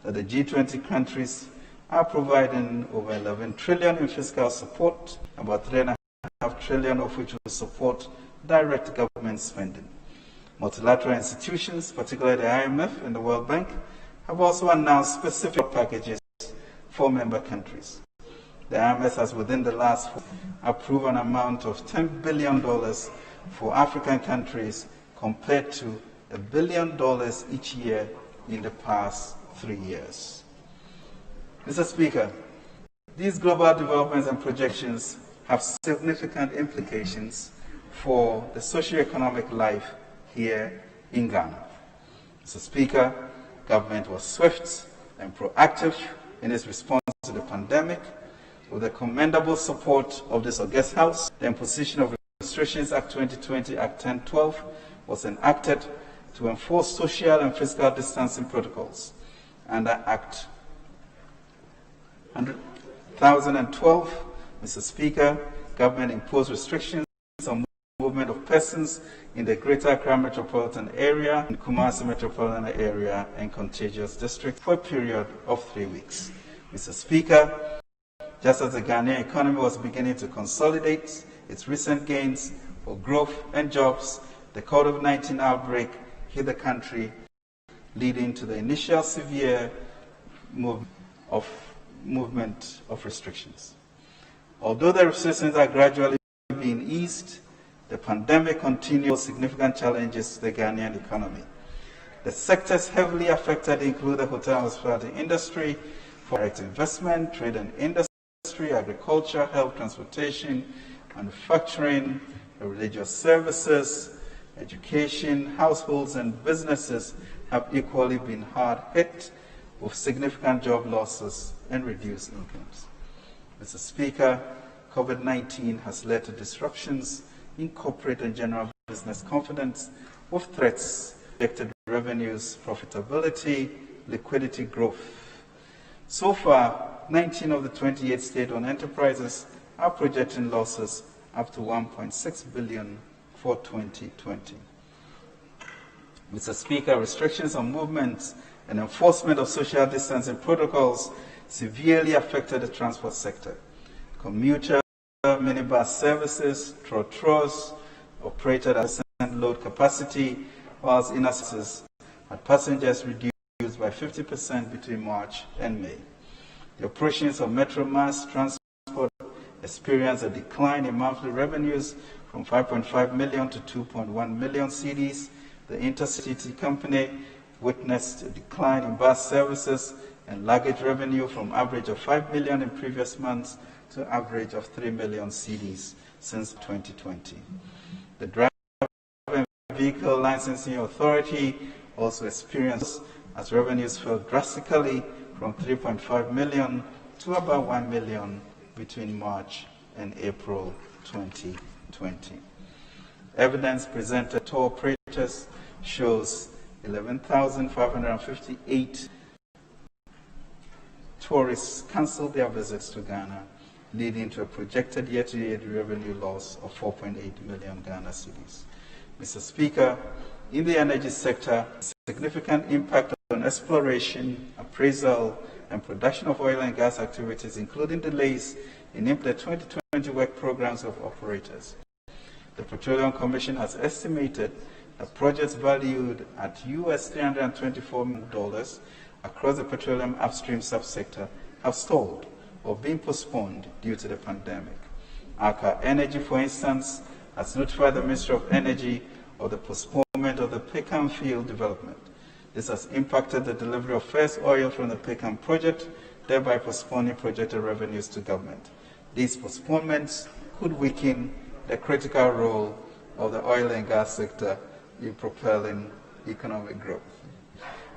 that the G20 countries are providing over 11 trillion in fiscal support, about 3.5 trillion of which will support direct government spending. Multilateral institutions, particularly the IMF and the World Bank, have also announced specific packages for member countries. The IMF has within the last approved an amount of $10 billion for African countries compared to $1 billion each year in the past 3 years. Mr. Speaker, these global developments and projections have significant implications for the socio-economic life here in Ghana. Mr. Speaker, government was swift and proactive in its response to the pandemic. With the commendable support of this august House, the Imposition of Restrictions Act 2020, Act 1012, was enacted to enforce social and physical distancing protocols. Under Act 1012, Mr. Speaker, government imposed restrictions on movement of persons in the Greater Accra Metropolitan Area, and Kumasi Metropolitan Area, and contiguous district for a period of 3 weeks. Mr. Speaker, just as the Ghanaian economy was beginning to consolidate its recent gains for growth and jobs, the COVID-19 outbreak hit the country, leading to the initial severe movement of restrictions. Although the restrictions are gradually being eased, the pandemic continues significant challenges to the Ghanaian economy. The sectors heavily affected include the hotel and hospitality industry, direct investment, trade and industry, agriculture, health, transportation, manufacturing, religious services, education. Households and businesses have equally been hard hit with significant job losses and reduced incomes. Mr. Speaker, COVID-19 has led to disruptions in corporate and general business confidence, with threats affected revenues, profitability, liquidity growth. So far, 19 of the 28 state-owned enterprises are projecting losses up to 1.6 billion for 2020. Mr. Speaker, restrictions on movements and enforcement of social distancing protocols severely affected the transport sector. Commuter minibus services, trotros, operated at load capacity, whilst inner services had passengers reduced by 50% between March and May. The operations of Metro Mass Transport experienced a decline in monthly revenues from 5.5 million to 2.1 million cedis. The Intercity Company witnessed a decline in bus services and luggage revenue from average of 5 million in previous months to average of 3 million cedis since 2020. The Driver and Vehicle Licensing Authority also experienced as revenues fell drastically from 3.5 million to about 1 million between March and April 2020. Evidence presented to operators shows 11,558 tourists canceled their visits to Ghana, leading to a projected year-to-date revenue loss of 4.8 million Ghana cedis. Mr. Speaker, in the energy sector, significant impact on exploration, appraisal, and production of oil and gas activities, including delays in the 2020 work programs of operators. The Petroleum Commission has estimated that projects valued at US $324 million across the petroleum upstream subsector have stalled or been postponed due to the pandemic. Aker Energy, for instance, has notified the Ministry of Energy of the postponement of the Peckham field development. This has impacted the delivery of first oil from the Peckham project, thereby postponing projected revenues to government. These postponements could weaken the critical role of the oil and gas sector in propelling economic growth.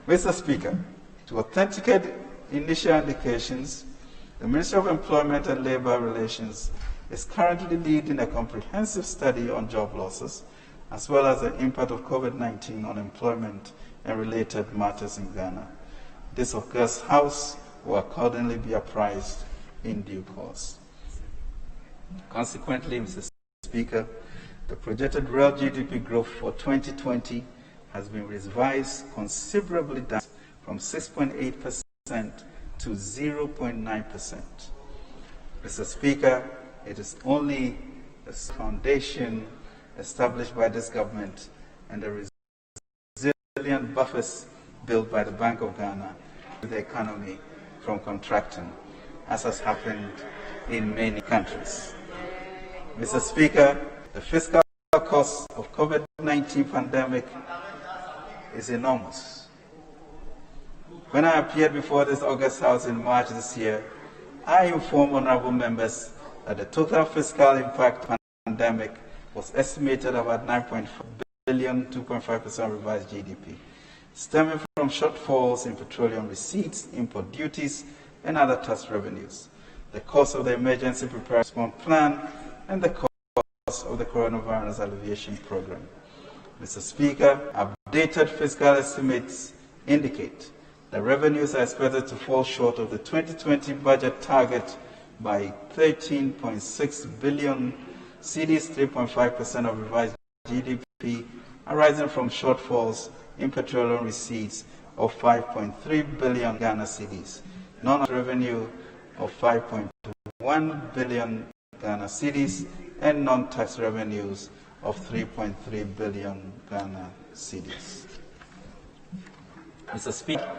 Mr. Speaker, to authenticate initial indications, the Ministry of Employment and Labour Relations is currently leading a comprehensive study on job losses, as well as the impact of COVID-19 on employment and related matters in Ghana. This August House will accordingly be apprised in due course. Consequently, Mr. Speaker, the projected real GDP growth for 2020 has been revised considerably down from 6.8% to 0.9%. Mr. Speaker, it is only a foundation established by this government and the resilient buffers built by the Bank of Ghana to the economy from contracting, as has happened in many countries. Mr. Speaker, the fiscal cost of COVID-19 pandemic is enormous. When I appeared before this August House in March this year, I informed honorable members that the total fiscal impact of the pandemic was estimated about 9.4 billion, 2.5% revised GDP, stemming from shortfalls in petroleum receipts, import duties, and other tax revenues, the cost of the emergency preparedness plan, and the cost of the coronavirus alleviation program. Mr. Speaker, updated fiscal estimates indicate that revenues are expected to fall short of the 2020 budget target by 13.6 billion cedis, 3.5% of revised GDP, arising from shortfalls in petroleum receipts of 5.3 billion Ghana cedis, non-revenue of 5.1 billion Ghana cedis, and non-tax revenues of 3.3 billion Ghana cedis. Mr. Speaker,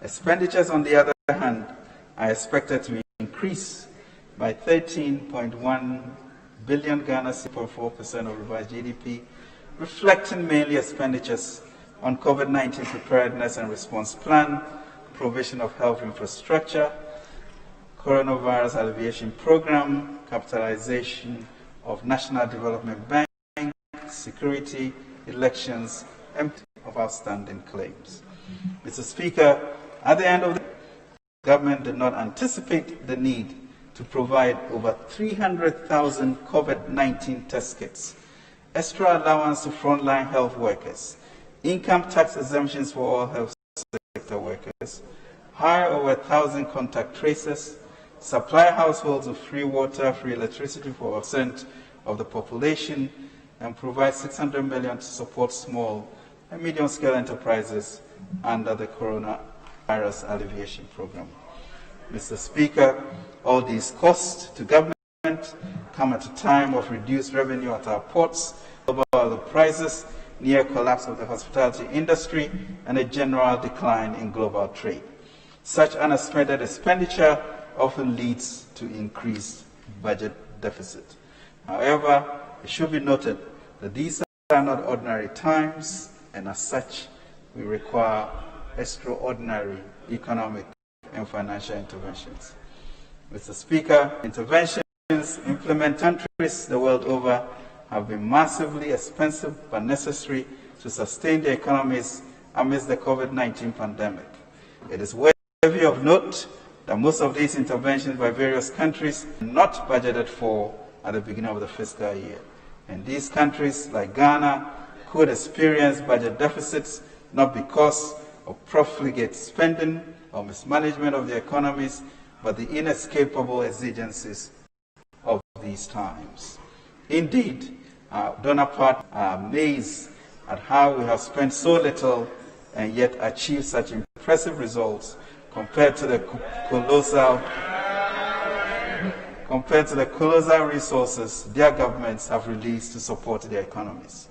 expenditures, on the other hand, are expected to increase by 13.1 billion Ghana cedis, 4% of revised GDP, reflecting mainly expenditures on COVID-19 preparedness and response plan, provision of health infrastructure, coronavirus alleviation program, capitalization of National Development Bank, security, elections, and of outstanding claims. Mr. Speaker, at the end of the government did not anticipate the need to provide over 300,000 COVID-19 test kits, extra allowance to frontline health workers, income tax exemptions for all health sector workers, hire over 1,000 contact tracers, supply households with free water, free electricity for 1% of the population, and provide 600 million to support small and medium-scale enterprises under the coronavirus alleviation program. Mr. Speaker, all these costs to government come at a time of reduced revenue at our ports, global oil prices, near collapse of the hospitality industry, and a general decline in global trade. Such unexpected expenditure often leads to increased budget deficit. However, it should be noted that these are not ordinary times, and as such, we require extraordinary economic and financial interventions. Mr. Speaker, interventions implemented in countries the world over have been massively expensive but necessary to sustain their economies amidst the COVID-19 pandemic. It is worthy of note that most of these interventions by various countries are not budgeted for at the beginning of the fiscal year. And these countries, like Ghana, could experience budget deficits not because of profligate spending or mismanagement of their economies, but the inescapable exigencies of these times. Indeed, our donor partners are amazed at how we have spent so little and yet achieved such impressive results compared to the compared to the colossal resources their governments have released to support their economies.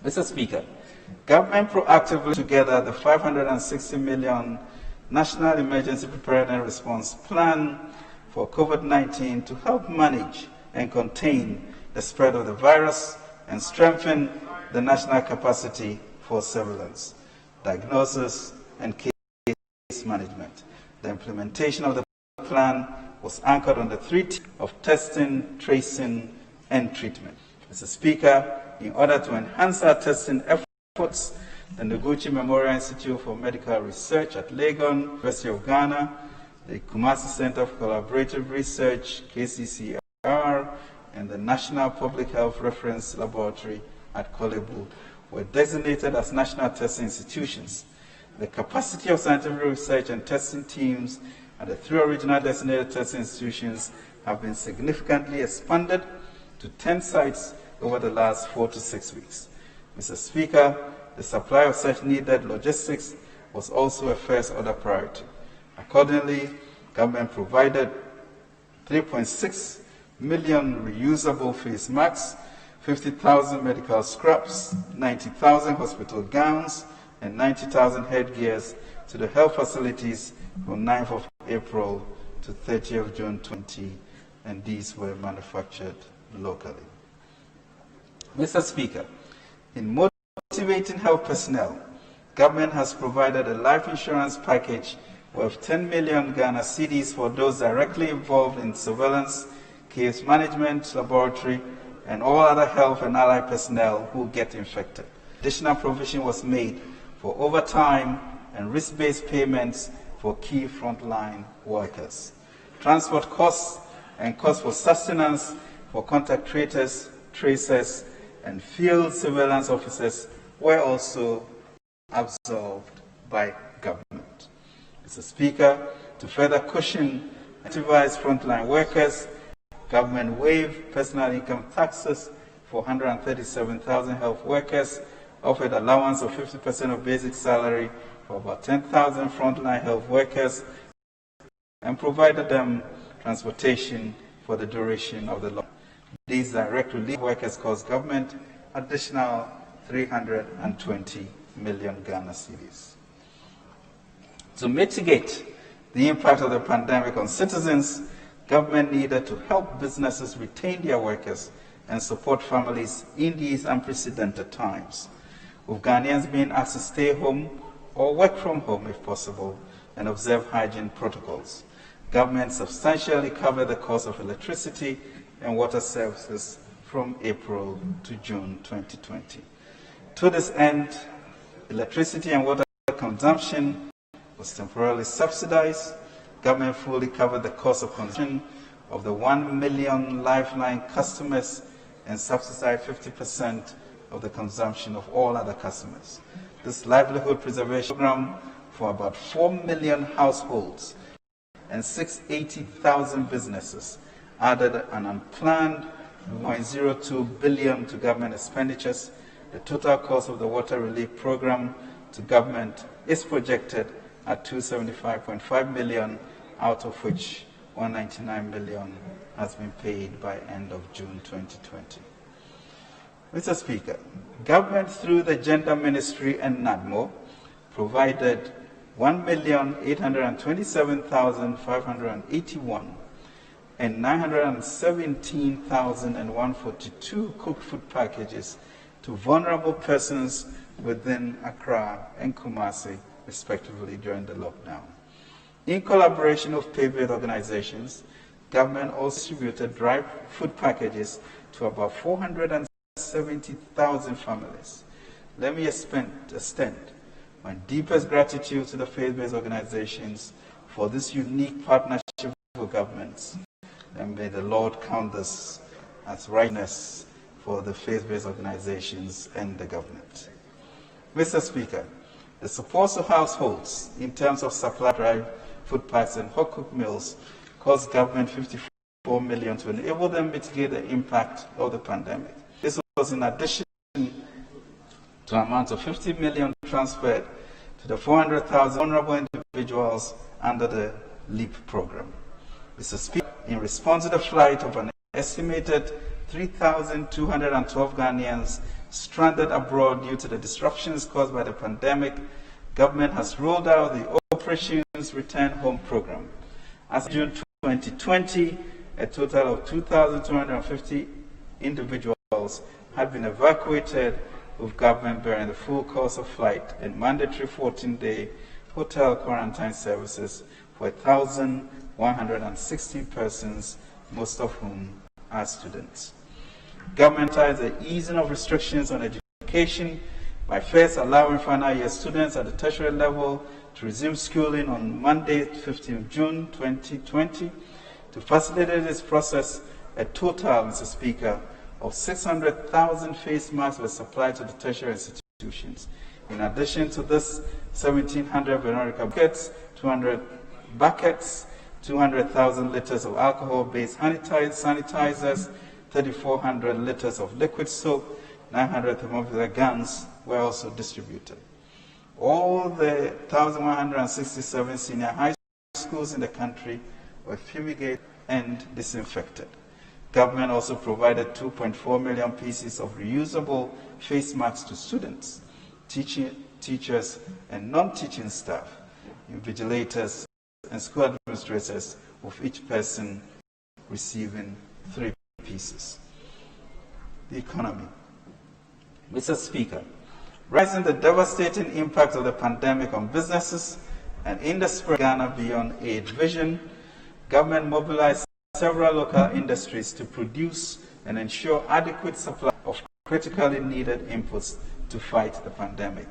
Mr. Speaker, government proactively together the 560 million National Emergency Preparedness Response Plan for COVID-19 to help manage and contain the spread of the virus and strengthen the national capacity for surveillance, diagnosis, and case management. The implementation of the plan was anchored on the three T's of testing, tracing, and treatment. Mr. Speaker, in order to enhance our testing efforts, the Noguchi Memorial Institute for Medical Research at Legon, University of Ghana, the Kumasi Center for Collaborative Research, KCCR, and the National Public Health Reference Laboratory at Kolebu were designated as national testing institutions. The capacity of scientific research and testing teams at the three original designated testing institutions have been significantly expanded to 10 sites over the last 4 to 6 weeks. Mr. Speaker, the supply of such needed logistics was also a first order priority. Accordingly, government provided 3.6 million reusable face masks, 50,000 medical scrubs, 90,000 hospital gowns, and 90,000 headgears to the health facilities from 9th of April to 30th of June 2020, and these were manufactured locally. Mr. Speaker, in motivating health personnel, government has provided a life insurance package worth 10 million Ghana cedis for those directly involved in surveillance, case management, laboratory, and all other health and allied personnel who get infected. Additional provision was made for overtime and risk-based payments for key frontline workers. Transport costs and costs for sustenance for contact tracers, and field surveillance officers were also absorbed by government. Mr. Speaker, to further cushion and incentivize frontline workers, government waived personal income taxes for 137,000 health workers, offered allowance of 50% of basic salary for about 10,000 frontline health workers, and provided them transportation for the duration of the law. These direct relief workers cost government additional 320 million Ghana cedis. To mitigate the impact of the pandemic on citizens, government needed to help businesses retain their workers and support families in these unprecedented times, with Ghanaians being asked to stay home or work from home if possible and observe hygiene protocols. Government substantially covered the cost of electricity and water services from April to June 2020. To this end, electricity and water consumption was temporarily subsidized. Government fully covered the cost of consumption of the 1 million Lifeline customers and subsidized 50% of the consumption of all other customers. This livelihood preservation program for about 4 million households and 680,000 businesses added an unplanned 0.02 billion to government expenditures. The total cost of the water relief program to government is projected at 275.5 million, out of which 199 million has been paid by end of June 2020. Mr. Speaker, government through the Gender Ministry and NADMO provided 1,827,581 and 917,142 cooked food packages to vulnerable persons within Accra and Kumasi, respectively, during the lockdown. In collaboration with faith-based organizations, government also distributed dry food packages to about 470,000 families. Let me extend my deepest gratitude to the faith-based organizations for this unique partnership with governments. And may the Lord count this as rightness for the faith-based organizations and the government. Mr. Speaker, the support to households in terms of supply dry food packs and hot cooked meals cost government 54 million to enable them mitigate the impact of the pandemic. This was in addition to an amount of 50 million transferred to the 400,000 vulnerable individuals under the LEAP program. Mr. Speaker, in response to the flight of an estimated 3,212 Ghanaians stranded abroad due to the disruptions caused by the pandemic, government has rolled out the Operations Return Home program. As of June 2020, a total of 2,250 individuals had been evacuated, with government bearing the full cost of flight and mandatory 14-day hotel quarantine services for 1,116 persons, most of whom are students. Government ties the easing of restrictions on education by first allowing final year students at the tertiary level to resume schooling on Monday, 15 June 2020. To facilitate this process, a total, Mr. Speaker, of 600,000 face masks were supplied to the tertiary institutions. In addition to this, 1,700 Veronica buckets, 200 buckets, 200,000 liters of alcohol-based sanitizers, 3,400 liters of liquid soap, 900 thermometer guns were also distributed. All the 1,167 senior high schools in the country were fumigated and disinfected. Government also provided 2.4 million pieces of reusable face masks to students, teachers, and non-teaching staff, invigilators, and school administrators, with each person receiving 3 pieces. The economy. Mr. Speaker, rising the devastating impact of the pandemic on businesses and industry Ghana beyond aid vision, government mobilized several local industries to produce and ensure adequate supply of critically needed inputs to fight the pandemic.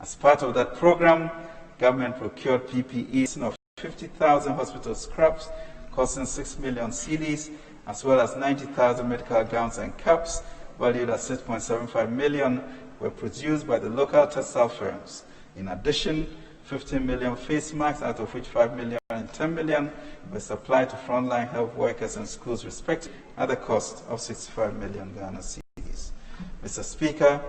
As part of that program, government procured PPEs of 50,000 hospital scraps costing 6 million cedis, as well as 90,000 medical gowns and caps valued at 6.75 million were produced by the local textile firms. In addition, 15 million face masks, out of which 5 million and 10 million were supplied to frontline health workers and schools respectively at the cost of 65 million Ghana cedis. Mr. Speaker,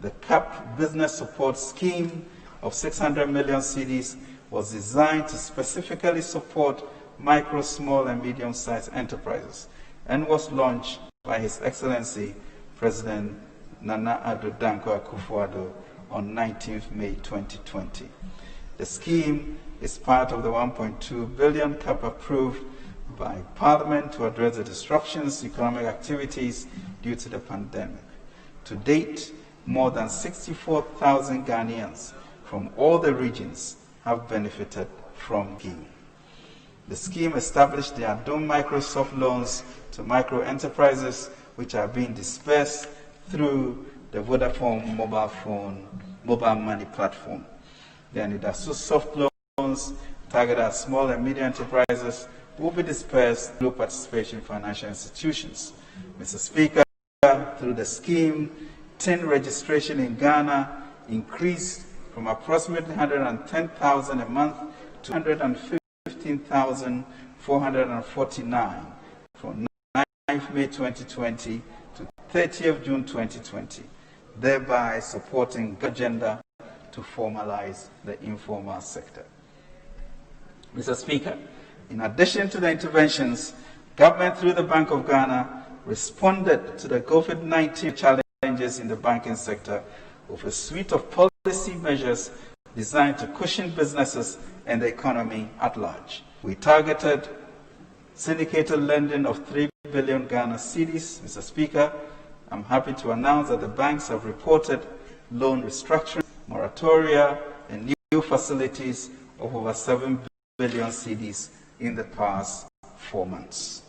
the CAP Business Support Scheme of 600 million cedis was designed to specifically support micro, small, and medium-sized enterprises and was launched by His Excellency President Nana Addo Dankwa Akufo-Addo on 19th May 2020. The scheme is part of the 1.2 billion cap approved by Parliament to address the disruptions to economic activities due to the pandemic. To date, more than 64,000 Ghanaians from all the regions have benefited from the scheme. The scheme established the Adom Microsoft loans to micro enterprises, which are being dispersed through the Vodafone mobile money platform. The Anidasu soft loans targeted at small and medium enterprises will be dispersed through participation in financial institutions. Mr. Speaker, through the scheme, tin registration in Ghana increased from approximately 110,000 a month to 115,449 from 9th May 2020 to 30th June 2020, thereby supporting the agenda to formalize the informal sector. Mr. Speaker, in addition to the interventions, government through the Bank of Ghana responded to the COVID-19 challenges in the banking sector with a suite of policy measures designed to cushion businesses and the economy at large. We targeted syndicated lending of 3 billion Ghana cedis. Mr. Speaker, I'm happy to announce that the banks have reported loan restructuring, moratoria, and new facilities of over 7 billion cedis in the past 4 months.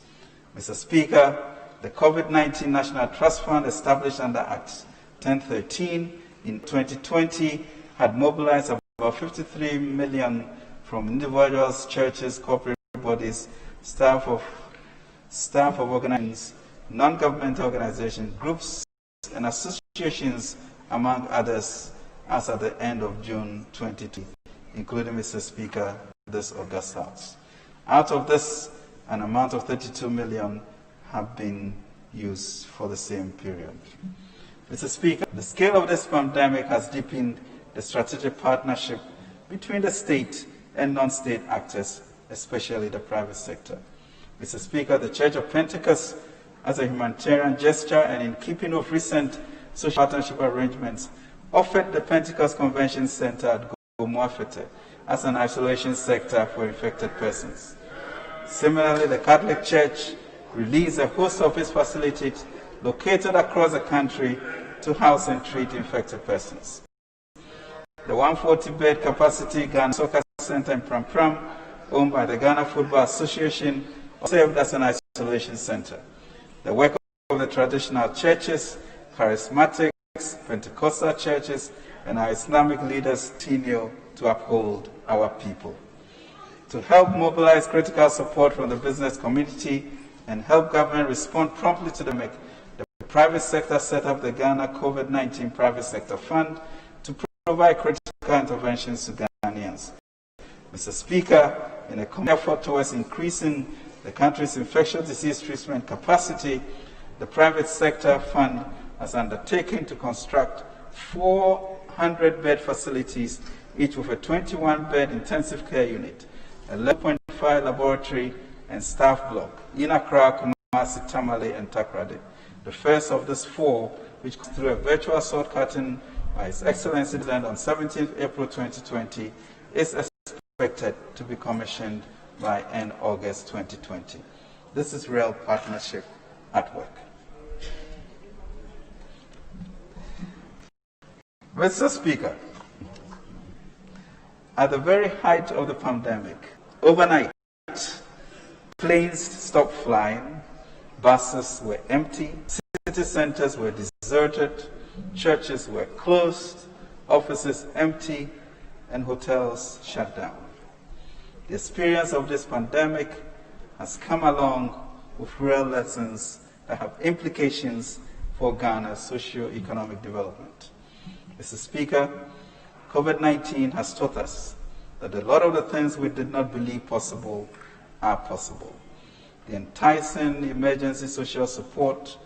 Mr. Speaker, the COVID-19 National Trust Fund established under Act 1013 in 2020 had mobilized about 53 million from individuals, churches, corporate bodies, staff of organizations, non-governmental organizations, groups, and associations, among others, as at the end of June 2020, including, Mr. Speaker, this August House. Out of this, an amount of 32 million have been used for the same period. Mr. Speaker, the scale of this pandemic has deepened the strategic partnership between the state and non-state actors especially the private sector. Mr. Speaker, the Church of Pentecost, as a humanitarian gesture and in keeping with recent social partnership arrangements, offered the Pentecost Convention Center at Gomoafete as an isolation sector for infected persons. Similarly, the Catholic Church released a host of its facilities located across the country to house and treat infected persons. The 140-bed capacity Ghana Soccer Center in Pram Pram, owned by the Ghana Football Association, served as an isolation center. The work of the traditional churches, charismatics, Pentecostal churches, and our Islamic leaders continue to uphold our people. To help mobilize critical support from the business community and help government respond promptly to the pandemic, the private sector set up the Ghana COVID-19 Private Sector Fund to provide critical interventions to Ghanaians. Mr. Speaker, in a common effort towards increasing the country's infectious disease treatment capacity, the private sector fund has undertaken to construct 400-bed facilities, each with a 21-bed intensive care unit, a 11.5 laboratory and staff block in Accra, Kumasi, Tamale, and Takoradi. The first of these four, which goes through a virtual sword cutting by His Excellency the President on 17th April 2020, is expected to be commissioned by end August 2020. This is real partnership at work. Mr. Speaker, at the very height of the pandemic, overnight, planes stopped flying, buses were empty, city centers were deserted, churches were closed, offices empty, and hotels shut down. The experience of this pandemic has come along with real lessons that have implications for Ghana's socio-economic development. Mr. Speaker, COVID-19 has taught us that a lot of the things we did not believe possible are possible. The enticing emergency social support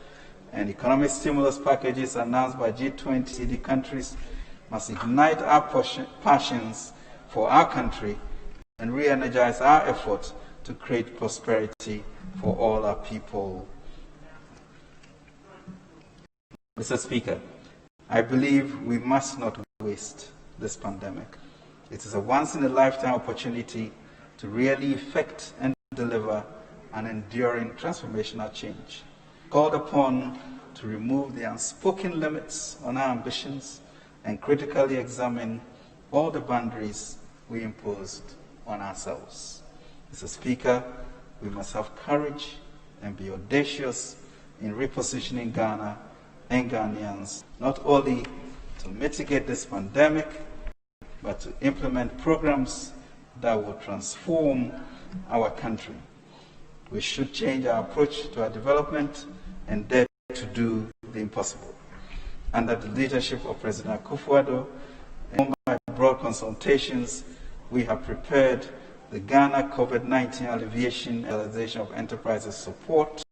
and economic stimulus packages announced by G20 countries must ignite our passions for our country and re-energize our efforts to create prosperity for all our people. Mr. Speaker, I believe we must not waste this pandemic. It is a once-in-a-lifetime opportunity to really effect and deliver an enduring transformational change. Called upon to remove the unspoken limits on our ambitions and critically examine all the boundaries we imposed on ourselves. Mr. Speaker, we must have courage and be audacious in repositioning Ghana and Ghanaians, not only to mitigate this pandemic, but to implement programs that will transform our country. We should change our approach to our development and dare to do the impossible. Under the leadership of President Akufo-Addo and by broad consultations, we have prepared the Ghana COVID-19 Alleviation and Realization of Enterprises Support,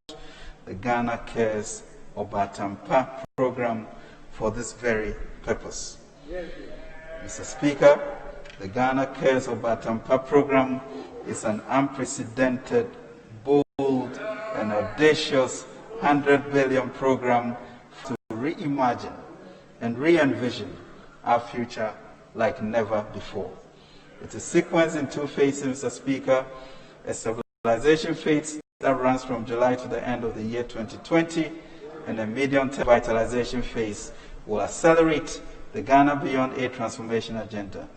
the Ghana Cares Obatampa program for this very purpose. Mr. Speaker, the Ghana Cares Obatampa program is an unprecedented, bold, and audacious 100 billion program to reimagine and re-envision our future like never before. It is sequenced in two phases, Mr. Speaker, a stabilization phase that runs from July to the end of the year 2020, and a medium-term vitalization phase will accelerate the Ghana Beyond Aid transformation agenda.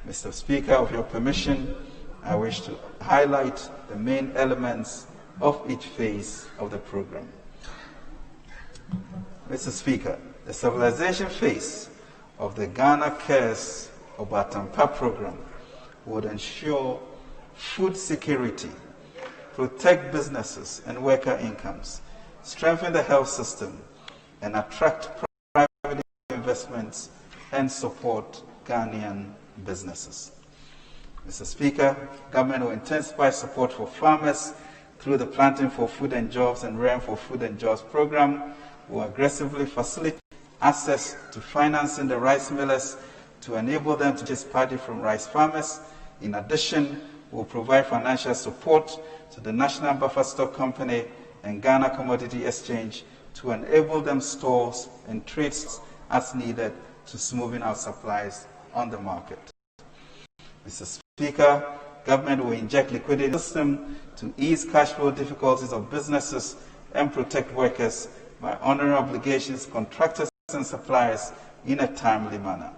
Mr. Speaker, with your permission, I wish to highlight the main elements of each phase of the program. Mr. Speaker, the stabilization phase of the Ghana Cares Obatampa program would ensure food security, protect businesses and worker incomes, strengthen the health system, and attract private investments and support Ghanaian businesses. Mr. Speaker, government will intensify support for farmers through the Planting for Food and Jobs and Rain for Food and Jobs program. Will aggressively facilitate access to financing the rice millers to enable them to purchase paddy from rice farmers. In addition, will provide financial support to the National Buffer Stock Company and Ghana Commodity Exchange to enable them stores and trades as needed to smoothing out supplies on the market. Mr. Speaker, government will inject liquidity in the system to ease cash flow difficulties of businesses and protect workers by honoring obligations, contractors and suppliers in a timely manner.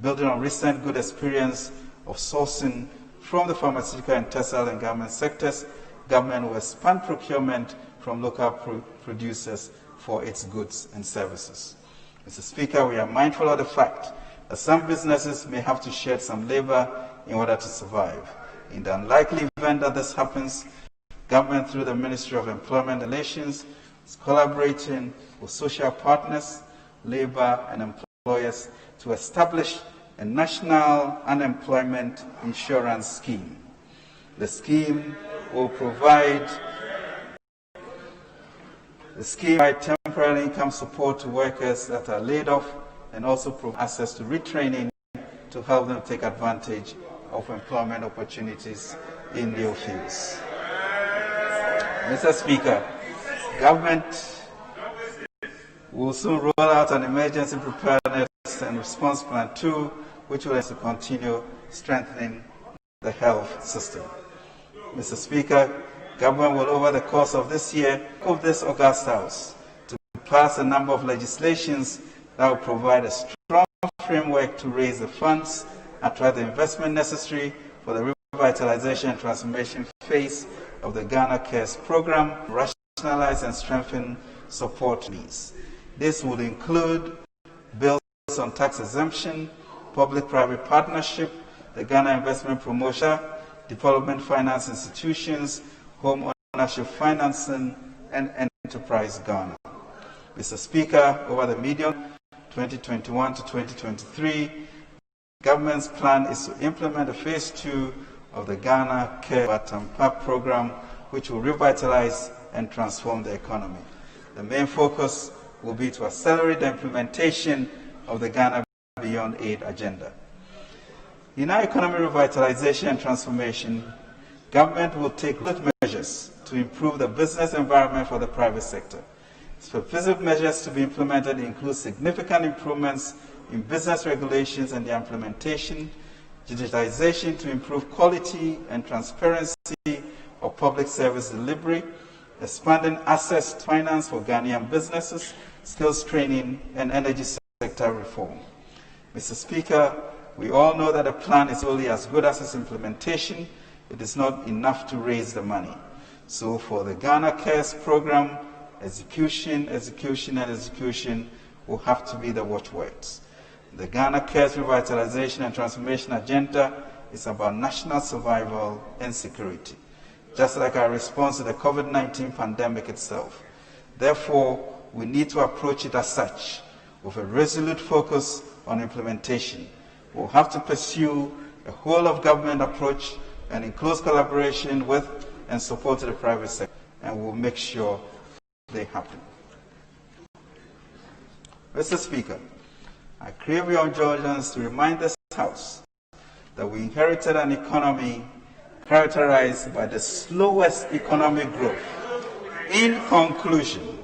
Building on recent good experience of sourcing from the pharmaceutical and textile and garment sectors, government will expand procurement from local producers for its goods and services. Mr. Speaker, we are mindful of the fact that some businesses may have to shed some labor in order to survive. In the unlikely event that this happens, government through the Ministry of Employment Relations is collaborating with social partners, labor and employers to establish a national unemployment insurance scheme. The scheme will provide temporary income support to workers that are laid off and also provide access to retraining to help them take advantage of employment opportunities in new fields. Mr. Speaker, government will soon roll out an emergency preparedness and response plan 2, which will also continue strengthening the health system. Mr. Speaker, government will, over the course of this year, of this August House, to pass a number of legislations that will provide a strong framework to raise the funds, attract the investment necessary for the revitalization and transformation phase of the Ghana Cares program, rationalize and strengthen support needs. This would include bills on tax exemption, public-private partnership, the Ghana Investment Promotion, development finance institutions, home ownership financing, and enterprise Ghana. Mr. Speaker, over the medium 2021 to 2023, government's plan is to implement the phase 2 of the Ghana Care Batampa program, which will revitalize and transform the economy. The main focus will be to accelerate the implementation of the Ghana Beyond Aid agenda. In our economic revitalization and transformation, government will take measures to improve the business environment for the private sector. Specific measures to be implemented include significant improvements in business regulations and their implementation, digitization to improve quality and transparency of public service delivery, expanding access to finance for Ghanaian businesses, skills training, and energy sector reform. Mr. Speaker, we all know that a plan is only as good as its implementation. It is not enough to raise the money. So for the Ghana Cares program, execution, execution, and execution will have to be the watchwords. The Ghana Cares Revitalization and Transformation Agenda is about national survival and security, just like our response to the COVID-19 pandemic itself. Therefore, we need to approach it as such, with a resolute focus on implementation. We'll have to pursue a whole-of-government approach and in close collaboration with and support the private sector, and we'll make sure they happen. Mr. Speaker, I crave your indulgence to remind this House that we inherited an economy characterized by the slowest economic growth. In conclusion,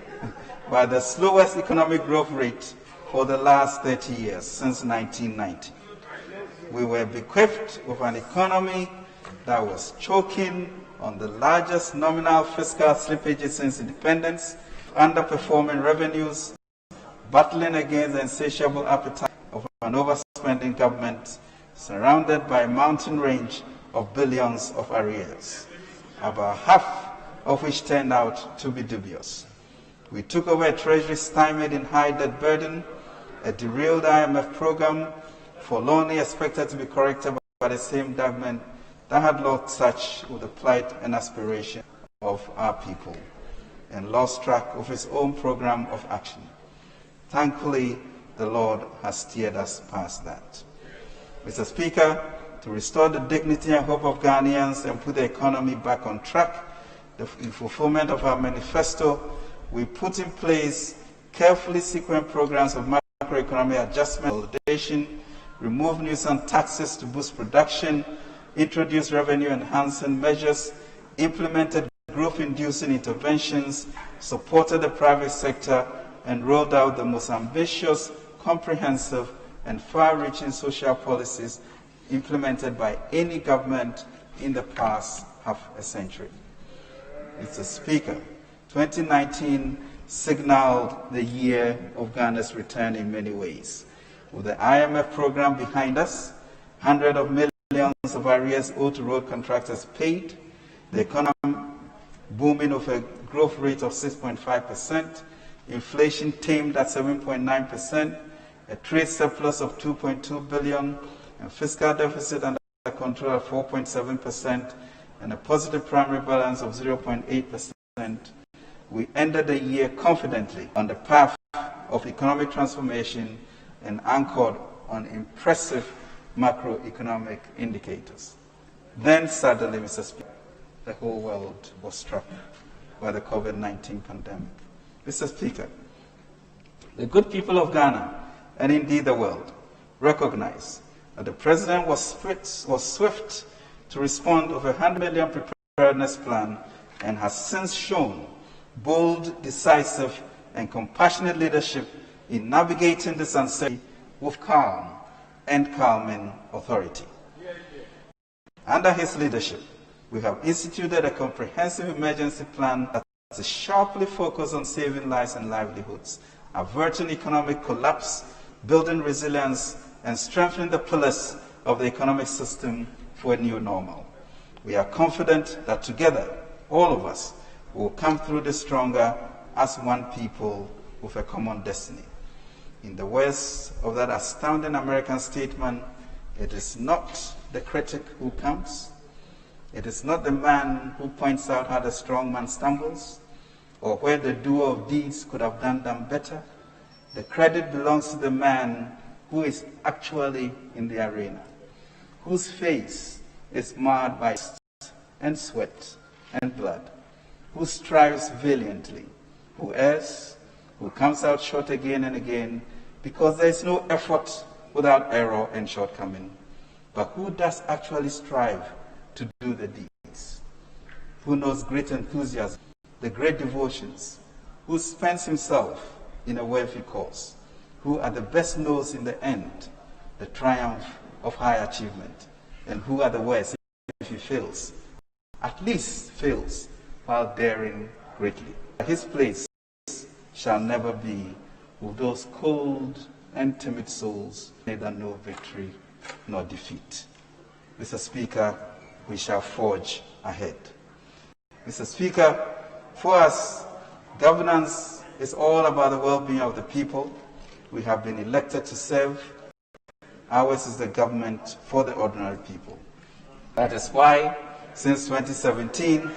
by the slowest economic growth rate for the last 30 years, since 1990. We were bequeathed with an economy that was choking on the largest nominal fiscal slippages since independence, underperforming revenues, battling against the insatiable appetite of an overspending government, surrounded by a mountain range of billions of arrears, about half of which turned out to be dubious. We took over a treasury stymied in high debt burden, a derailed IMF program, forlornly expected to be corrected by the same government that had lost touch with the plight and aspiration of our people and lost track of its own program of action. Thankfully, the Lord has steered us past that. Mr. Speaker, to restore the dignity and hope of Ghanaians and put the economy back on track, in fulfillment of our manifesto, we put in place carefully sequenced programs of macroeconomic adjustment, consolidation, remove nuisance taxes to boost production, introduced revenue-enhancing measures, implemented growth-inducing interventions, supported the private sector, and rolled out the most ambitious, comprehensive, and far-reaching social policies implemented by any government in the past half a century. Mr. Speaker, 2019 signaled the year of Ghana's return in many ways. With the IMF program behind us, hundreds of millions of arrears owed to road contractors paid, the economy booming with a growth rate of 6.5%, inflation tamed at 7.9%, a trade surplus of 2.2 billion, and fiscal deficit under control at 4.7%, and a positive primary balance of 0.8%. We ended the year confidently on the path of economic transformation and anchored on impressive macroeconomic indicators. Then suddenly, Mr. Speaker, the whole world was struck by the COVID-19 pandemic. Mr. Speaker, the good people of Ghana, and indeed the world, recognize that the President was swift to respond with a 100 million preparedness plan and has since shown bold, decisive, and compassionate leadership in navigating this uncertainty with calm and calming authority. Under his leadership, we have instituted a comprehensive emergency plan that is sharply focused on saving lives and livelihoods, averting economic collapse, building resilience, and strengthening the pillars of the economic system for a new normal. We are confident that together, all of us will come through this stronger as one people with a common destiny. In the words of that astounding American statement, it is not the critic who counts, it is not the man who points out how the strong man stumbles, or where the doer of deeds could have done them better. The credit belongs to the man who is actually in the arena, whose face is marred by and sweat and blood, who strives valiantly, who errs, who comes out short again and again, because there is no effort without error and shortcoming, but who does actually strive to do the deeds, who knows great enthusiasm, the great devotions, who spends himself in a worthy cause, who at the best knows in the end the triumph of high achievement, and who at the worst, if he fails, at least fails while daring greatly. His place shall never be with those cold and timid souls, neither know victory nor defeat. Mr. Speaker, we shall forge ahead. Mr. Speaker, for us, governance is all about the well-being of the people. We have been elected to serve. Ours is the government for the ordinary people. That is why, since 2017,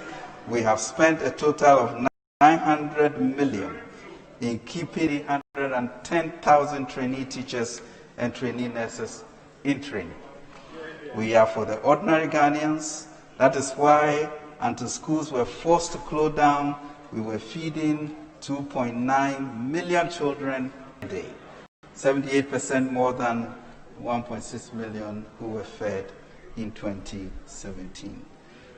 we have spent a total of 900 million in keeping 110,000 trainee teachers and trainee nurses in training. We are for the ordinary Ghanaians. That is why, until schools were forced to close down, we were feeding 2.9 million children a day, 78% more than 1.6 million who were fed in 2017.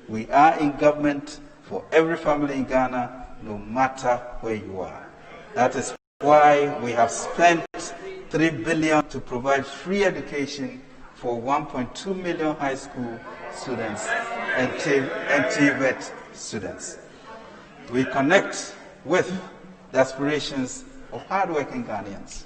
We are in government for every family in Ghana, no matter where you are. That is why we have spent 3 billion to provide free education for 1.2 million high school students and TVET students. We connect with the aspirations of hardworking Ghanaians,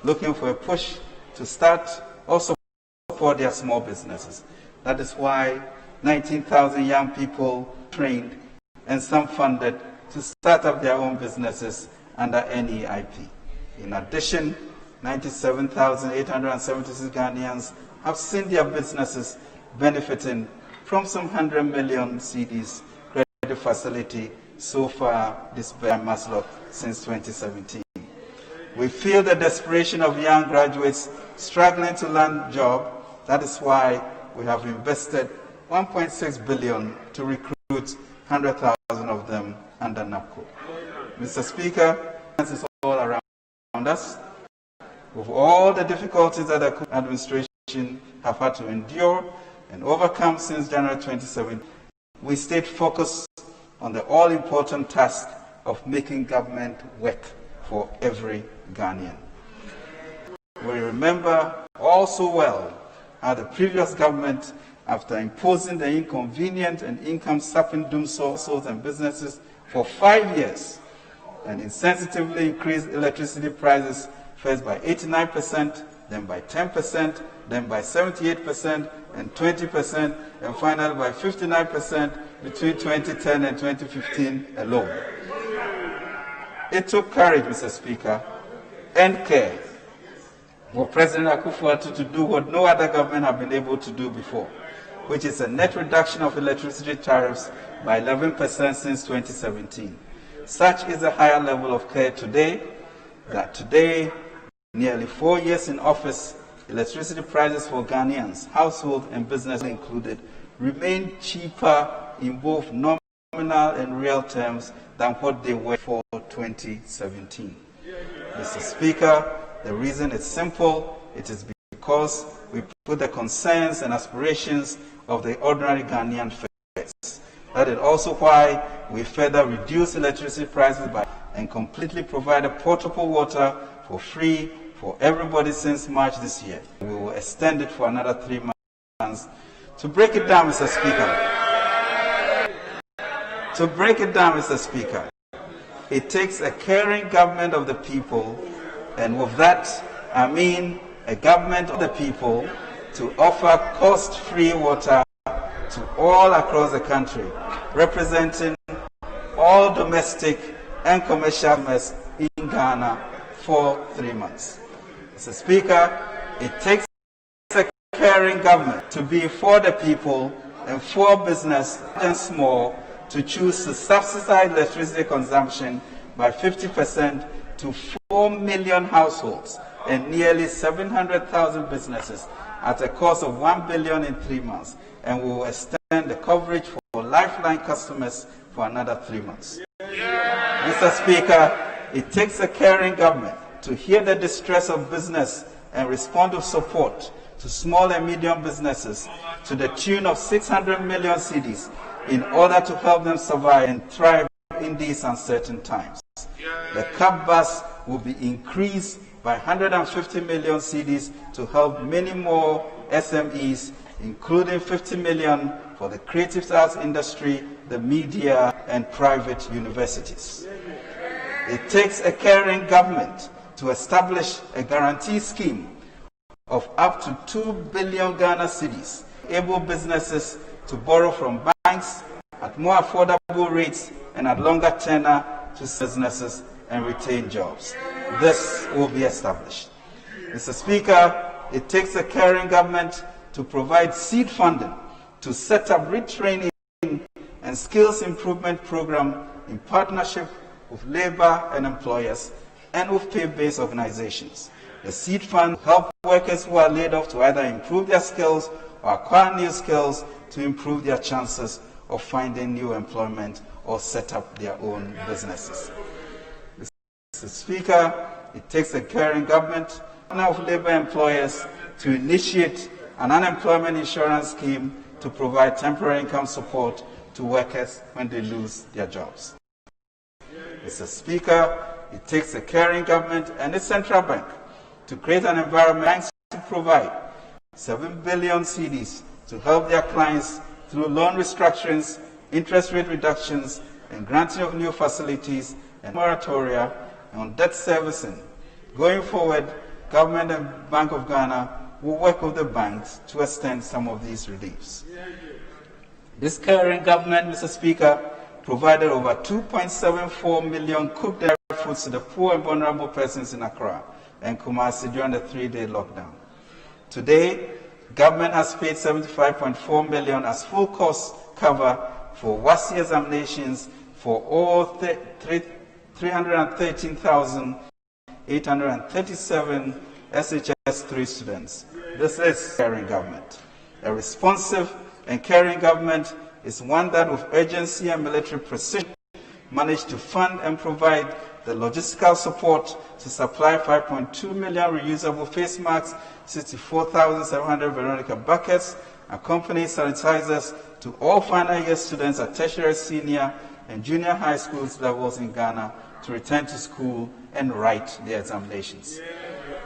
looking for a push to start or support their small businesses. That is why 19,000 young people trained and some funded to start up their own businesses under NEIP. In addition, 97,876 Ghanaians have seen their businesses benefiting from some 100 million cedis credit facility so far this by Maslow since 2017. We feel the desperation of young graduates struggling to land a job. That is why we have invested 1.6 billion to recruit 100,000 of them under NAPCO. Mr. Speaker, this is all around us. With all the difficulties that the administration have had to endure, and overcome since January 2017, we stayed focused on the all-important task of making government work for every Ghanaian. We remember also well how the previous government, after imposing the inconvenient and income-sapping doom households and businesses for 5 years, and insensitively increased electricity prices first by 89%, then by 10%, then by 78% and 20%, and finally by 59% between 2010 and 2015 alone. It took courage, Mr. Speaker, and care for President Akufo-Addo to do what no other government have been able to do before, which is a net reduction of electricity tariffs by 11% since 2017. Such is the higher level of care today, that today, nearly 4 years in office, electricity prices for Ghanaians, households and business included, remain cheaper in both nominal and real terms than what they were for 2017. Mr. Speaker, the reason is simple. It is because we put the concerns and aspirations of the ordinary Ghanaian first. That is also why we further reduce electricity prices and completely provide portable water for free for everybody since March this year. We will extend it for another 3 months. To break it down, Mr. Speaker, it takes a caring government of the people, and with that, I mean a government of the people, to offer cost-free water to all across the country, representing all domestic and commercial customers in Ghana for 3 months. Mr. Speaker, it takes a caring government to be for the people and for business and small to choose to subsidize electricity consumption by 50% to 4 million households and nearly 700,000 businesses at a cost of $1 billion in 3 months, and we will extend the coverage for Lifeline customers for another 3 months. Mr. Speaker, it takes a caring government to hear the distress of business and respond with support to small and medium businesses to the tune of 600 million cedis in order to help them survive and thrive in these uncertain times. The CAP bus will be increased by 150 million cedis to help many more SMEs, including 50 million for the creative arts industry, the media, and private universities. It takes a caring government to establish a guarantee scheme of up to 2 billion Ghana cedis, enable businesses to borrow from banks at more affordable rates and at longer tenure to businesses and retain jobs. This will be established. Mr. Speaker, it takes a caring government to provide seed funding to set up retraining and skills improvement program in partnership with labor and employers and with pay-based organizations. The seed fund will help workers who are laid off to either improve their skills or acquire new skills to improve their chances of finding new employment or set up their own businesses. Mr. Speaker, it takes a caring government of labor employers to initiate an unemployment insurance scheme to provide temporary income support to workers when they lose their jobs. Mr. Speaker, it takes a caring government and its central bank to create an environment to provide 7 billion cedis to help their clients through loan restructurings, interest rate reductions, and granting of new facilities and moratoria on debt servicing. Going forward, government and Bank of Ghana will work with the banks to extend some of these reliefs. This caring government, Mr. Speaker, provided over 2.74 million cooked dairy foods to the poor and vulnerable persons in Accra and Kumasi during the 3-day lockdown. Today, government has paid 75.4 million as full cost cover for WASI examinations for all 313,837 SHS3 students. This is caring government. A responsive and caring government is one that with urgency and military precision managed to fund and provide the logistical support to supply 5.2 million reusable face masks, 64,700 Veronica buckets, accompany sanitizers to all final year students at tertiary, senior, and junior high schools levels in Ghana to return to school and write their examinations.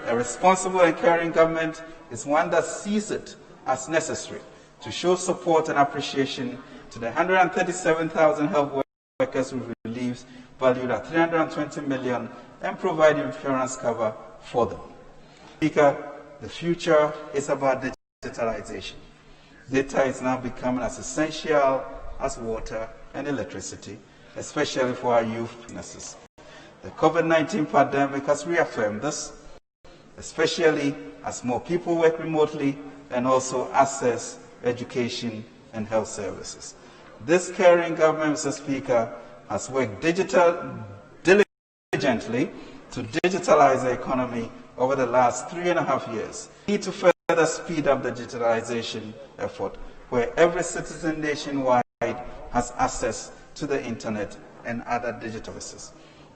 A responsible and caring government is one that sees it as necessary to show support and appreciation to the 137,000 health workers with reliefs valued at 320 million and provide insurance cover for them. Speaker, the future is about digitalization. Data is now becoming as essential as water and electricity, especially for our youth businesses. The COVID-19 pandemic has reaffirmed this, especially as more people work remotely and also access education and health services. This caring government, Mr. Speaker, has worked diligently to digitalize the economy over the last 3.5 years. We need to further speed up the digitalization effort, where every citizen nationwide has access to the internet and other digital services.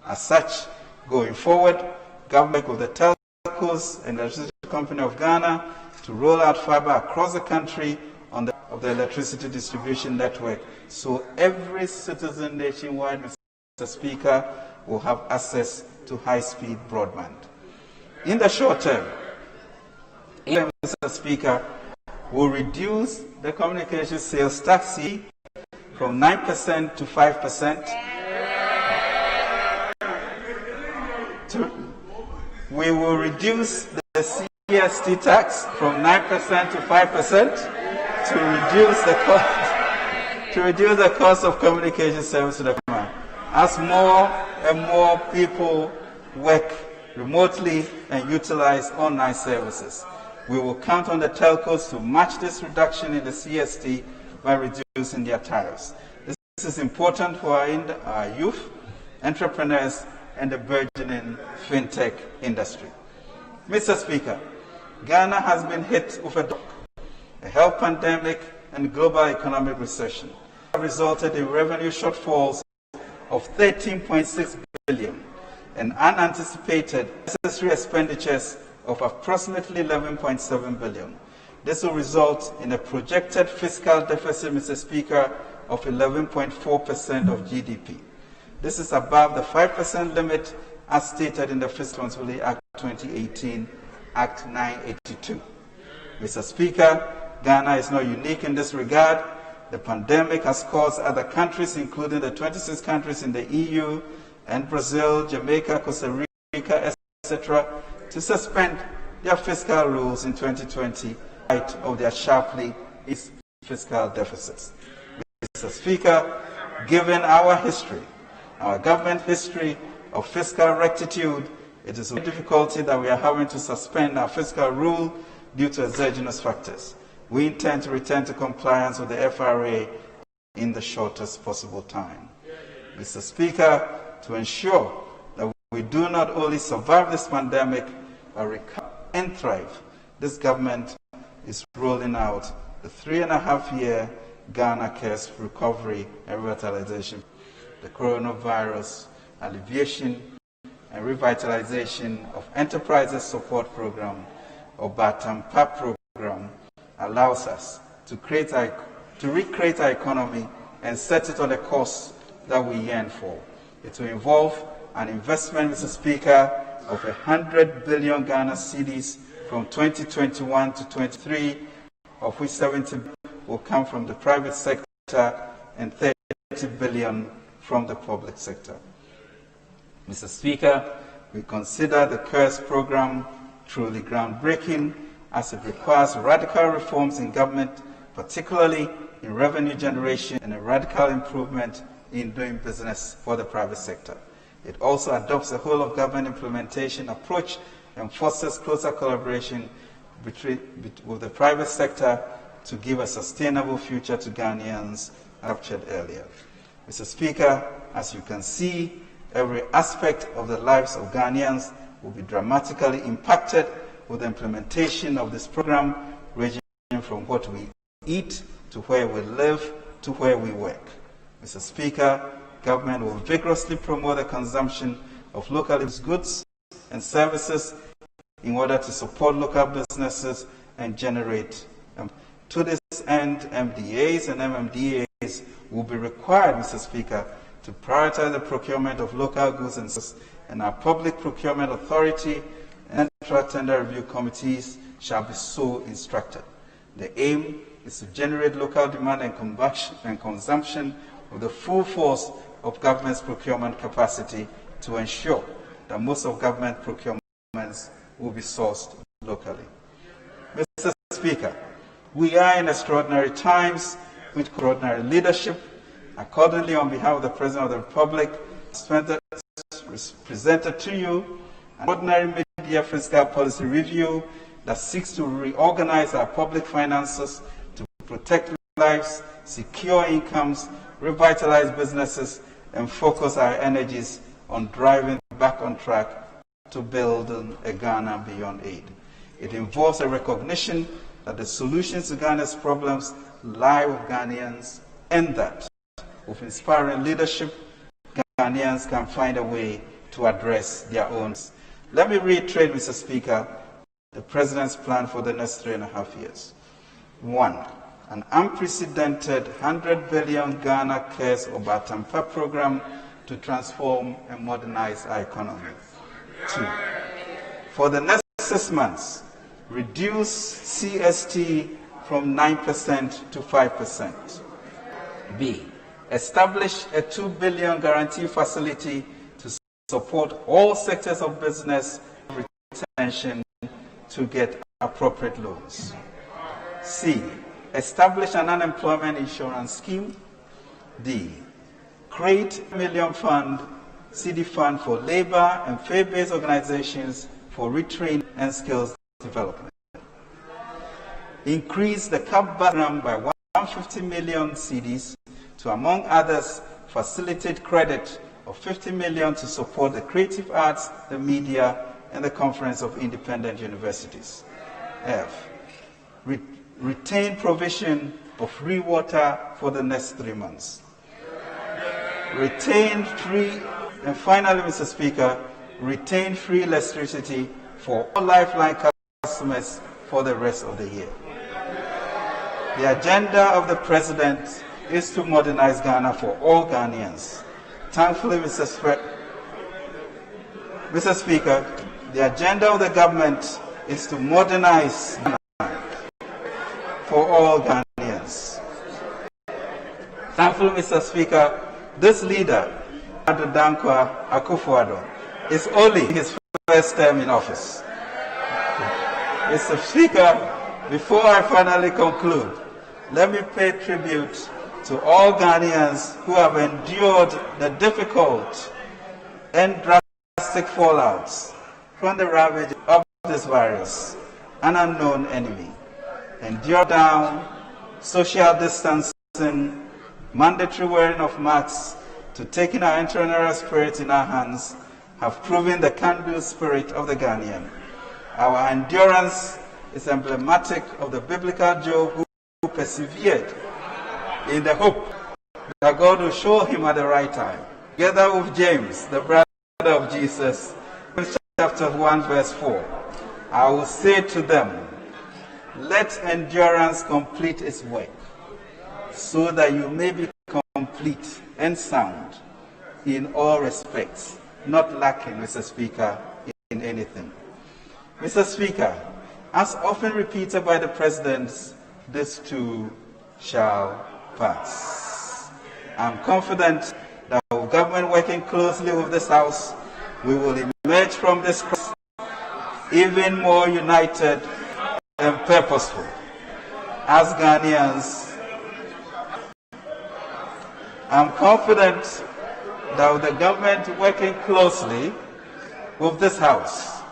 As such, going forward, government with the telcos and the electricity company of Ghana to roll out fiber across the country on the electricity distribution network, so every citizen nationwide, Mr. Speaker, will have access to high-speed broadband. In the short term, Mr. Speaker, will reduce the communication sales tax from 9% to 5%. We will reduce the CST tax from 9% to 5% to reduce the cost of communication service to the consumer. As more and more people work remotely and utilize online services, we will count on the telcos to match this reduction in the CST by reducing their tariffs. This is important for our youth, entrepreneurs, and the burgeoning fintech industry. Mr. Speaker, Ghana has been hit with a health pandemic and global economic recession have resulted in revenue shortfalls of 13.6 billion and unanticipated necessary expenditures of approximately 11.7 billion. This will result in a projected fiscal deficit, Mr. Speaker, of 11.4% of GDP. This is above the 5% limit as stated in the Fiscal Responsibility Act 2018, Act 982. Mr. Speaker, Ghana is not unique in this regard. The pandemic has caused other countries, including the 26 countries in the EU and Brazil, Jamaica, Costa Rica, etc., to suspend their fiscal rules in 2020 in light of their sharply increased fiscal deficits. Mr. Speaker, given our history, our government history of fiscal rectitude, it is a difficulty that we are having to suspend our fiscal rule due to exogenous factors. We intend to return to compliance with the FRA in the shortest possible time. Mr. Speaker, to ensure that we do not only survive this pandemic, but recover and thrive, this government is rolling out the 3.5-year Ghana Cares Recovery and Revitalization, the Coronavirus Alleviation and Revitalization of Enterprises Support Program, or BATAMPA program, allows us to recreate our economy and set it on a course that we yearn for. It will involve an investment, Mr. Speaker, of 100 billion Ghana cedis from 2021 to 23, of which 70 will come from the private sector and 30 billion from the public sector. Mr. Speaker, we consider the CARES program truly groundbreaking, as it requires radical reforms in government, particularly in revenue generation, and a radical improvement in doing business for the private sector. It also adopts a whole-of-government implementation approach and fosters closer collaboration with the private sector to give a sustainable future to Ghanaians, captured earlier. Mr. Speaker, as you can see, every aspect of the lives of Ghanaians will be dramatically impacted with the implementation of this program, ranging from what we eat to where we live to where we work. Mr. Speaker, government will vigorously promote the consumption of local goods and services in order to support local businesses and generate. To this end, MDAs and MMDAs will be required, Mr. Speaker, to prioritize the procurement of local goods and services, and our Public Procurement Authority and Central Tender Review Committees shall be so instructed. The aim is to generate local demand and consumption of the full force of government's procurement capacity to ensure that most of government procurements will be sourced locally. Mr. Speaker, we are in extraordinary times with extraordinary leadership. Accordingly, on behalf of the President of the Republic, presented to you an ordinary mid-year fiscal policy review that seeks to reorganize our public finances to protect lives, secure incomes, revitalize businesses, and focus our energies on driving back on track to build a Ghana beyond aid. It involves a recognition that the solutions to Ghana's problems lie with Ghanaians, and that with inspiring leadership, Ghanaians can find a way to address their own. Let me reiterate, Mr. Speaker, the President's plan for the next 3.5 years. 1. An unprecedented 100 billion Ghana Cares Obatampa program to transform and modernize our economy. 2. For the next 6 months, reduce CST from 9% to 5%. B. Establish a 2 billion guarantee facility to support all sectors of business retention to get appropriate loans. C. Establish an unemployment insurance scheme. D. Create a $1 million fund, CD fund for labor and faith-based organizations for retraining and skills development. Increase the CAP program by 150 million CDs to, among others, facilitate credit of 50 million to support the creative arts, the media, and the Conference of Independent Universities. F. Retain provision of free water for the next 3 months. Retain free, and finally, Mr. Speaker, retain free electricity for all Lifeline customers for the rest of the year. The agenda of the President is to modernize Ghana for all Ghanaians. Thankfully, Mr. Speaker, the agenda of the government is to modernize Ghana for all Ghanaians. Thankfully, Mr. Speaker, this leader, Dankwa Akufo-Addo, is only his first term in office. Mr. Speaker, before I finally conclude, let me pay tribute to all Ghanaians who have endured the difficult and drastic fallouts from the ravage of this virus, an unknown enemy. Endure down, social distancing, mandatory wearing of masks, to taking our entrepreneurial spirit in our hands, have proven the can-do spirit of the Ghanaian. Our endurance is emblematic of the biblical Job who persevered in the hope that God will show him at the right time. Together with James, the brother of Jesus, chapter 1, verse 4, I will say to them, let endurance complete its work, so that you may be complete and sound in all respects, not lacking, Mr. Speaker, in anything. Mr. Speaker, as often repeated by the President, this too shall pass. I'm confident that with government working closely with this House, we will emerge from this crisis even more united and purposeful. As Ghanaians, I'm confident that with the government working closely with this House,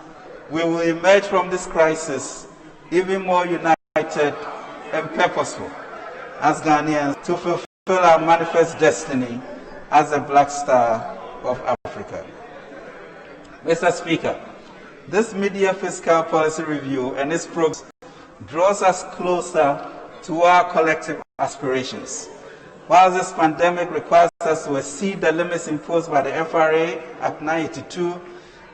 we will emerge from this crisis even more united and purposeful as Ghanaians to fulfill our manifest destiny as a Black Star of Africa. Mr. Speaker, this mid-year fiscal policy review and its progress draws us closer to our collective aspirations. While this pandemic requires us to exceed the limits imposed by the FRA Act 982,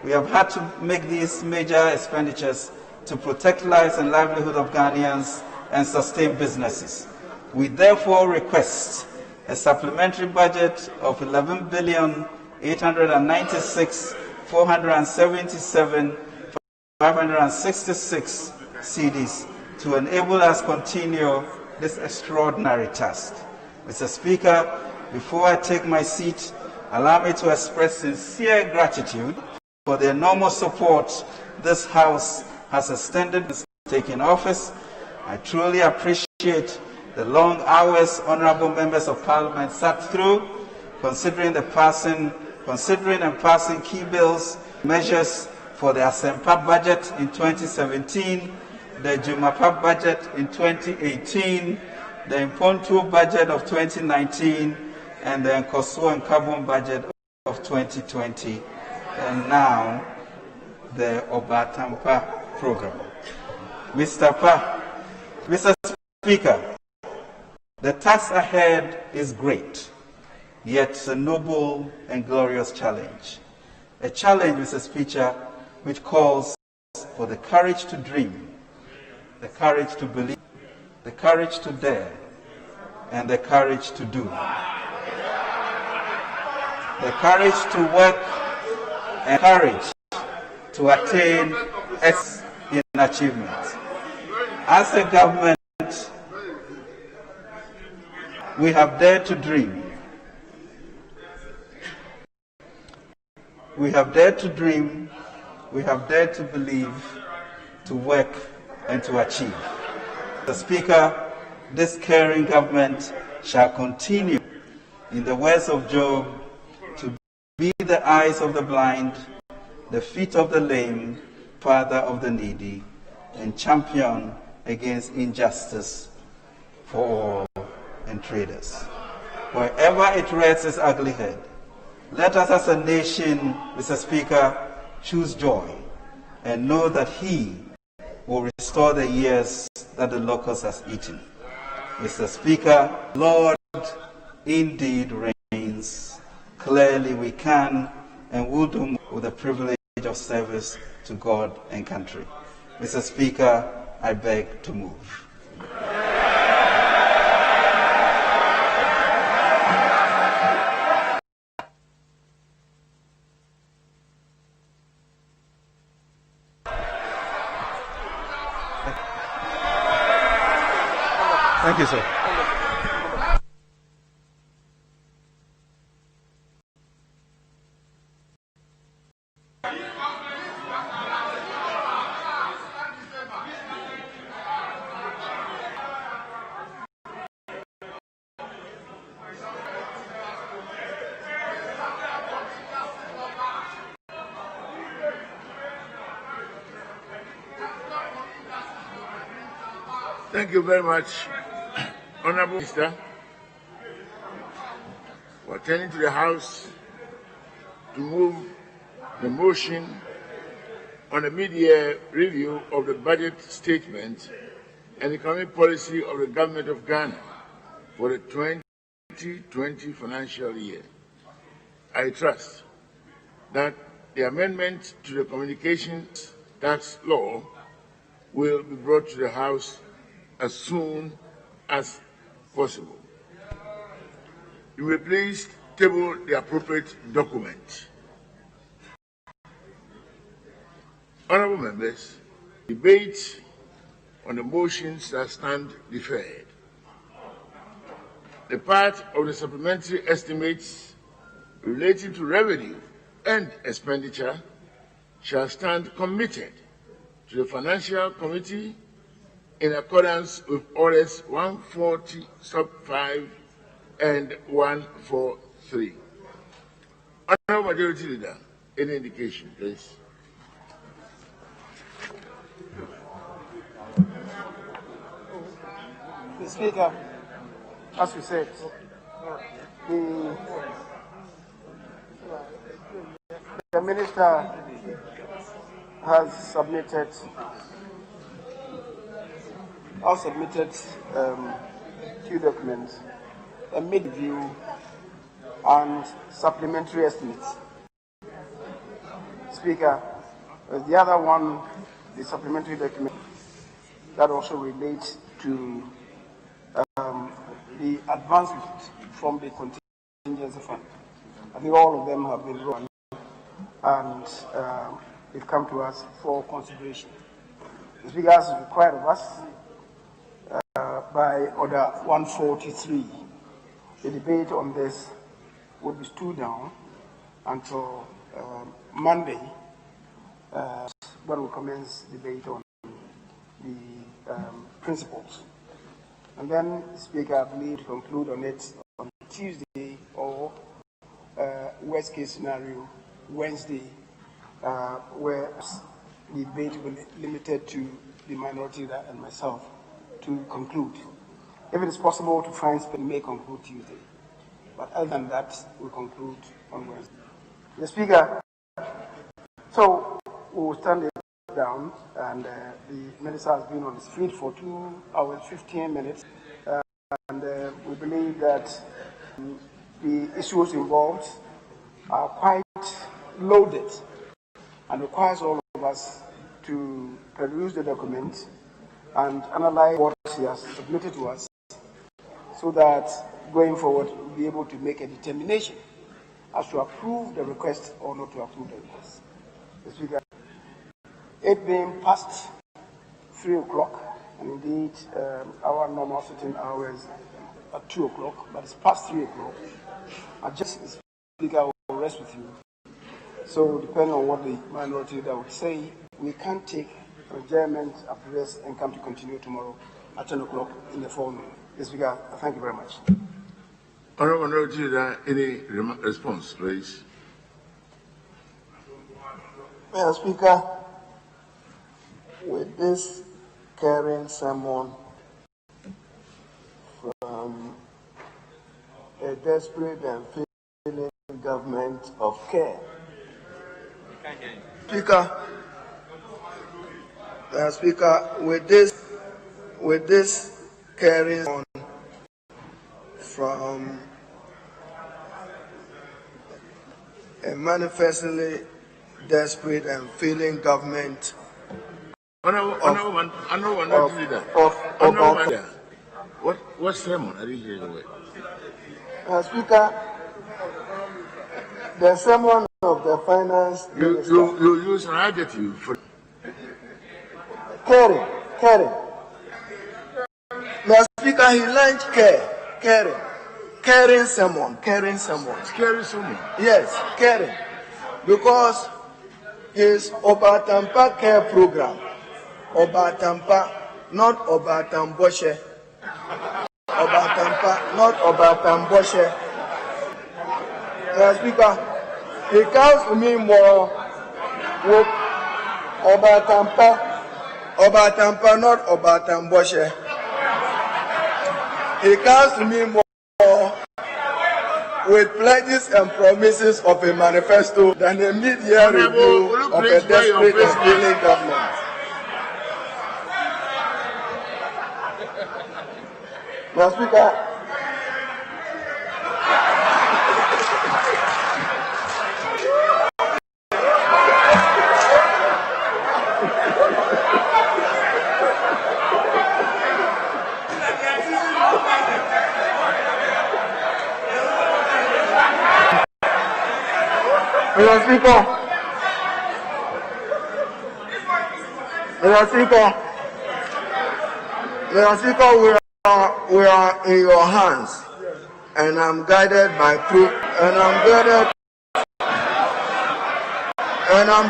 we have had to make these major expenditures to protect lives and livelihood of Ghanaians and sustain businesses. We therefore request a supplementary budget of 11,896,477,566 cedis to enable us continue this extraordinary task. Mr. Speaker, before I take my seat, allow me to express sincere gratitude for the enormous support this House has extended since taking office. I truly appreciate the long hours honorable members of Parliament sat through, considering and passing key bills, measures for the Asempa budget in 2017, the Jumapa budget in 2018, the Impontu budget of 2019, and the Nkoso and Carbon budget of 2020, and now the Obatampa program. Mr. Speaker, the task ahead is great, yet a noble and glorious challenge. A challenge, Mr. Speaker, which calls for the courage to dream, the courage to believe, the courage to dare, and the courage to do. The courage to work and courage to attain in achievement. As a government, we have dared to dream. We have dared to dream, we have dared to believe, to work, and to achieve. Mr. Speaker, this caring government shall continue, in the words of Job, to be the eyes of the blind, the feet of the lame, father of the needy, and champion against injustice for all and traders. Wherever it rears its ugly head, let us as a nation, Mr. Speaker, choose joy and know that He will restore the years that the locust has eaten. Mr. Speaker, Lord indeed reigns. Clearly we can and will do more with the privilege of service to God and country. Mr. Speaker, I beg to move. Thank you, sir. Thank you very much, Honorable Minister, for attending to the House to move the motion on a mid-year review of the budget statement and economic policy of the Government of Ghana for the 2020 financial year. I trust that the amendment to the Communications Tax Law will be brought to the House as soon as possible. You will please table the appropriate document. Honourable members, debate on the motions that stand deferred. The part of the supplementary estimates relating to revenue and expenditure shall stand committed to the Financial Committee in accordance with Orders 140 sub 5 and 143. Honourable Majority Leader, any indication, please? Mr. Speaker, as we said, the Minister has submitted two documents, a mid-review and supplementary estimates. Speaker, the other one, the supplementary document that also relates to the advancement from the contingency fund. I think all of them have been run, and they've come to us for consideration. The Speaker has required of us by Order 143. The debate on this would be stood down until Monday, when we commence debate on the principles. And then the Speaker, I believe, to conclude on it on Tuesday or worst case scenario, Wednesday, where the debate will be limited to the minority leader and myself to conclude. If it is possible to find space, we may conclude Tuesday. But other than that, we'll conclude on Wednesday. The Speaker, so we will stand it down, and the minister has been on the street for 2 hours, 15 minutes, and we believe that the issues involved are quite loaded and requires all of us to peruse the document and analyze what he has submitted to us, so that going forward we'll be able to make a determination as to approve the request or not to approve the request. The Speaker, it being past 3 o'clock, and indeed our normal sitting hours at 2 o'clock, but it's past 3 o'clock. I just, the Speaker, will rest with you. So depending on what the minority leader would say, we can take adjournment, after rest, and come to continue tomorrow at 10 o'clock in the forenoon. Mr. Speaker, thank you very much. Honourable Minority Leader, any response, please? Mr. Speaker, with this carrying sermon from a desperate and failing government of care, Speaker, with this carrying on from a manifestly desperate and failing government What sermon? I didn't hear the word. Speaker, the sermon of the finance minister. You use an adjective for caring. Mr. Speaker, he launched caring someone. Caring someone. Yes, caring. Because his Obatampa care program, Obatampa, not Obatamboshe. Obatampa, not Obatamboshe. Mr. Speaker, he comes to me more with Obatampa, not Obatamboshe. He comes to me more with pledges and promises of a manifesto than a mid-year review of a desperate and failing government. Mr. Speaker, Mr. Speaker, we are in your hands, and I'm guided by proof, and I'm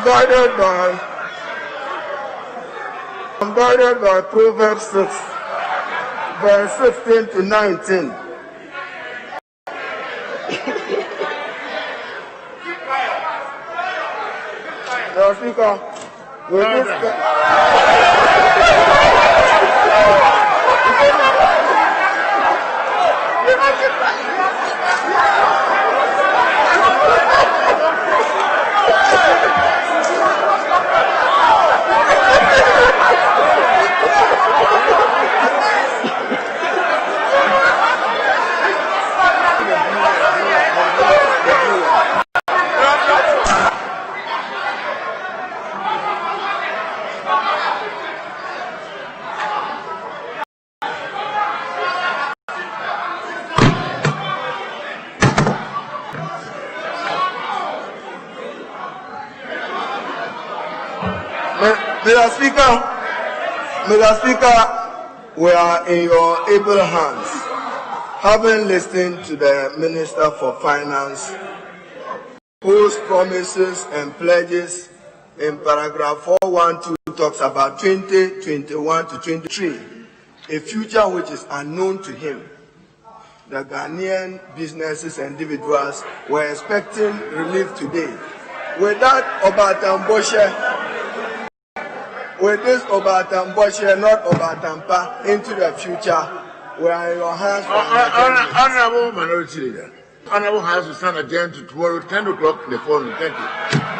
guided by Proverbs 6, verse 16 to 19. Mr. Speaker, with this. Mr. Speaker, we are in your able hands. Having listened to the Minister for Finance, whose promises and pledges in paragraph 412 talks about 2021 to 23, a future which is unknown to him. The Ghanaian businesses and individuals were expecting relief today. With that with this Obatamboshe, not Obatampa, into the future, we are in your hands. Honorable Minority Leader, Honorable House will stand adjourned to tomorrow, 10 o'clock in the morning. Thank you.